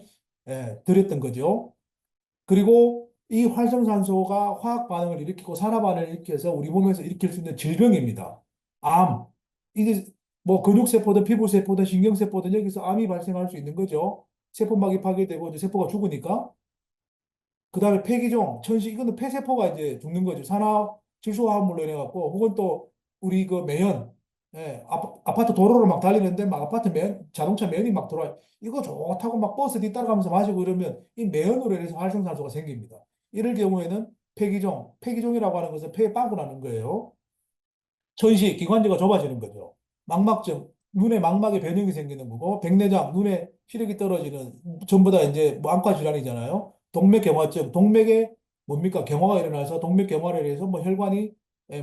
드렸던 거죠. 그리고 이 활성산소가 화학 반응을 일으키고 산화 반응을 일으켜서 우리 몸에서 일으킬 수 있는 질병입니다. 암. 이게 뭐 근육세포든 피부세포든 신경세포든 여기서 암이 발생할 수 있는 거죠. 세포막이 파괴되고 이제 세포가 죽으니까. 그 다음에 폐기종, 천식, 이거는 폐세포가 이제 죽는 거죠. 산화 질소화합물로 인해 갖고, 혹은 또 우리 그 매연, 아파트 도로를 막 달리는데 막 아파트 자동차 매연이 막 돌아요. 이거 좋다고 막 버스 뒤따라가면서 마시고 이러면 이 매연으로 인해서 활성산소가 생깁니다. 이럴 경우에는 폐기종이라고 하는 것은 폐에 빵꾸 나는 거예요. 천식, 기관지가 좁아지는 거죠. 망막증, 눈에 망막에 변형이 생기는 거고, 백내장, 눈에 시력이 떨어지는, 전부 다 이제 뭐 안과 질환이잖아요. 동맥경화증, 동맥에 뭡니까? 경화가 일어나서 동맥경화로 인해서 뭐 혈관이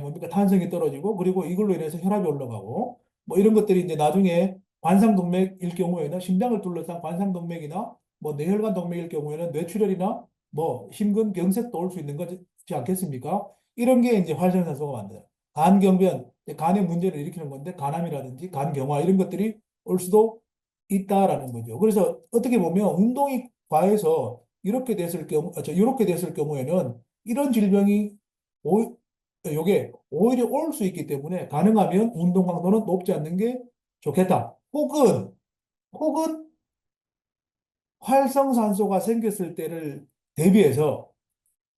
뭡니까? 탄성이 떨어지고, 그리고 이걸로 인해서 혈압이 올라가고, 뭐 이런 것들이 이제 나중에 관상동맥일 경우에는 심장을 둘러싼 관상동맥이나 뭐 뇌혈관 동맥일 경우에는 뇌출혈이나 뭐 심근경색도 올 수 있는 거지 않겠습니까? 이런 게 이제 활성산소가 만들어요. 간경변, 간의 문제를 일으키는 건데 간암이라든지 간경화 이런 것들이 올 수도 있다라는 거죠. 그래서 어떻게 보면 운동이 과해서 이렇게 됐을 경우에는 이런 질병이 요게 오히려 올 수 있기 때문에 가능하면 운동 강도는 높지 않는 게 좋겠다. 혹은 활성산소가 생겼을 때를 대비해서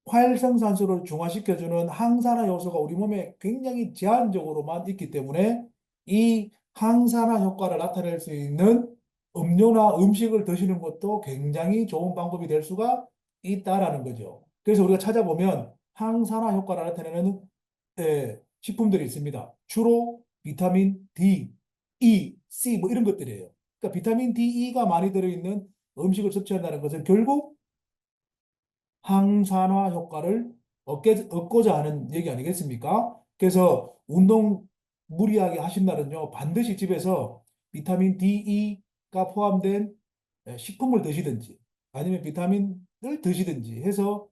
활성산소를 중화시켜주는 항산화 요소가 우리 몸에 굉장히 제한적으로만 있기 때문에 이 항산화 효과를 나타낼 수 있는 음료나 음식을 드시는 것도 굉장히 좋은 방법이 될 수가 있다라는 거죠. 그래서 우리가 찾아보면 항산화 효과를 나타내는 식품들이 있습니다. 주로 비타민 D, E, C 뭐 이런 것들이에요. 그러니까 비타민 D, E가 많이 들어있는 음식을 섭취한다는 것은 결국 항산화 효과를 얻고자 하는 얘기 아니겠습니까? 그래서 운동 무리하게 하신 날은요, 반드시 집에서 비타민 D가 포함된 식품을 드시든지 아니면 비타민을 드시든지 해서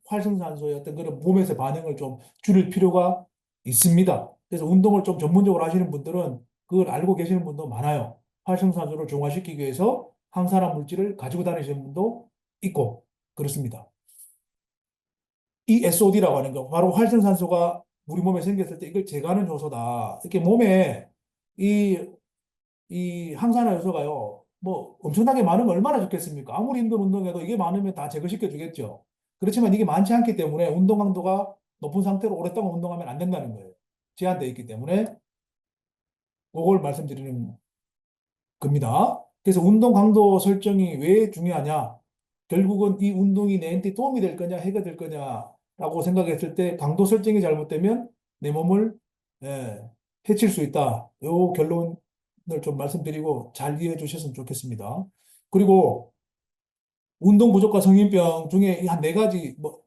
활성산소의 어떤 그런 몸에서 반응을 좀 줄일 필요가 있습니다. 그래서 운동을 좀 전문적으로 하시는 분들은 그걸 알고 계시는 분도 많아요. 활성산소를 중화시키기 위해서 항산화 물질을 가지고 다니시는 분도 있고 그렇습니다. 이 SOD라고 하는 거, 바로 활성산소가 우리 몸에 생겼을 때 이걸 제거하는 요소다. 이렇게 몸에 이, 이 항산화 요소가요, 뭐 엄청나게 많으면 얼마나 좋겠습니까? 아무리 힘든 운동해도 이게 많으면 다 제거시켜 주겠죠. 그렇지만 이게 많지 않기 때문에 운동 강도가 높은 상태로 오랫동안 운동하면 안 된다는 거예요. 제한되어 있기 때문에 그걸 말씀드리는 겁니다. 그래서 운동 강도 설정이 왜 중요하냐? 결국은 이 운동이 내한테 도움이 될 거냐, 해가 될 거냐라고 생각했을 때 강도 설정이 잘못되면 내 몸을 예, 해칠 수 있다. 요 결론을 좀 말씀드리고 잘 이해해 주셨으면 좋겠습니다. 그리고 운동 부족과 성인병 중에 한 네 가지, 뭐,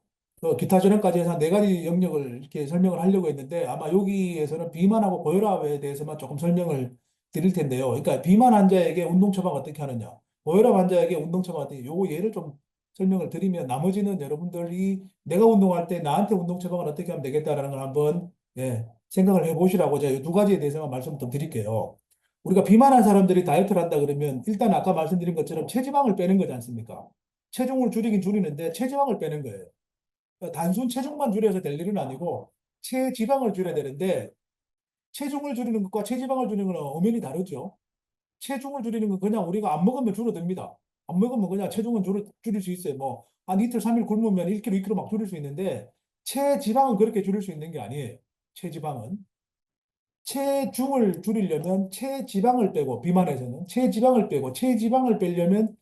기타 전형까지 해서 한 네 가지 영역을 이렇게 설명을 하려고 했는데 아마 여기에서는 비만하고 고혈압에 대해서만 조금 설명을 드릴 텐데요. 그러니까 비만 환자에게 운동 처방 어떻게 하느냐, 고혈압 환자에게 운동 처방 어떻게, 요거 예를 좀 설명을 드리면 나머지는 여러분들이 내가 운동할 때 나한테 운동 처방을 어떻게 하면 되겠다라는 걸 한번 생각을 해보시라고 제가 이 두 가지에 대해서만 말씀 좀 드릴게요. 우리가 비만한 사람들이 다이어트를 한다 그러면 일단 아까 말씀드린 것처럼 체지방을 빼는 거지 않습니까? 체중을 줄이긴 줄이는데 체지방을 빼는 거예요. 그러니까 단순 체중만 줄여서 될 일은 아니고 체지방을 줄여야 되는데 체중을 줄이는 것과 체지방을 줄이는 건 엄연히 다르죠. 체중을 줄이는 건 그냥 우리가 안 먹으면 줄어듭니다. 안 먹으면 그냥 체중은 줄일 수 있어요. 뭐, 한 이틀, 3일 굶으면 1kg, 2kg 막 줄일 수 있는데, 체지방은 그렇게 줄일 수 있는 게 아니에요. 체지방은. 체중을 줄이려면 체지방을 빼고, 비만에서는 체지방을 빼고, 체지방을 빼려면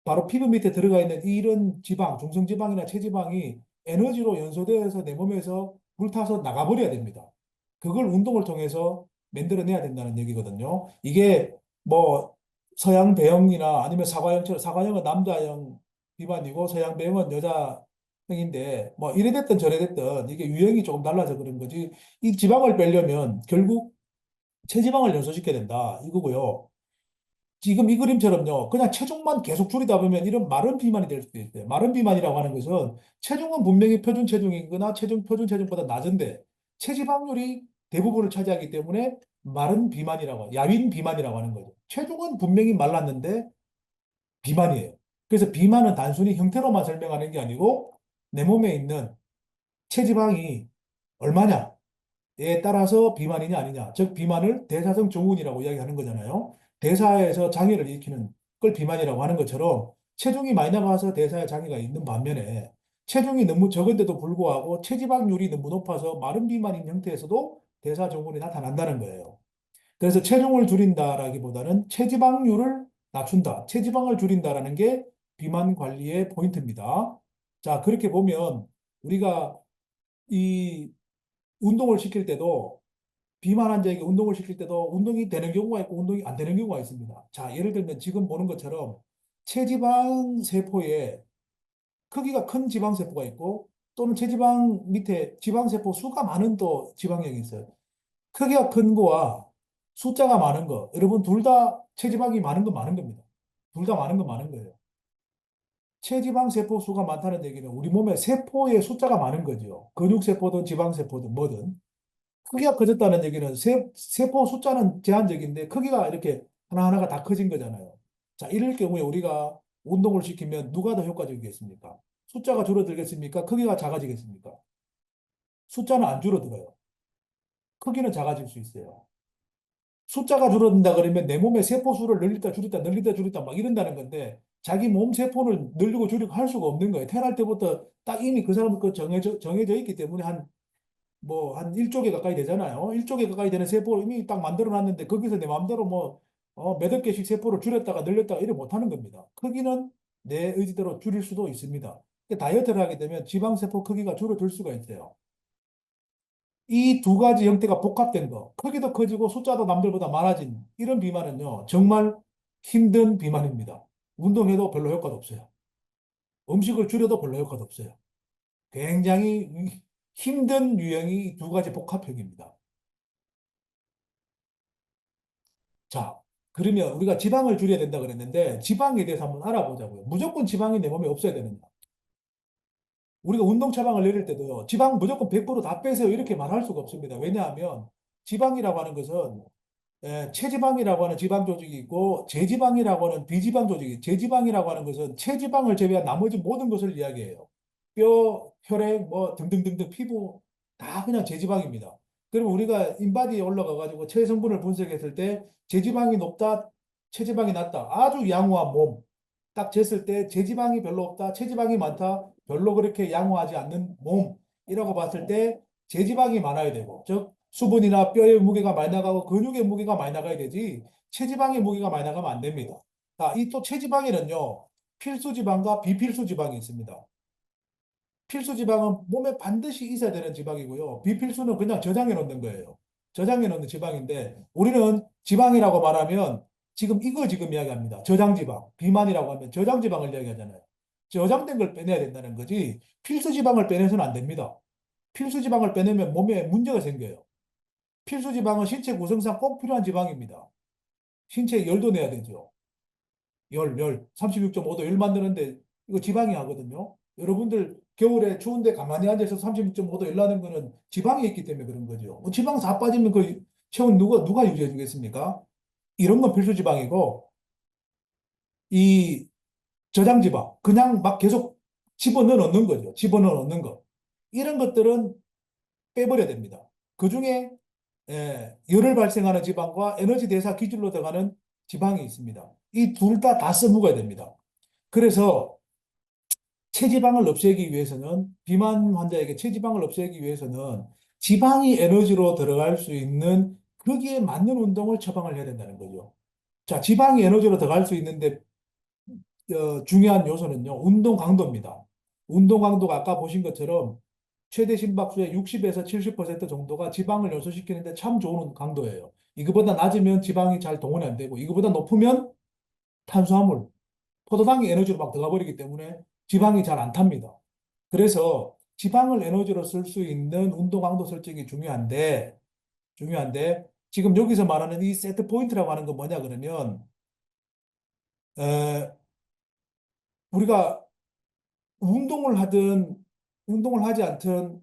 바로 피부 밑에 들어가 있는 이런 지방, 중성지방이나 체지방이 에너지로 연소되어서 내 몸에서 불타서 나가버려야 됩니다. 그걸 운동을 통해서 만들어내야 된다는 얘기거든요. 이게 뭐 서양 배영이나 아니면 사과형처럼 사과형은 남자형 비만이고 서양 배영은 여자형인데 뭐 이래 됐든 저래 됐든 이게 유형이 조금 달라서 그런 거지. 이 지방을 빼려면 결국 체지방을 연소시켜야 된다 이거고요. 지금 이 그림처럼요, 그냥 체중만 계속 줄이다 보면 이런 마른 비만이 될 수도 있어요. 마른 비만이라고 하는 것은 체중은 분명히 표준 체중이거나 표준 체중보다 낮은데 체지방률이 대부분을 차지하기 때문에 마른 비만이라고, 야윈 비만이라고 하는 거죠. 체중은 분명히 말랐는데 비만이에요. 그래서 비만은 단순히 형태로만 설명하는 게 아니고 내 몸에 있는 체지방이 얼마냐, 에 따라서 비만이냐 아니냐. 즉 비만을 대사성 증후군이라고 이야기하는 거잖아요. 대사에서 장애를 일으키는 걸 비만이라고 하는 것처럼 체중이 많이 나가서 대사에 장애가 있는 반면에 체중이 너무 적은데도 불구하고 체지방률이 너무 높아서 마른 비만인 형태에서도 대사 증후군이 나타난다는 거예요. 그래서 체중을 줄인다라기보다는 체지방률을 낮춘다. 체지방을 줄인다라는 게 비만 관리의 포인트입니다. 자, 그렇게 보면 우리가 이 운동을 시킬 때도 비만 환자에게 운동을 시킬 때도 운동이 되는 경우가 있고 운동이 안 되는 경우가 있습니다. 자, 예를 들면 지금 보는 것처럼 체지방 세포에 크기가 큰 지방 세포가 있고 또는 체지방 밑에 지방 세포 수가 많은 또 지방형이 있어요. 크기가 큰 거와 숫자가 많은 거, 여러분 둘 다 체지방이 많은 건 많은 겁니다. 둘 다 많은 건 많은 거예요. 체지방 세포 수가 많다는 얘기는 우리 몸에 세포의 숫자가 많은 거죠. 근육 세포든 지방 세포든 뭐든. 크기가 커졌다는 얘기는 세포 숫자는 제한적인데 크기가 이렇게 하나하나가 다 커진 거잖아요. 자, 이럴 경우에 우리가 운동을 시키면 누가 더 효과적이겠습니까? 숫자가 줄어들겠습니까? 크기가 작아지겠습니까? 숫자는 안 줄어들어요. 크기는 작아질 수 있어요. 숫자가 줄어든다 그러면 내 몸의 세포 수를 늘리다 줄이다 늘리다 줄이다 막 이런다는 건데 자기 몸 세포를 늘리고 줄이고 할 수가 없는 거예요. 태어날 때부터 딱 이미 그 사람은 그 정해져 있기 때문에 한 1조 개 가까이 되잖아요. 1조 개 가까이 되는 세포를 이미 딱 만들어 놨는데 거기서 내 마음대로 몇억 개씩 세포를 줄였다가 늘렸다가 이래 못 하는 겁니다. 크기는 내 의지대로 줄일 수도 있습니다. 다이어트를 하게 되면 지방세포 크기가 줄어들 수가 있어요. 이 두 가지 형태가 복합된 거, 크기도 커지고 숫자도 남들보다 많아진 이런 비만은요, 정말 힘든 비만입니다. 운동해도 별로 효과도 없어요. 음식을 줄여도 별로 효과도 없어요. 굉장히 힘든 유형이 두 가지 복합형입니다. 자, 그러면 우리가 지방을 줄여야 된다 그랬는데 지방에 대해서 한번 알아보자고요. 무조건 지방이 내 몸에 없어야 되느냐? 우리가 운동 처방을 내릴 때도요. 지방 무조건 100%다 빼세요. 이렇게 말할 수가 없습니다. 왜냐하면 지방이라고 하는 것은 체지방이라고 하는 지방 조직이 있고 제지방이라고 하는 비지방 조직이 제지방이라고 하는 것은 체지방을 제외한 나머지 모든 것을 이야기해요. 뼈, 혈액, 뭐 등등등등 피부 다 그냥 제지방입니다. 그러면 우리가 인바디에 올라가 가지고 체성분을 분석했을 때 제지방이 높다, 체지방이 낮다. 아주 양호한 몸. 딱 쟀을 때 제지방이 별로 없다, 체지방이 많다, 별로 그렇게 양호하지 않는 몸이라고 봤을 때 제지방이 많아야 되고, 즉 수분이나 뼈의 무게가 많이 나가고 근육의 무게가 많이 나가야 되지 체지방의 무게가 많이 나가면 안 됩니다. 자, 이 또 체지방에는요 필수 지방과 비필수 지방이 있습니다. 필수 지방은 몸에 반드시 있어야 되는 지방이고요. 비필수는 그냥 저장해 놓는 거예요. 저장해 놓는 지방인데 우리는 지방이라고 말하면 지금 이거 지금 이야기합니다. 저장 지방. 비만이라고 하면 저장 지방을 이야기하잖아요. 저장된 걸 빼내야 된다는 거지 필수 지방을 빼내서는 안 됩니다. 필수 지방을 빼내면 몸에 문제가 생겨요. 필수 지방은 신체 구성상 꼭 필요한 지방입니다. 신체에 열도 내야 되죠. 열. 36.5도 열 만드는데 이거 지방이 하거든요. 여러분들 겨울에 추운데 가만히 앉아서 36.5도 열나는 거는 지방이 있기 때문에 그런 거죠. 뭐 지방 다 빠지면 그 체온 누가 유지해 주겠습니까? 이런 건 필수 지방이고, 이 저장 지방, 그냥 막 계속 집어넣어 넣는 거죠. 집어넣어 넣는 거. 이런 것들은 빼버려야 됩니다. 그중에 열을 발생하는 지방과 에너지 대사 기준으로 들어가는 지방이 있습니다. 이 둘 다 써먹어야 됩니다. 그래서 체지방을 없애기 위해서는 비만 환자에게 체지방을 없애기 위해서는 지방이 에너지로 들어갈 수 있는 거기에 맞는 운동을 처방을 해야 된다는 거죠. 자, 지방이 에너지로 들어갈 수 있는데 중요한 요소는요, 운동 강도입니다. 운동 강도가 아까 보신 것처럼 최대 심박수의 60에서 70% 정도가 지방을 요소시키는데 참 좋은 강도예요. 이거보다 낮으면 지방이 잘 동원이 안 되고, 이거보다 높으면 탄수화물, 포도당이 에너지로 막 들어가 버리기 때문에 지방이 잘 안 탑니다. 그래서 지방을 에너지로 쓸 수 있는 운동 강도 설정이 중요한데, 지금 여기서 말하는 이 세트 포인트라고 하는 건 뭐냐 그러면, 에, 우리가 운동을 하든 운동을 하지 않든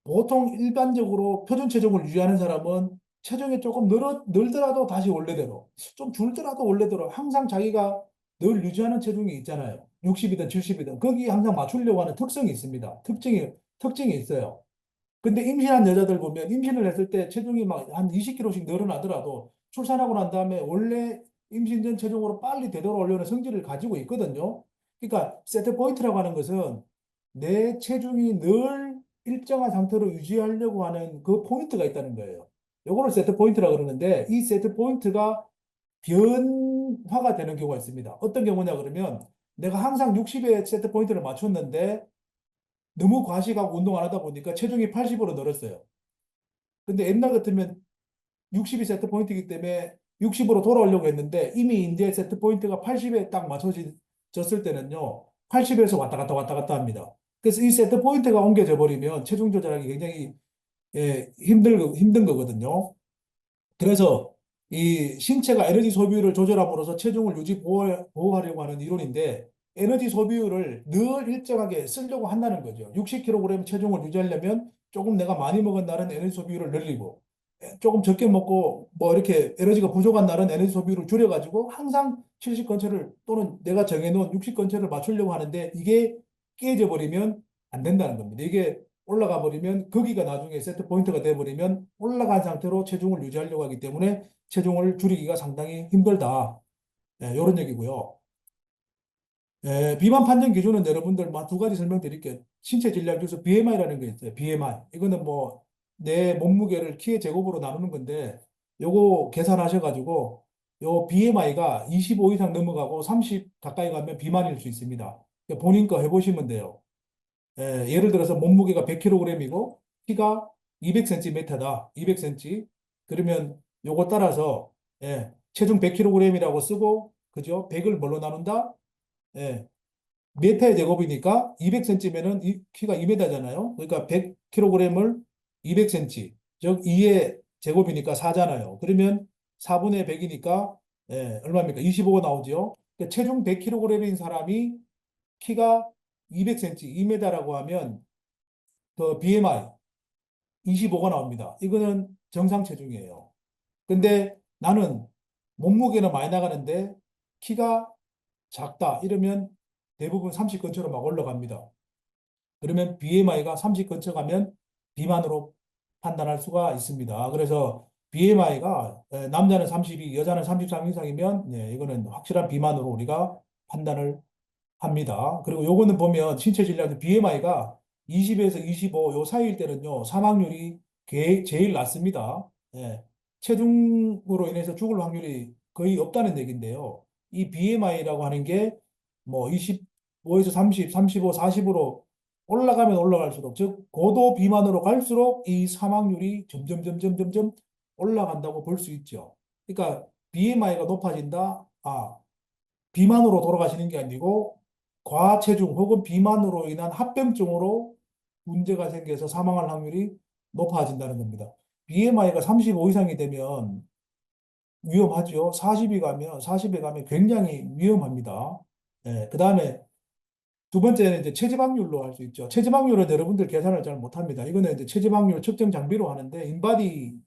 보통 일반적으로 표준 체중을 유지하는 사람은 체중이 조금 늘더라도 다시 원래대로, 좀 줄더라도 원래대로 항상 자기가 늘 유지하는 체중이 있잖아요. 60이든 70이든 거기에 항상 맞추려고 하는 특성이 있습니다. 특징이 있어요. 근데 임신한 여자들 보면 임신을 했을 때 체중이 막 한 20kg씩 늘어나더라도 출산하고 난 다음에 원래 임신 전 체중으로 빨리 되돌아오려는 성질을 가지고 있거든요. 그러니까 세트 포인트라고 하는 것은 내 체중이 늘 일정한 상태로 유지하려고 하는 그 포인트가 있다는 거예요. 요거를 세트 포인트라고 그러는데 이 세트 포인트가 변화가 되는 경우가 있습니다. 어떤 경우냐 그러면 내가 항상 60에 세트 포인트를 맞췄는데 너무 과식하고 운동 안 하다 보니까 체중이 80으로 늘었어요. 근데 옛날 같으면 60이 세트 포인트이기 때문에 60으로 돌아오려고 했는데 이미 이제 세트 포인트가 80에 딱 맞춰졌을 때는요. 80에서 왔다 갔다 합니다. 그래서 이 세트 포인트가 옮겨져 버리면 체중 조절하기 굉장히 힘든 거거든요. 그래서 이 신체가 에너지 소비율을 조절함으로써 체중을 보호하려고 하는 이론인데 에너지 소비율을 늘 일정하게 쓰려고 한다는 거죠. 60kg 체중을 유지하려면 조금 내가 많이 먹은 날은 에너지 소비율을 늘리고 조금 적게 먹고 뭐 이렇게 에너지가 부족한 날은 에너지 소비율을 줄여가지고 항상 70 근처를 또는 내가 정해놓은 60 근처를 맞추려고 하는데 이게 깨져 버리면 안 된다는 겁니다. 이게 올라가 버리면 거기가 나중에 세트 포인트가 돼 버리면 올라간 상태로 체중을 유지하려고 하기 때문에 체중을 줄이기가 상당히 힘들다. 이런 얘기고요. 비만 판정 기준은 여러분들 두 가지 설명드릴게요. 신체 질량 지수 BMI라는 게 있어요. BMI. 이거는 뭐 내 몸무게를 키의 제곱으로 나누는 건데 요거 계산하셔가지고 요 BMI가 25 이상 넘어가고 30 가까이 가면 비만일 수 있습니다. 본인 거 해보시면 돼요. 예를 들어서 몸무게가 100kg이고 키가 200cm다. 200cm. 그러면 요거 따라서 체중 100kg이라고 쓰고 그죠? 100을 뭘로 나눈다? 예, 메타의 제곱이니까 200cm면은 키가 2m잖아요. 그러니까 100kg을 200cm, 즉 2의 제곱이니까 4잖아요. 그러면 4분의 100이니까 얼마입니까? 25가 나오죠. 그러니까 체중 100kg인 사람이 키가 200cm, 2m라고 하면 그 BMI 25가 나옵니다. 이거는 정상 체중이에요. 근데 나는 몸무게는 많이 나가는데 키가 작다. 이러면 대부분 30 근처로 막 올라갑니다. 그러면 BMI가 30 근처 가면 비만으로 판단할 수가 있습니다. 그래서 BMI가 남자는 32, 여자는 33 이상이면 이거는 확실한 비만으로 우리가 판단을 합니다. 그리고 요거는 보면 신체 질량 BMI가 20에서 25 요 사이일 때는요 사망률이 제일 낮습니다. 체중으로 인해서 죽을 확률이 거의 없다는 얘기인데요. 이 BMI라고 하는 게 뭐 25에서 30, 35, 40으로 올라가면 올라갈수록 즉 고도 비만으로 갈수록 이 사망률이 점점 올라간다고 볼 수 있죠. 그러니까 BMI가 높아진다. 비만으로 돌아가시는 게 아니고 과체중 혹은 비만으로 인한 합병증으로 문제가 생겨서 사망할 확률이 높아진다는 겁니다. BMI가 35 이상이 되면 위험하죠. 40이 가면 40에 가면 굉장히 위험합니다. 그 다음에 두 번째는 이제 체지방률로 할 수 있죠. 체지방률은 여러분들 계산을 잘 못합니다. 이거는 이제 체지방률 측정 장비로 하는데 인바디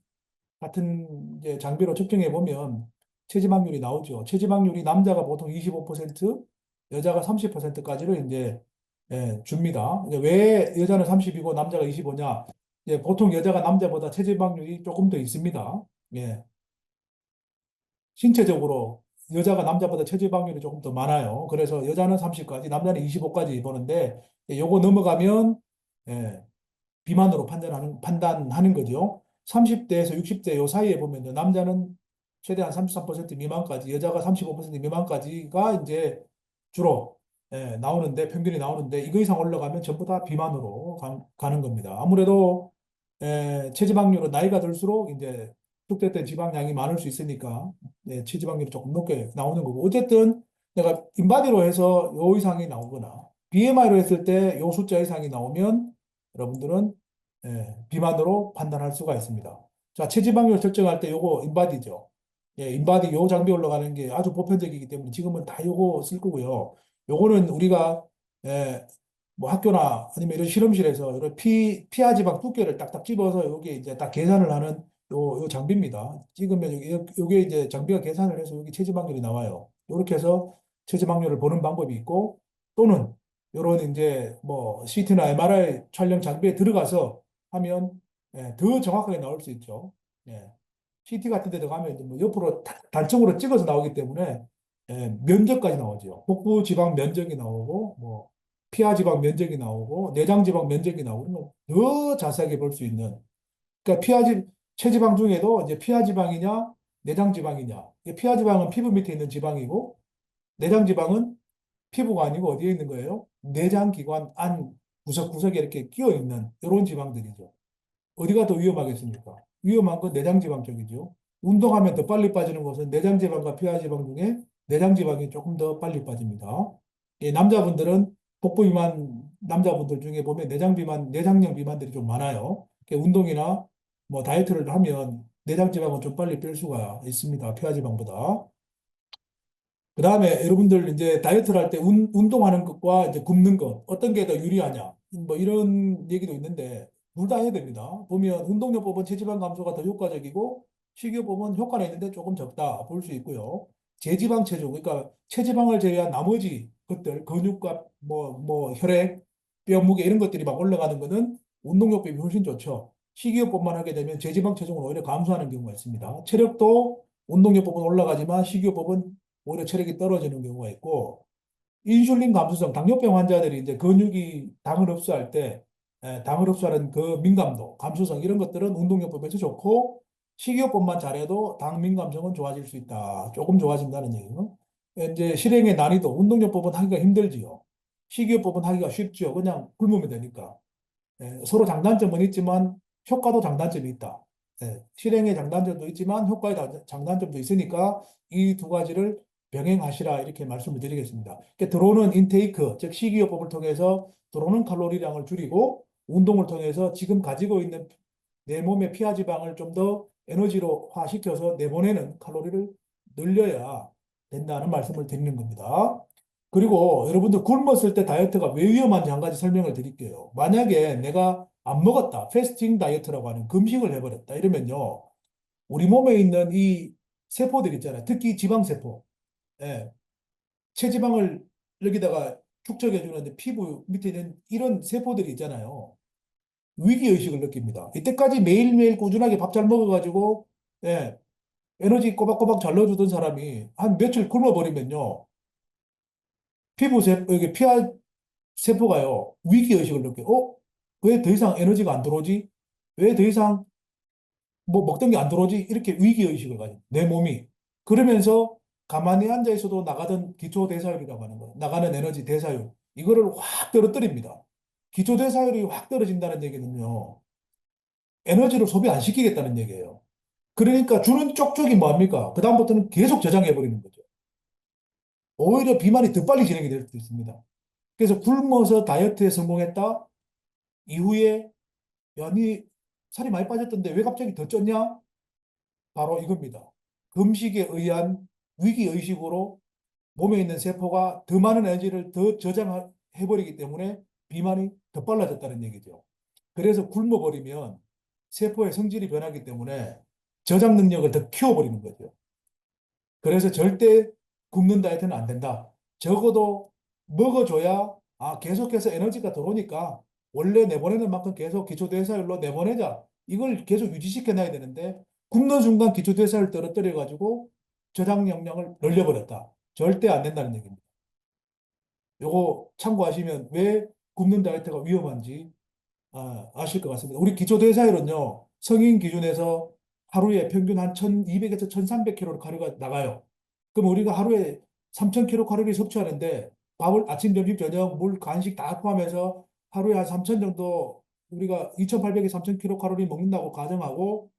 같은 이제 장비로 측정해 보면 체지방률이 나오죠. 체지방률이 남자가 보통 25%, 여자가 30%까지를 이제 줍니다. 이제 왜 여자는 30이고 남자가 25냐? 보통 여자가 남자보다 체지방률이 조금 더 있습니다. 예. 신체적으로 여자가 남자보다 체지방률이 조금 더 많아요. 그래서 여자는 30까지, 남자는 25까지 보는데 요거 넘어가면 예, 비만으로 판단하는 거죠. 30대에서 60대 요 사이에 보면 남자는 최대한 33% 미만까지, 여자가 35% 미만까지가 이제 주로 나오는데, 평균이 나오는데, 이거 이상 올라가면 전부 다 비만으로 가는 겁니다. 아무래도 체지방률은 나이가 들수록 이제 축적된 지방량이 많을 수 있으니까 체지방률이 조금 높게 나오는 거고, 어쨌든 내가 인바디로 해서 요 이상이 나오거나 BMI로 했을 때 요 숫자 이상이 나오면 여러분들은 비만으로 판단할 수가 있습니다. 자, 체지방률 측정할 때 요거 인바디죠. 인바디 요 장비 올라가는 게 아주 보편적이기 때문에 지금은 다 요거 쓸 거고요. 요거는 우리가 예, 뭐 학교나 아니면 이런 실험실에서 이런 피하 지방 두께를 딱딱 집어서 요게 이제 딱 계산을 하는 요 장비입니다. 찍으면 요게 이제 장비가 계산을 해서 여기 체지방률이 나와요. 이렇게 해서 체지방률을 보는 방법이 있고 또는 요런 이제 뭐 CT나 MRI 촬영 장비에 들어가서 하면 더 정확하게 나올 수 있죠. 예. CT 같은 데 들어가면 이제 뭐 옆으로 단층으로 찍어서 나오기 때문에 면적까지 나오죠. 복부 지방 면적이 나오고 뭐 피하 지방 면적이 나오고 내장 지방 면적이 나오고 더 자세하게 볼 수 있는 그러니까 체지방 중에도 이제 피하 지방이냐 내장 지방이냐 피하 지방은 피부 밑에 있는 지방이고 내장 지방은 피부가 아니고 어디에 있는 거예요? 내장 기관 안 구석구석에 이렇게 끼어 있는 이런 지방들이죠. 어디가 더 위험하겠습니까? 위험한 건 내장지방 쪽이죠. 운동하면 더 빨리 빠지는 것은 내장지방과 피하지방 중에 내장지방이 조금 더 빨리 빠집니다. 남자분들은 복부 비만 남자분들 중에 보면 내장 비만, 내장형 비만들이 좀 많아요. 운동이나 뭐 다이어트를 하면 내장지방은 좀 빨리 뺄 수가 있습니다. 피하지방보다. 그 다음에 여러분들 이제 다이어트를 할 때 운동하는 것과 이제 굶는 것 어떤 게 더 유리하냐 뭐 이런 얘기도 있는데 둘 다 해야 됩니다. 보면 운동요법은 체지방 감소가 더 효과적이고 식이요법은 효과는 있는데 조금 적다 볼 수 있고요. 제지방 체중 그러니까 체지방을 제외한 나머지 것들 근육과 뭐 혈액, 뼈 무게 이런 것들이 막 올라가는 거는 운동요법이 훨씬 좋죠. 식이요법만 하게 되면 제지방 체중을 오히려 감소하는 경우가 있습니다. 체력도 운동요법은 올라가지만 식이요법은 오히려 체력이 떨어지는 경우가 있고 인슐린 감수성 당뇨병 환자들이 이제 근육이 당을 흡수할 때 당을 흡수하는 그 민감도 감수성 이런 것들은 운동요법에서 좋고 식이요법만 잘해도 당 민감성은 좋아질 수 있다. 조금 좋아진다는 얘기는 이제 실행의 난이도 운동요법은 하기가 힘들지요. 식이요법은 하기가 쉽지요. 그냥 굶으면 되니까. 서로 장단점은 있지만 효과도 장단점이 있다. 실행의 장단점도 있지만 효과의 장단점도 있으니까 이 두 가지를 병행하시라 이렇게 말씀을 드리겠습니다. 그러니까 들어오는 인테이크, 즉 식이요법을 통해서 들어오는 칼로리량을 줄이고 운동을 통해서 지금 가지고 있는 내 몸의 피하 지방을 좀 더 에너지로화 시켜서 내보내는 칼로리를 늘려야 된다는 말씀을 드리는 겁니다. 그리고 여러분들 굶었을 때 다이어트가 왜 위험한지 한 가지 설명을 드릴게요. 만약에 내가 안 먹었다, 패스팅 다이어트라고 하는 금식을 해버렸다 이러면요. 우리 몸에 있는 이 세포들 있잖아요. 특히 지방세포. 예, 체지방을 여기다가 축적해주는 피부 밑에 있는 이런 세포들이 있잖아요. 위기의식을 느낍니다. 이때까지 매일매일 꾸준하게 밥 잘 먹어가지고, 예, 에너지 꼬박꼬박 잘 넣어주던 사람이 한 며칠 굶어버리면요. 여기 피하 세포가요, 위기의식을 느껴요. 왜 더 이상 에너지가 안 들어오지? 왜 더 이상 뭐 먹던 게 안 들어오지? 이렇게 위기의식을 가져. 내 몸이. 그러면서 가만히 앉아 있어도 나가던 기초대사율이라고 하는 거예요. 나가는 에너지 대사율. 이거를 확 떨어뜨립니다. 기초대사율이 확 떨어진다는 얘기는요. 에너지를 소비 안 시키겠다는 얘기예요. 그러니까 주는 쪽쪽이 뭐합니까? 그다음부터는 계속 저장해버리는 거죠. 오히려 비만이 더 빨리 진행이 될 수도 있습니다. 그래서 굶어서 다이어트에 성공했다? 이후에 야, 니 살이 많이 빠졌던데 왜 갑자기 더 쪘냐? 바로 이겁니다. 금식에 의한 위기의식으로 몸에 있는 세포가 더 많은 에너지를 더 해버리기 때문에 비만이 더 빨라졌다는 얘기죠. 그래서 굶어버리면 세포의 성질이 변하기 때문에 저장 능력을 더 키워버리는 거죠. 그래서 절대 굶는 다이어트는 안 된다. 적어도 먹어줘야 계속해서 에너지가 들어오니까 원래 내보내는 만큼 계속 기초대사율로 내보내자. 이걸 계속 유지시켜 놔야 되는데 굶는 순간 기초대사율 떨어뜨려 가지고 저장 용량을 늘려버렸다. 절대 안 된다는 얘기입니다. 요거 참고하시면 왜 굶는 다이어트가 위험한지 아실 것 같습니다. 우리 기초대사율은요, 성인 기준에서 하루에 평균 한 1200에서 1300kcal 나가요. 그럼 우리가 하루에 3000kcal 섭취하는데 밥을 아침, 점심, 저녁, 물, 간식 다 포함해서 하루에 한 3000 정도 우리가 2800에서 3000kcal 먹는다고 가정하고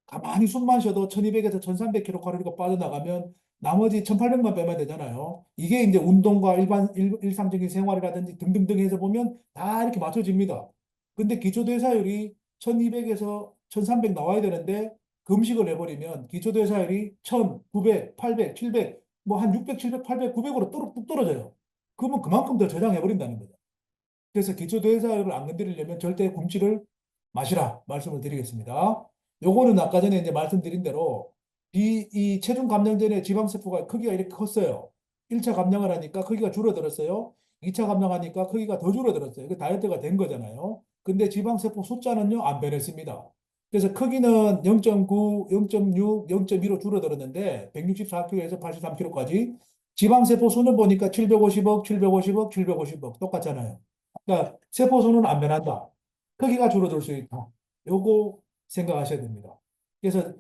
가만히 숨만 쉬어도 1200에서 1300kcal가 빠져나가면 나머지 1800만 빼면 되잖아요. 이게 이제 운동과 일상적인 생활이라든지 등등등 해서 보면 다 이렇게 맞춰집니다. 근데 기초대사율이 1200에서 1300 나와야 되는데 금식을 해버리면 기초대사율이 1000, 900, 800, 700, 뭐 한 600, 700, 800, 900으로 뚝 떨어져요. 그러면 그만큼 더 저장해버린다는 거죠. 그래서 기초대사율을 안 건드리려면 절대 굶지를 마시라 말씀을 드리겠습니다. 요거는 아까 전에 이제 말씀드린 대로 이 체중 감량 전에 지방세포가 크기가 이렇게 컸어요. 1차 감량을 하니까 크기가 줄어들었어요. 2차 감량하니까 크기가 더 줄어들었어요. 그 다이어트가 된 거잖아요. 근데 지방세포 숫자는요, 안 변했습니다. 그래서 크기는 0.9, 0.6, 0.2로 줄어들었는데 164kg에서 83kg까지 지방세포 수는 보니까 750억, 750억, 750억 똑같잖아요. 그러니까 세포수는 안 변한다. 크기가 줄어들 수 있다. 요거 생각하셔야 됩니다. 그래서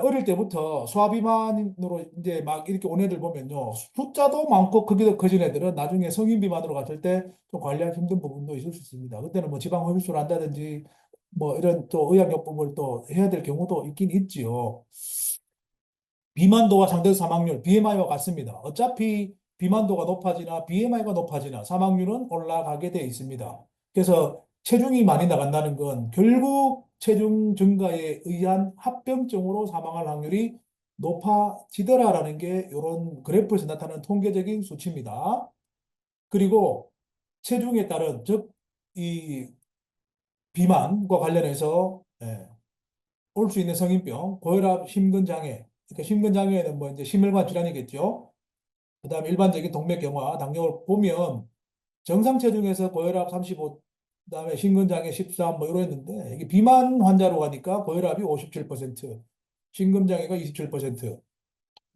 어릴 때부터 소아비만으로 이제 막 이렇게 온 애들 보면요. 숫자도 많고 크기도 커진 애들은 나중에 성인 비만으로 갔을 때 좀 관리하기 힘든 부분도 있을 수 있습니다. 그때는 뭐 지방 흡입술을 한다든지 뭐 이런 또 의약요법을 또 해야 될 경우도 있긴 있지요. 비만도와 상대 사망률, BMI와 같습니다. 어차피 비만도가 높아지나 BMI가 높아지나 사망률은 올라가게 돼 있습니다. 그래서 체중이 많이 나간다는 건 결국 체중 증가에 의한 합병증으로 사망할 확률이 높아지더라라는 게 이런 그래프에서 나타나는 통계적인 수치입니다. 그리고 체중에 따른 즉 이 비만과 관련해서 올 수 있는 성인병, 고혈압, 심근장애. 그러니까 심근장애는 뭐 이제 심혈관 질환이겠죠. 그다음에 일반적인 동맥경화, 당뇨를 보면 정상 체중에서 고혈압 35, 그다음에 심근장애 13, 뭐 이러했는데 이게 비만 환자로 가니까 고혈압이 57%, 심근장애가 27%,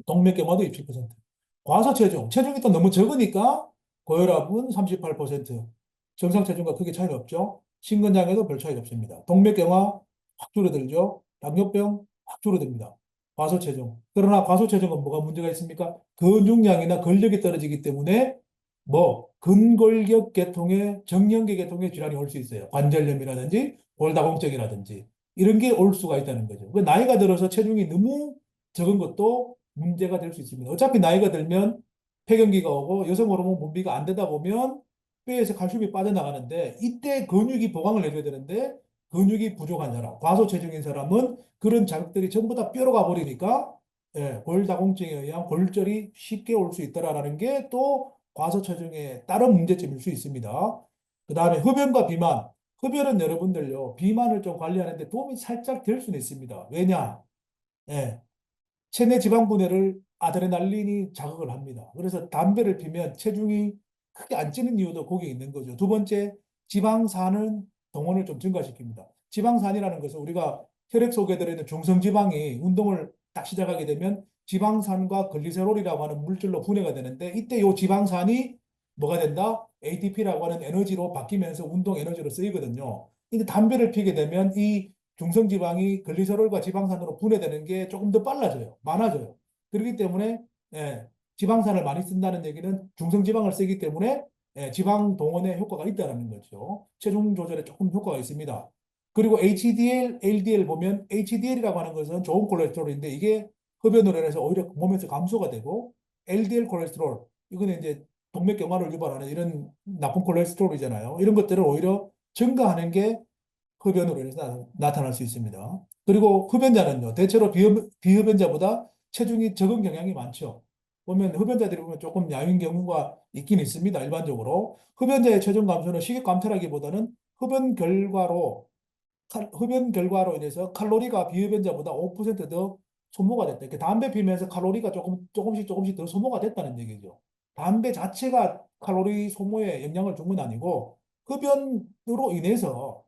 동맥경화도 27%. 과소체중, 체중이 또 너무 적으니까 고혈압은 38%, 정상 체중과 크게 차이는 없죠. 심근장애도 별 차이 없습니다. 동맥경화 확 줄어들죠. 당뇨병 확 줄어듭니다. 과소체중. 그러나 과소체중은 뭐가 문제가 있습니까? 근육량이나 근력이 떨어지기 때문에 뭐 근골격 계통의 정형계 계통의 질환이 올 수 있어요. 관절염이라든지 골다공증이라든지 이런 게 올 수가 있다는 거죠. 그 나이가 들어서 체중이 너무 적은 것도 문제가 될 수 있습니다. 어차피 나이가 들면 폐경기가 오고 여성 호르몬 분비가 안 되다 보면 뼈에서 칼슘이 빠져나가는데 이때 근육이 보강을 해줘야 되는데 근육이 부족한 사람, 과소체중인 사람은 그런 자극들이 전부 다 뼈로 가버리니까 골다공증에 의한 골절이 쉽게 올 수 있다라는 게 또 과소체중의 다른 문제점일 수 있습니다. 그 다음에 흡연과 비만. 흡연은 여러분들요, 비만을 좀 관리하는데 도움이 살짝 될 수는 있습니다. 왜냐? 예, 체내 지방 분해를 아드레날린이 자극을 합니다. 그래서 담배를 피면 체중이 크게 안 찌는 이유도 거기에 있는 거죠. 두 번째, 지방산은 동원을 좀 증가시킵니다. 지방산이라는 것은 우리가 혈액 속에 들어있는 중성지방이 운동을 딱 시작하게 되면 지방산과 글리세롤이라고 하는 물질로 분해가 되는데 이때 이 지방산이 뭐가 된다? ATP라고 하는 에너지로 바뀌면서 운동 에너지로 쓰이거든요. 근데 담배를 피게 되면 이 중성지방이 글리세롤과 지방산으로 분해되는 게 조금 더 빨라져요. 많아져요. 그렇기 때문에 지방산을 많이 쓴다는 얘기는 중성지방을 쓰기 때문에 지방 동원에 효과가 있다는 거죠. 체중 조절에 조금 효과가 있습니다. 그리고 HDL, LDL 보면 HDL이라고 하는 것은 좋은 콜레스테롤인데 이게 흡연으로 인해서 오히려 몸에서 감소가 되고 LDL 콜레스테롤 이거는 이제 동맥경화를 유발하는 이런 나쁜 콜레스테롤이잖아요. 이런 것들을 오히려 증가하는 게 흡연으로 인해서 나타날 수 있습니다. 그리고 흡연자는요, 대체로 비흡연자보다 체중이 적은 경향이 많죠. 보면 흡연자들이 보면 조금 야윈 경우가 있긴 있습니다. 일반적으로 흡연자의 체중 감소는 식욕 감퇴라기보다는 흡연 결과로 흡연 결과로 인해서 칼로리가 비흡연자보다 5%더 소모가 됐다. 이렇게 담배 피면서 칼로리가 조금씩 더 소모가 됐다는 얘기죠. 담배 자체가 칼로리 소모에 영향을 준 건 아니고 흡연으로 인해서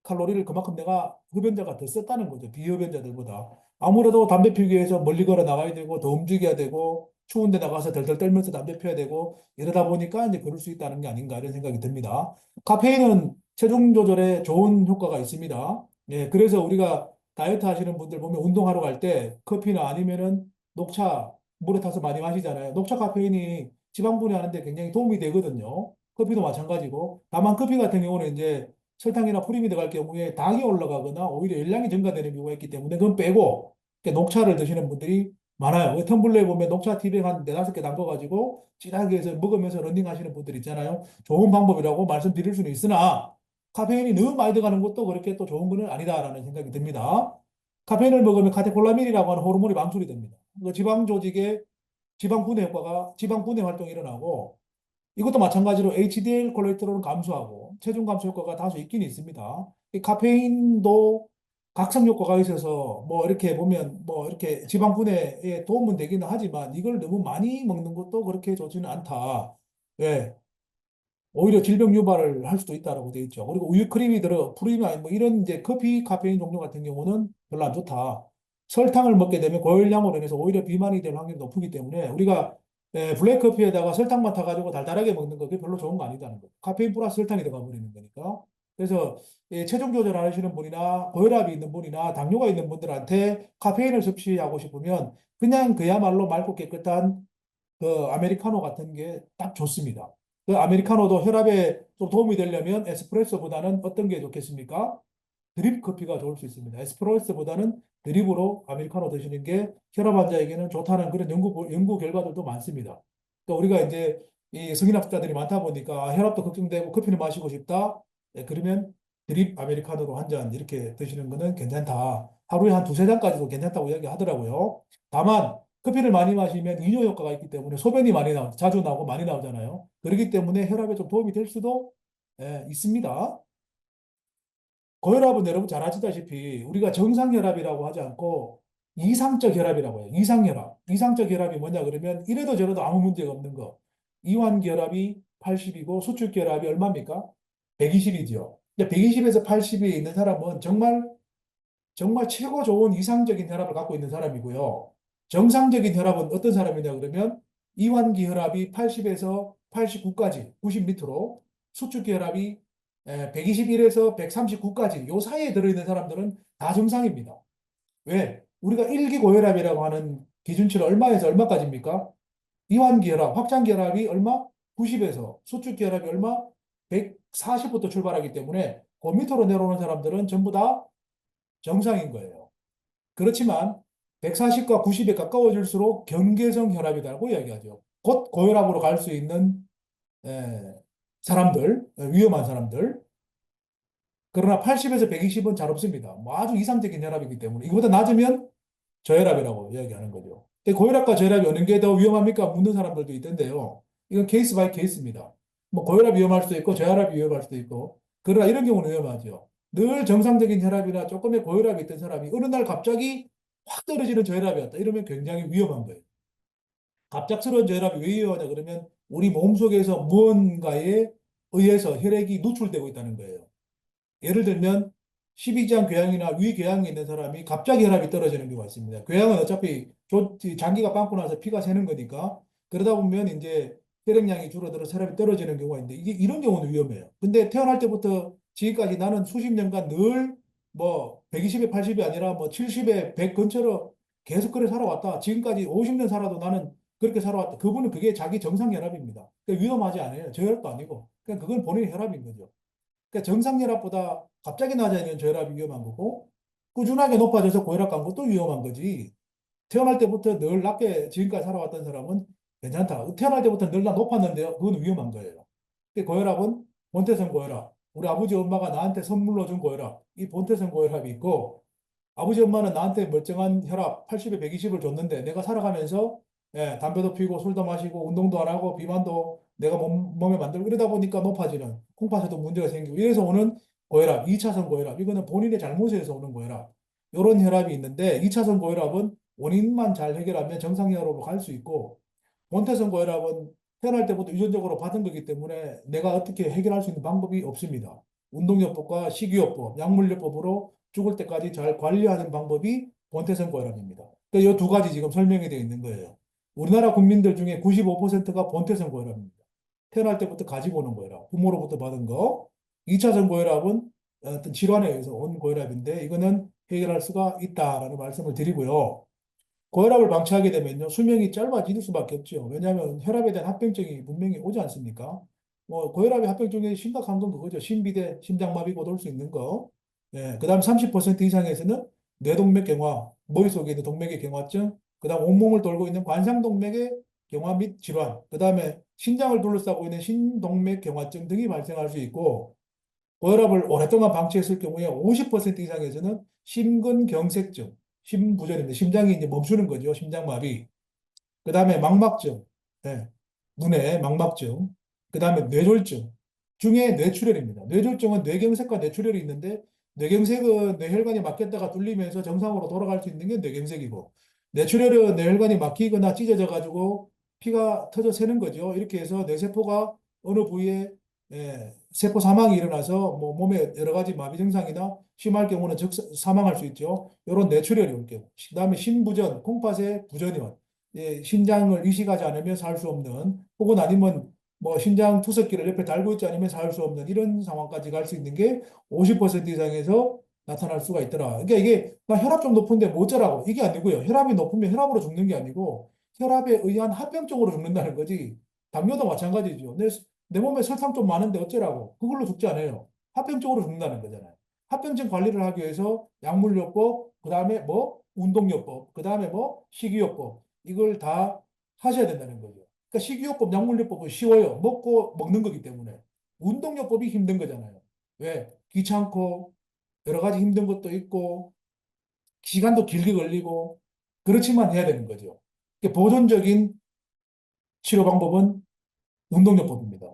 칼로리를 그만큼 내가 흡연자가 더 썼다는 거죠. 비흡연자들보다. 아무래도 담배 피우기 위해서 멀리 걸어 나가야 되고 더 움직여야 되고 추운 데 나가서 덜덜 떨면서 담배 피워야 되고 이러다 보니까 이제 그럴 수 있다는 게 아닌가 이런 생각이 듭니다. 카페인은 체중 조절에 좋은 효과가 있습니다. 예, 그래서 우리가 다이어트 하시는 분들 보면 운동하러 갈 때 커피나 아니면은 녹차 물에 타서 많이 마시잖아요. 녹차 카페인이 지방 분해하는데 굉장히 도움이 되거든요. 커피도 마찬가지고. 다만 커피 같은 경우는 이제 설탕이나 프림이 들어갈 경우에 당이 올라가거나 오히려 열량이 증가되는 경우가 있기 때문에 그건 빼고 녹차를 드시는 분들이 많아요. 그 텀블러에 보면 녹차 티백 한 네다섯 개 담궈가지고 진하게 해서 먹으면서 러닝 하시는 분들 있잖아요. 좋은 방법이라고 말씀드릴 수는 있으나 카페인이 너무 많이 들어가는 것도 그렇게 또 좋은 건 아니다라는 생각이 듭니다. 카페인을 먹으면 카테콜라민이라고 하는 호르몬이 방출이 됩니다. 그 지방 조직에 지방 분해 효과가 지방 분해 활동이 일어나고 이것도 마찬가지로 HDL 콜레스테롤은 감소하고 체중 감소 효과가 다소 있긴 있습니다. 이 카페인도 각성 효과가 있어서 뭐 이렇게 보면 뭐 이렇게 지방 분해에 도움은 되기는 하지만 이걸 너무 많이 먹는 것도 그렇게 좋지는 않다. 왜? 오히려 질병 유발을 할 수도 있다라고 되어 있죠. 그리고 우유 크림이 들어 프리나 뭐 이런 이제 커피 카페인 종류 같은 경우는 별로 안 좋다. 설탕을 먹게 되면 고열량으로 인해서 오히려 비만이 될 확률이 높기 때문에 우리가 블랙 커피에다가 설탕만 타가지고 달달하게 먹는 거 그게 별로 좋은 거 아니다는 거예요. 카페인 플러스 설탕이 들어가 버리는 거니까. 그래서 체중 조절하시는 분이나 고혈압이 있는 분이나 당뇨가 있는 분들한테 카페인을 섭취하고 싶으면 그냥 그야말로 맑고 깨끗한 그 아메리카노 같은 게 딱 좋습니다. 그 아메리카노도 혈압에 좀 도움이 되려면 에스프레소보다는 어떤 게 좋겠습니까? 드립 커피가 좋을 수 있습니다. 에스프레소보다는 드립으로 아메리카노 드시는 게 혈압 환자에게는 좋다는 그런 연구 결과들도 많습니다. 또 우리가 이제 이 성인학자들이 많다 보니까 혈압도 걱정되고 커피를 마시고 싶다. 그러면 드립 아메리카노로 한 잔 이렇게 드시는 거는 괜찮다. 하루에 한 두세 잔까지도 괜찮다고 이야기하더라고요. 다만 커피를 많이 마시면 이뇨 효과가 있기 때문에 소변이 많이 자주 나오고 많이 나오잖아요. 그렇기 때문에 혈압에 좀 도움이 될 수도 있습니다. 고혈압은 여러분 잘 아시다시피 우리가 정상 혈압이라고 하지 않고 이상적 혈압이라고 해요. 이상혈압. 이상적 혈압이 뭐냐 그러면 이래도 저래도 아무 문제가 없는 거. 이완기 혈압이 80이고 수축기 혈압이 얼마입니까? 120이죠. 120에서 80이 있는 사람은 정말 최고 좋은 이상적인 혈압을 갖고 있는 사람이고요. 정상적인 혈압은 어떤 사람이냐 그러면 이완기 혈압이 80에서 89까지, 90 밑으로, 수축기 혈압이 121에서 139까지 요 사이에 들어있는 사람들은 다 정상입니다. 왜? 우리가 일기 고혈압이라고 하는 기준치를 얼마에서 얼마까지입니까? 이완기 혈압, 확장기 혈압이 얼마? 90에서 수축기 혈압이 얼마? 140부터 출발하기 때문에 그 밑으로 내려오는 사람들은 전부 다 정상인 거예요. 그렇지만 140과 90에 가까워질수록 경계성 혈압이라고 이야기하죠. 곧 고혈압으로 갈 수 있는 에, 사람들, 위험한 사람들. 그러나 80에서 120은 잘 없습니다. 뭐 아주 이상적인 혈압이기 때문에 이거보다 낮으면 저혈압이라고 이야기하는 거죠. 근데 고혈압과 저혈압이 어느 게 더 위험합니까? 묻는 사람들도 있던데요. 이건 케이스 바이 케이스입니다. 뭐 고혈압이 위험할 수도 있고 저혈압이 위험할 수도 있고 그러나 이런 경우는 위험하죠. 늘 정상적인 혈압이나 조금의 고혈압이 있던 사람이 어느 날 갑자기 확 떨어지는 저혈압이 왔다. 이러면 굉장히 위험한 거예요. 갑작스러운 저혈압이 왜 위험하냐 그러면 우리 몸속에서 무언가에 의해서 혈액이 누출되고 있다는 거예요. 예를 들면 십이지장 궤양이나 위궤양이 있는 사람이 갑자기 혈압이 떨어지는 경우가 있습니다. 궤양은 어차피 장기가 빵꾸 나서 피가 새는 거니까 그러다 보면 이제 혈액량이 줄어들어서 혈압이 떨어지는 경우가 있는데 이게 이런 경우는 위험해요. 근데 태어날 때부터 지금까지 나는 수십 년간 늘 뭐 120에 80이 아니라 뭐 70에 100 근처로 계속 그래 살아왔다. 지금까지 50년 살아도 나는 그렇게 살아왔다. 그분은 그게 자기 정상 혈압입니다. 그러니까 위험하지 않아요. 저혈압도 아니고. 그냥 그건 본인의 혈압인 거죠. 그러니까 정상 혈압보다 갑자기 낮아지는 저혈압이 위험한 거고 꾸준하게 높아져서 고혈압 간 것도 위험한 거지. 태어날 때부터 늘 낮게 지금까지 살아왔던 사람은 괜찮다. 태어날 때부터 늘 높았는데요. 그건 위험한 거예요. 고혈압은 본태성 고혈압. 우리 아버지 엄마가 나한테 선물로 준 고혈압. 이 본태성 고혈압이 있고 아버지 엄마는 나한테 멀쩡한 혈압 80에 120을 줬는데 내가 살아가면서 담배도 피우고 술도 마시고 운동도 안 하고 비만도 내가 몸에 만들고 이러다 보니까 높아지는 콩팥에도 문제가 생기고 이래서 오는 고혈압, 2차선 고혈압 이거는 본인의 잘못에서 오는 고혈압 이런 혈압이 있는데 2차선 고혈압은 원인만 잘 해결하면 정상혈압으로 갈 수 있고 본태선 고혈압은 태어날 때부터 유전적으로 받은 거기 때문에 내가 어떻게 해결할 수 있는 방법이 없습니다. 운동요법과 식이요법, 약물요법으로 죽을 때까지 잘 관리하는 방법이 본태선 고혈압입니다. 그러니까 이두 가지 지금 설명이 되어 있는 거예요. 우리나라 국민들 중에 95%가 본태선 고혈압입니다. 태어날 때부터 가지고 오는 고혈압, 부모로부터 받은 거. 2차선 고혈압은 어떤 질환에 의해서 온 고혈압인데 이거는 해결할 수가 있다라는 말씀을 드리고요. 고혈압을 방치하게 되면요, 수명이 짧아질 수밖에 없죠. 왜냐하면 혈압에 대한 합병증이 분명히 오지 않습니까? 뭐, 고혈압의 합병증이 심각한 건 그거죠. 심비대, 심장마비가 올 수 있는 거. 그 다음 30% 이상에서는 뇌동맥 경화, 머릿속에 있는 동맥의 경화증, 그 다음 온몸을 돌고 있는 관상동맥의 경화 및 질환, 그 다음에 신장을 둘러싸고 있는 신동맥 경화증 등이 발생할 수 있고, 고혈압을 오랫동안 방치했을 경우에 50% 이상에서는 심근경색증, 심부전입니다. 심장이 이제 멈추는 거죠. 심장마비. 그 다음에 망막증, 네. 눈에 망막증. 그 다음에 뇌졸중 중에 뇌출혈입니다. 뇌졸중은 뇌경색과 뇌출혈이 있는데 뇌경색은 뇌혈관이 막혔다가 뚫리면서 정상으로 돌아갈 수 있는 게 뇌경색이고 뇌출혈은 뇌혈관이 막히거나 찢어져 가지고 피가 터져 새는 거죠. 이렇게 해서 뇌세포가 어느 부위에 세포 사망이 일어나서 뭐 몸에 여러 가지 마비 증상이나 심할 경우는 사망할 수 있죠. 이런 뇌출혈이 올 경우. 그다음에 심부전, 콩팥의 부전이원. 신장을 이식하지 않으면 살 수 없는 혹은 아니면 뭐 신장 투석기를 옆에 달고 있지 않으면 살 수 없는 이런 상황까지 갈 수 있는 게 50% 이상에서 나타날 수가 있더라. 그러니까 이게 나 혈압 좀 높은데 뭐 어쩌라고 이게 아니고요. 혈압이 높으면 혈압으로 죽는 게 아니고 혈압에 의한 합병증으로 죽는다는 거지. 당뇨도 마찬가지죠. 내 몸에 설탕 좀 많은데 어쩌라고 그걸로 죽지 않아요. 합병증으로 죽는다는 거잖아요. 합병증 관리를 하기 위해서 약물요법, 그다음에 뭐 운동요법, 그다음에 뭐 식이요법 이걸 다 하셔야 된다는 거죠. 그러니까 식이요법, 약물요법은 쉬워요. 먹고 먹는 거기 때문에. 운동요법이 힘든 거잖아요. 왜? 귀찮고 여러 가지 힘든 것도 있고 시간도 길게 걸리고 그렇지만 해야 되는 거죠. 그러니까 보존적인 치료 방법은 운동요법입니다.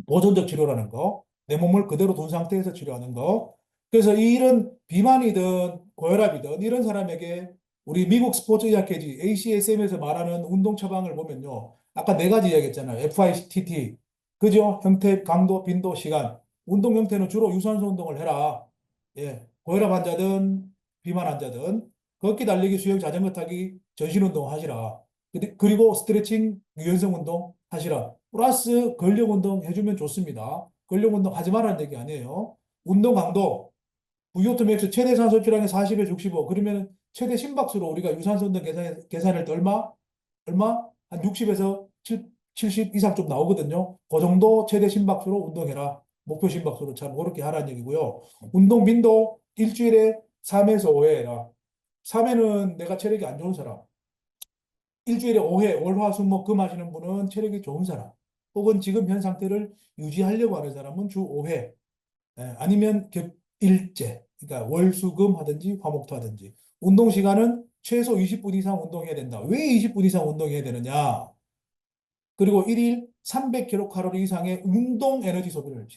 보존적 치료라는 거, 내 몸을 그대로 둔 상태에서 치료하는 거. 그래서 이런 비만이든 고혈압이든 이런 사람에게 우리 미국 스포츠 의학회지 ACSM에서 말하는 운동 처방을 보면요. 아까 네 가지 이야기했잖아요. FITT. 그죠? 형태, 강도, 빈도, 시간. 운동 형태는 주로 유산소 운동을 해라. 고혈압 환자든 비만 환자든 걷기, 달리기, 수영, 자전거 타기, 전신 운동 하시라. 그리고 스트레칭, 유연성 운동 하시라. 플러스 근력 운동 해주면 좋습니다. 근력 운동 하지 말라는 얘기 아니에요. 운동 강도, VO2 맥스 최대 산소 필요량이 40에서 65. 그러면 최대 심박수로 우리가 유산소 운동 계산할 때 얼마? 한 60에서 70 이상 좀 나오거든요. 그 정도 최대 심박수로 운동해라. 목표 심박수로 참 그렇게 하라는 얘기고요. 운동 빈도 일주일에 3에서 5회 해라. 3회는 내가 체력이 안 좋은 사람. 일주일에 5회, 월, 화, 수, 목, 금 하시는 분은 체력이 좋은 사람, 혹은 지금 현 상태를 유지하려고 하는 사람은 주 5회, 아니면 겹일제, 그러니까 월, 수, 금 하든지 화목토 하든지. 운동 시간은 최소 20분 이상 운동해야 된다. 왜 20분 이상 운동해야 되느냐? 그리고 일일 300kcal 이상의 운동 에너지 소비를 해요.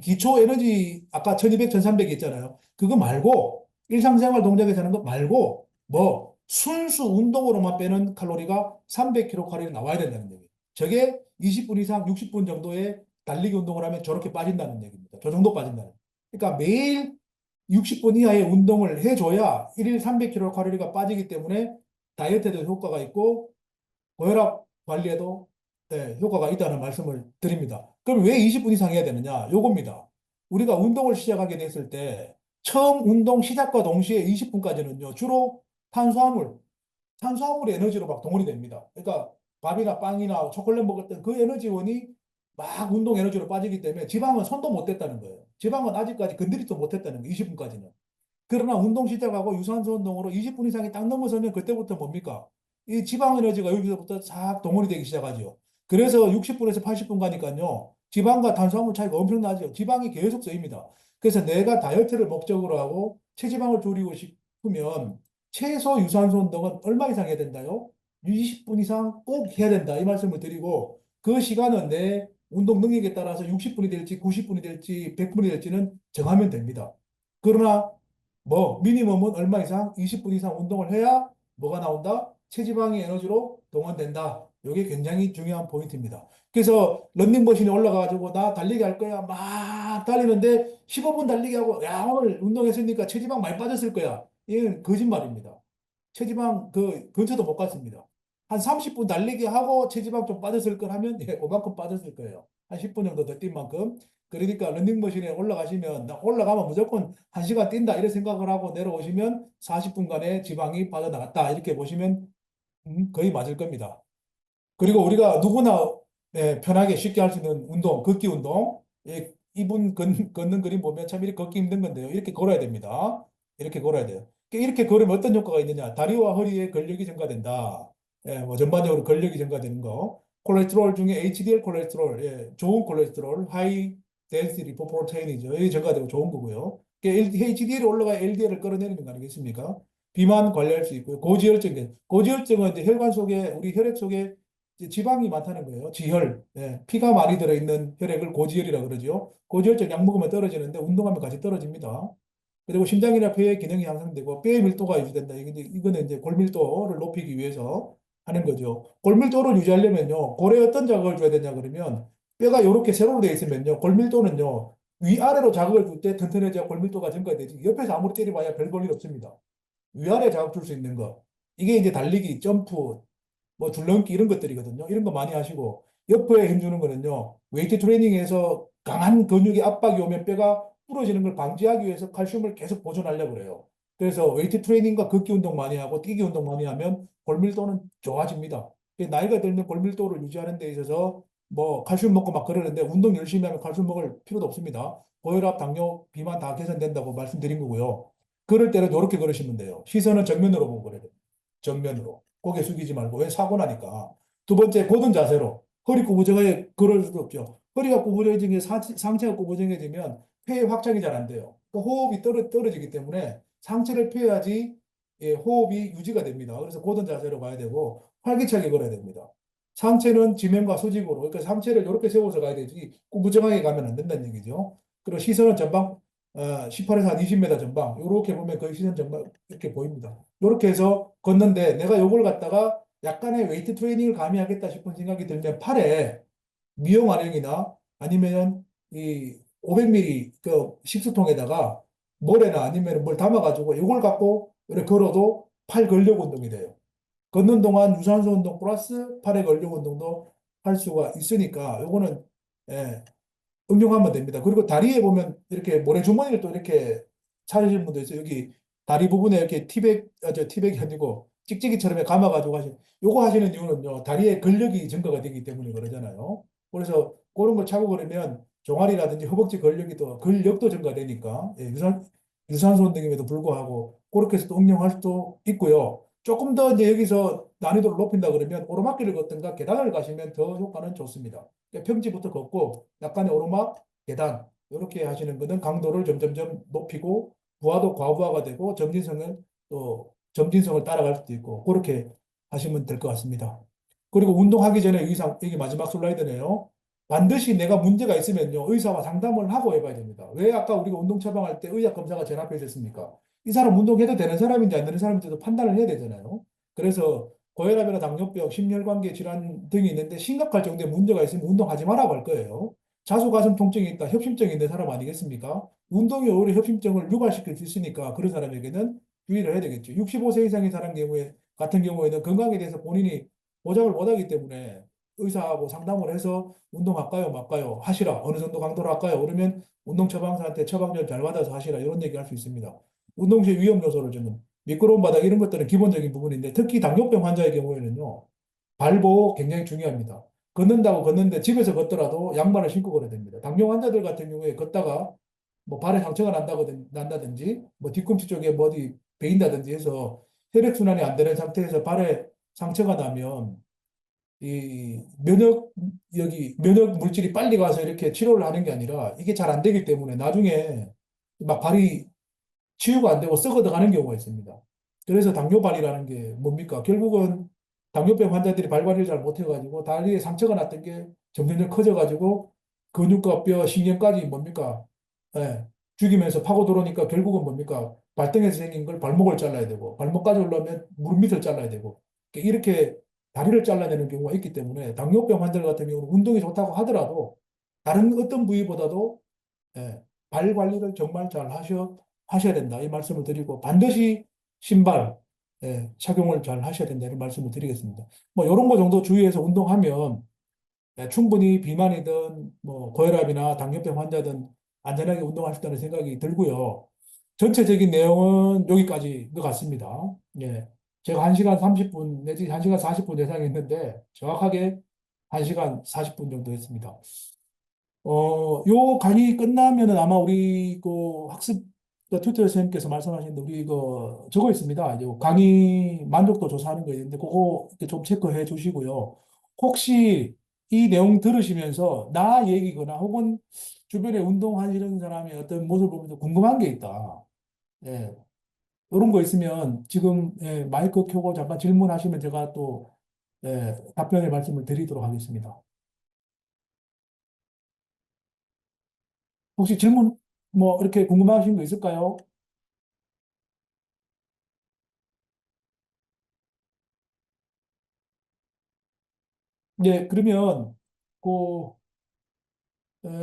기초 에너지 아까 1200, 1300 있잖아요. 그거 말고 일상생활 동작에서 하는 거 말고 뭐 순수 운동으로만 빼는 칼로리가 300kcal 나와야 된다는 얘기예요. 저게 20분 이상 60분 정도의 달리기 운동을 하면 저렇게 빠진다는 얘기입니다. 저 정도 빠진다는. 그러니까 매일 60분 이하의 운동을 해줘야 일일 300kcal가 빠지기 때문에 다이어트에도 효과가 있고 고혈압 관리에도 효과가 있다는 말씀을 드립니다. 그럼 왜 20분 이상 해야 되느냐? 요겁니다. 우리가 운동을 시작하게 됐을 때 처음 운동 시작과 동시에 20분까지는요, 주로 탄수화물, 탄수화물의 에너지로 막 동원이 됩니다. 그러니까 밥이나 빵이나 초콜릿 먹을 때 그 에너지원이 막 운동 에너지로 빠지기 때문에 지방은 손도 못 댔다는 거예요. 지방은 아직까지 건드리지도 못했다는 거예요. 20분까지는. 그러나 운동 시작하고 유산소 운동으로 20분 이상이 딱 넘어서면 그때부터 뭡니까? 이 지방 에너지가 여기서부터 싹 동원이 되기 시작하죠. 그래서 60분에서 80분 가니까요. 지방과 탄수화물 차이가 엄청나죠. 지방이 계속 쌓입니다. 그래서 내가 다이어트를 목적으로 하고 체지방을 줄이고 싶으면 최소 유산소 운동은 얼마 이상 해야 된다요? 20분 이상 꼭 해야 된다. 이 말씀을 드리고 그 시간은 내 운동 능력에 따라서 60분이 될지 90분이 될지 100분이 될지는 정하면 됩니다. 그러나 뭐 미니멈은 얼마 이상 20분 이상 운동을 해야 뭐가 나온다? 체지방이 에너지로 동원된다. 이게 굉장히 중요한 포인트입니다. 그래서 런닝머신에 올라가가지고 나 달리기 할 거야. 막 달리는데 15분 달리기 하고 야 오늘 운동했으니까 체지방 많이 빠졌을 거야. 이건 거짓말입니다. 체지방 그 근처도 못 갔습니다. 한 30분 달리기 하고 체지방 좀 빠졌을 걸 하면 예, 그만큼 빠졌을 거예요. 한 10분 정도 더 뛴 만큼. 그러니까 런닝머신에 올라가시면 올라가면 무조건 1시간 뛴다 이런 생각을 하고 내려오시면 40분간의 지방이 빠져나갔다 이렇게 보시면 거의 맞을 겁니다. 그리고 우리가 누구나 예, 편하게 쉽게 할 수 있는 운동, 걷기 운동. 예, 이분 걷는 그림 보면 참 이렇게 걷기 힘든 건데요. 이렇게 걸어야 됩니다. 이렇게 걸어야 돼요. 이렇게 걸으면 어떤 효과가 있느냐? 다리와 허리에 근력이 증가된다. 예, 뭐 전반적으로 근력이 증가되는 거. 콜레스테롤 중에 HDL 콜레스테롤, 예, 좋은 콜레스테롤, 하이 덴시티 리포프로테인이죠. 이게 증가되고 좋은 거고요. HDL이 올라가야 LDL을 끌어내리는 거 아니겠습니까? 비만 관리할 수 있고요. 고지혈증, 고지혈증은 이제 혈관 속에 우리 혈액 속에 이제 지방이 많다는 거예요. 지혈. 예, 피가 많이 들어있는 혈액을 고지혈이라고 그러죠. 고지혈증 약 먹으면 떨어지는데 운동하면 같이 떨어집니다. 그리고 심장이나 폐의 기능이 향상되고 뼈의 밀도가 유지된다. 이거는 이제 골밀도를 높이기 위해서 하는 거죠. 골밀도를 유지하려면요. 골에 어떤 자극을 줘야 되냐 그러면 뼈가 이렇게 세로로 되어 있으면요. 골밀도는요. 위아래로 자극을 줄 때 튼튼해져야 골밀도가 증가되지. 옆에서 아무리 때려봐야 별 볼 일 없습니다. 위아래 자극 줄 수 있는 거. 이게 이제 달리기, 점프, 뭐 줄넘기 이런 것들이거든요. 이런 거 많이 하시고 옆에 힘주는 거는요. 웨이트 트레이닝에서 강한 근육의 압박이 오면 뼈가 부러지는 걸 방지하기 위해서 칼슘을 계속 보존하려고 그래요. 그래서 웨이트 트레이닝과 걷기 운동 많이 하고 뛰기 운동 많이 하면 골밀도는 좋아집니다. 나이가 들면 골밀도를 유지하는 데 있어서 뭐 칼슘 먹고 막 그러는데 운동 열심히 하면 칼슘 먹을 필요도 없습니다. 고혈압, 당뇨, 비만 다 개선된다고 말씀드린 거고요. 그럴 때는 이렇게 걸으시면 돼요. 시선은 정면으로 보고 그래요. 정면으로. 고개 숙이지 말고. 왜 사고 나니까. 두 번째, 곧은 자세로. 허리 구부정하게 걸을 수도 없죠. 허리가 구부러지면 상체가 구부정해지면 폐의 확장이 잘 안 돼요. 그 호흡이 떨어지기 때문에 상체를 펴야지 예, 호흡이 유지가 됩니다. 그래서 곧은 자세로 가야 되고 활기차게 걸어야 됩니다. 상체는 지면과 수직으로. 그러니까 상체를 이렇게 세워서 가야 되지 구부정하게 가면 안 된다는 얘기죠. 그리고 시선은 전방 18에서 한 20m 전방 이렇게 보면 거의 시선 전방 이렇게 보입니다. 이렇게 해서 걷는데 내가 요걸 갖다가 약간의 웨이트 트레이닝을 감히 하겠다 싶은 생각이 들면 팔에 미용활용이나 아니면 이 500ml 그 식수통에다가 모래나 아니면 뭘 담아가지고 이걸 갖고 이렇게 걸어도 팔 근력 운동이 돼요. 걷는 동안 유산소 운동 플러스 팔의 근력 운동도 할 수가 있으니까 요거는 예, 응용하면 됩니다. 그리고 다리에 보면 이렇게 모래주머니를 또 이렇게 찾으시는 분도 있어요. 여기 다리 부분에 이렇게 티백이 아니고 찍찍이처럼 감아가지고 요거 하시는 이유는요. 다리에 근력이 증가가 되기 때문에 그러잖아요. 그래서 그런 걸 차고 그러면 종아리라든지 허벅지 근력도 증가되니까 예, 유산소 운동임에도 불구하고 그렇게 해서 또 응용할 수도 있고요. 조금 더 이제 여기서 난이도를 높인다 그러면 오르막길을 걷든가 계단을 가시면 더 효과는 좋습니다. 그러니까 평지부터 걷고 약간의 오르막, 계단 이렇게 하시는 거는 강도를 점점점 높이고 부하도 과부하가 되고 점진성을 따라갈 수도 있고 그렇게 하시면 될 것 같습니다. 그리고 운동하기 전에 의사 이게 마지막 슬라이드네요. 반드시 내가 문제가 있으면요 의사와 상담을 하고 해봐야 됩니다. 왜 아까 우리가 운동 처방할 때 의학 검사가 제일 앞에 있었습니까? 이 사람 운동해도 되는 사람인지 안 되는 사람인지도 판단을 해야 되잖아요. 그래서 고혈압이나 당뇨병, 심혈관계 질환 등이 있는데 심각할 정도의 문제가 있으면 운동하지 말라고 할 거예요. 자수가슴 통증이 있다, 협심증이 있는 사람 아니겠습니까? 운동이 오히려 협심증을 유발시킬 수 있으니까 그런 사람에게는 주의를 해야 되겠죠. 65세 이상의 사람 같은 경우에는 건강에 대해서 본인이 보장을 못하기 때문에 의사하고 상담을 해서 운동할까요, 말까요? 하시라. 어느 정도 강도로 할까요? 그러면 운동 처방사한테 처방전 잘 받아서 하시라. 이런 얘기 할 수 있습니다. 운동 시 위험 요소를 주는 미끄러운 바닥 이런 것들은 기본적인 부분인데 특히 당뇨병 환자의 경우에는요. 발보 굉장히 중요합니다. 걷는다고 걷는데 집에서 걷더라도 양말을 신고 걸어야 됩니다. 당뇨 환자들 같은 경우에 걷다가 뭐 발에 상처가 난다든지 뭐 뒤꿈치 쪽에 뭐 어디 베인다든지 해서 혈액순환이 안 되는 상태에서 발에 상처가 나면 이 면역 물질이 빨리 가서 이렇게 치료를 하는 게 아니라 이게 잘 안 되기 때문에 나중에 막 발이 치유가 안 되고 썩어도 가는 경우가 있습니다. 그래서 당뇨발이라는 게 뭡니까? 결국은 당뇨병 환자들이 발관을 잘 못해가지고 다리에 상처가 났던 게 점점점 커져가지고 근육과 뼈, 신경까지 뭡니까? 예, 죽이면서 파고 들어오니까 결국은 뭡니까? 발등에서 생긴 걸 발목을 잘라야 되고 발목까지 올라오면 무릎 밑을 잘라야 되고 이렇게 다리를 잘라내는 경우가 있기 때문에 당뇨병 환자 같은 경우는 운동이 좋다고 하더라도 다른 어떤 부위보다도 예, 발 관리를 정말 잘 하셔야 된다. 이 말씀을 드리고 반드시 신발 착용을 잘 하셔야 된다. 이런 말씀을 드리겠습니다. 뭐 이런 거 정도 주의해서 운동하면 충분히 비만이든 뭐 고혈압이나 당뇨병 환자든 안전하게 운동할 수 있다는 생각이 들고요. 전체적인 내용은 여기까지인 것 같습니다. 예. 제가 1시간 30분 내지 1시간 40분 예상했는데 정확하게 1시간 40분 정도 했습니다. 요 강의 끝나면은 아마 우리 그 학습 그 튜터 선생님께서 말씀하신 우리 그 저거 있습니다. 요 강의 만족도 조사하는 거 있는데 그거 이렇게 좀 체크해 주시고요. 혹시 이 내용 들으시면서 나 얘기거나 혹은 주변에 운동하시는 사람의 어떤 모습을 보면서 궁금한 게 있다. 예. 이런 거 있으면 지금 마이크 켜고 잠깐 질문하시면 제가 또 답변의 말씀을 드리도록 하겠습니다. 혹시 질문 뭐 이렇게 궁금하신 거 있을까요? 네, 그러면 그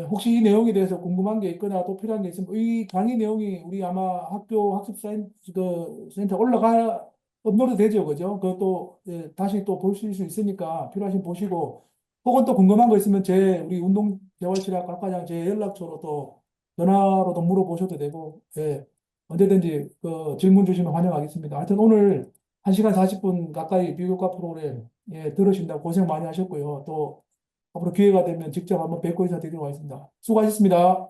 혹시 이 내용에 대해서 궁금한 게 있거나 또 필요한 게 있으면 이 강의 내용이 우리 아마 학교 학습 센터 올라가 업로드 되죠, 그죠? 그것도 다시 또 보실 수 있으니까 필요하신 보시고 혹은 또 궁금한 거 있으면 제 우리 운동재활치료학 과과장 제 연락처로 또 전화로도 물어보셔도 되고 언제든지 그 질문 주시면 환영하겠습니다. 하여튼 오늘 1시간 40분 가까이 비교과 프로그램 들으신다고 고생 많이 하셨고요. 또 앞으로 기회가 되면 직접 한번 뵙고 인사드리도록 하겠습니다. 수고하셨습니다.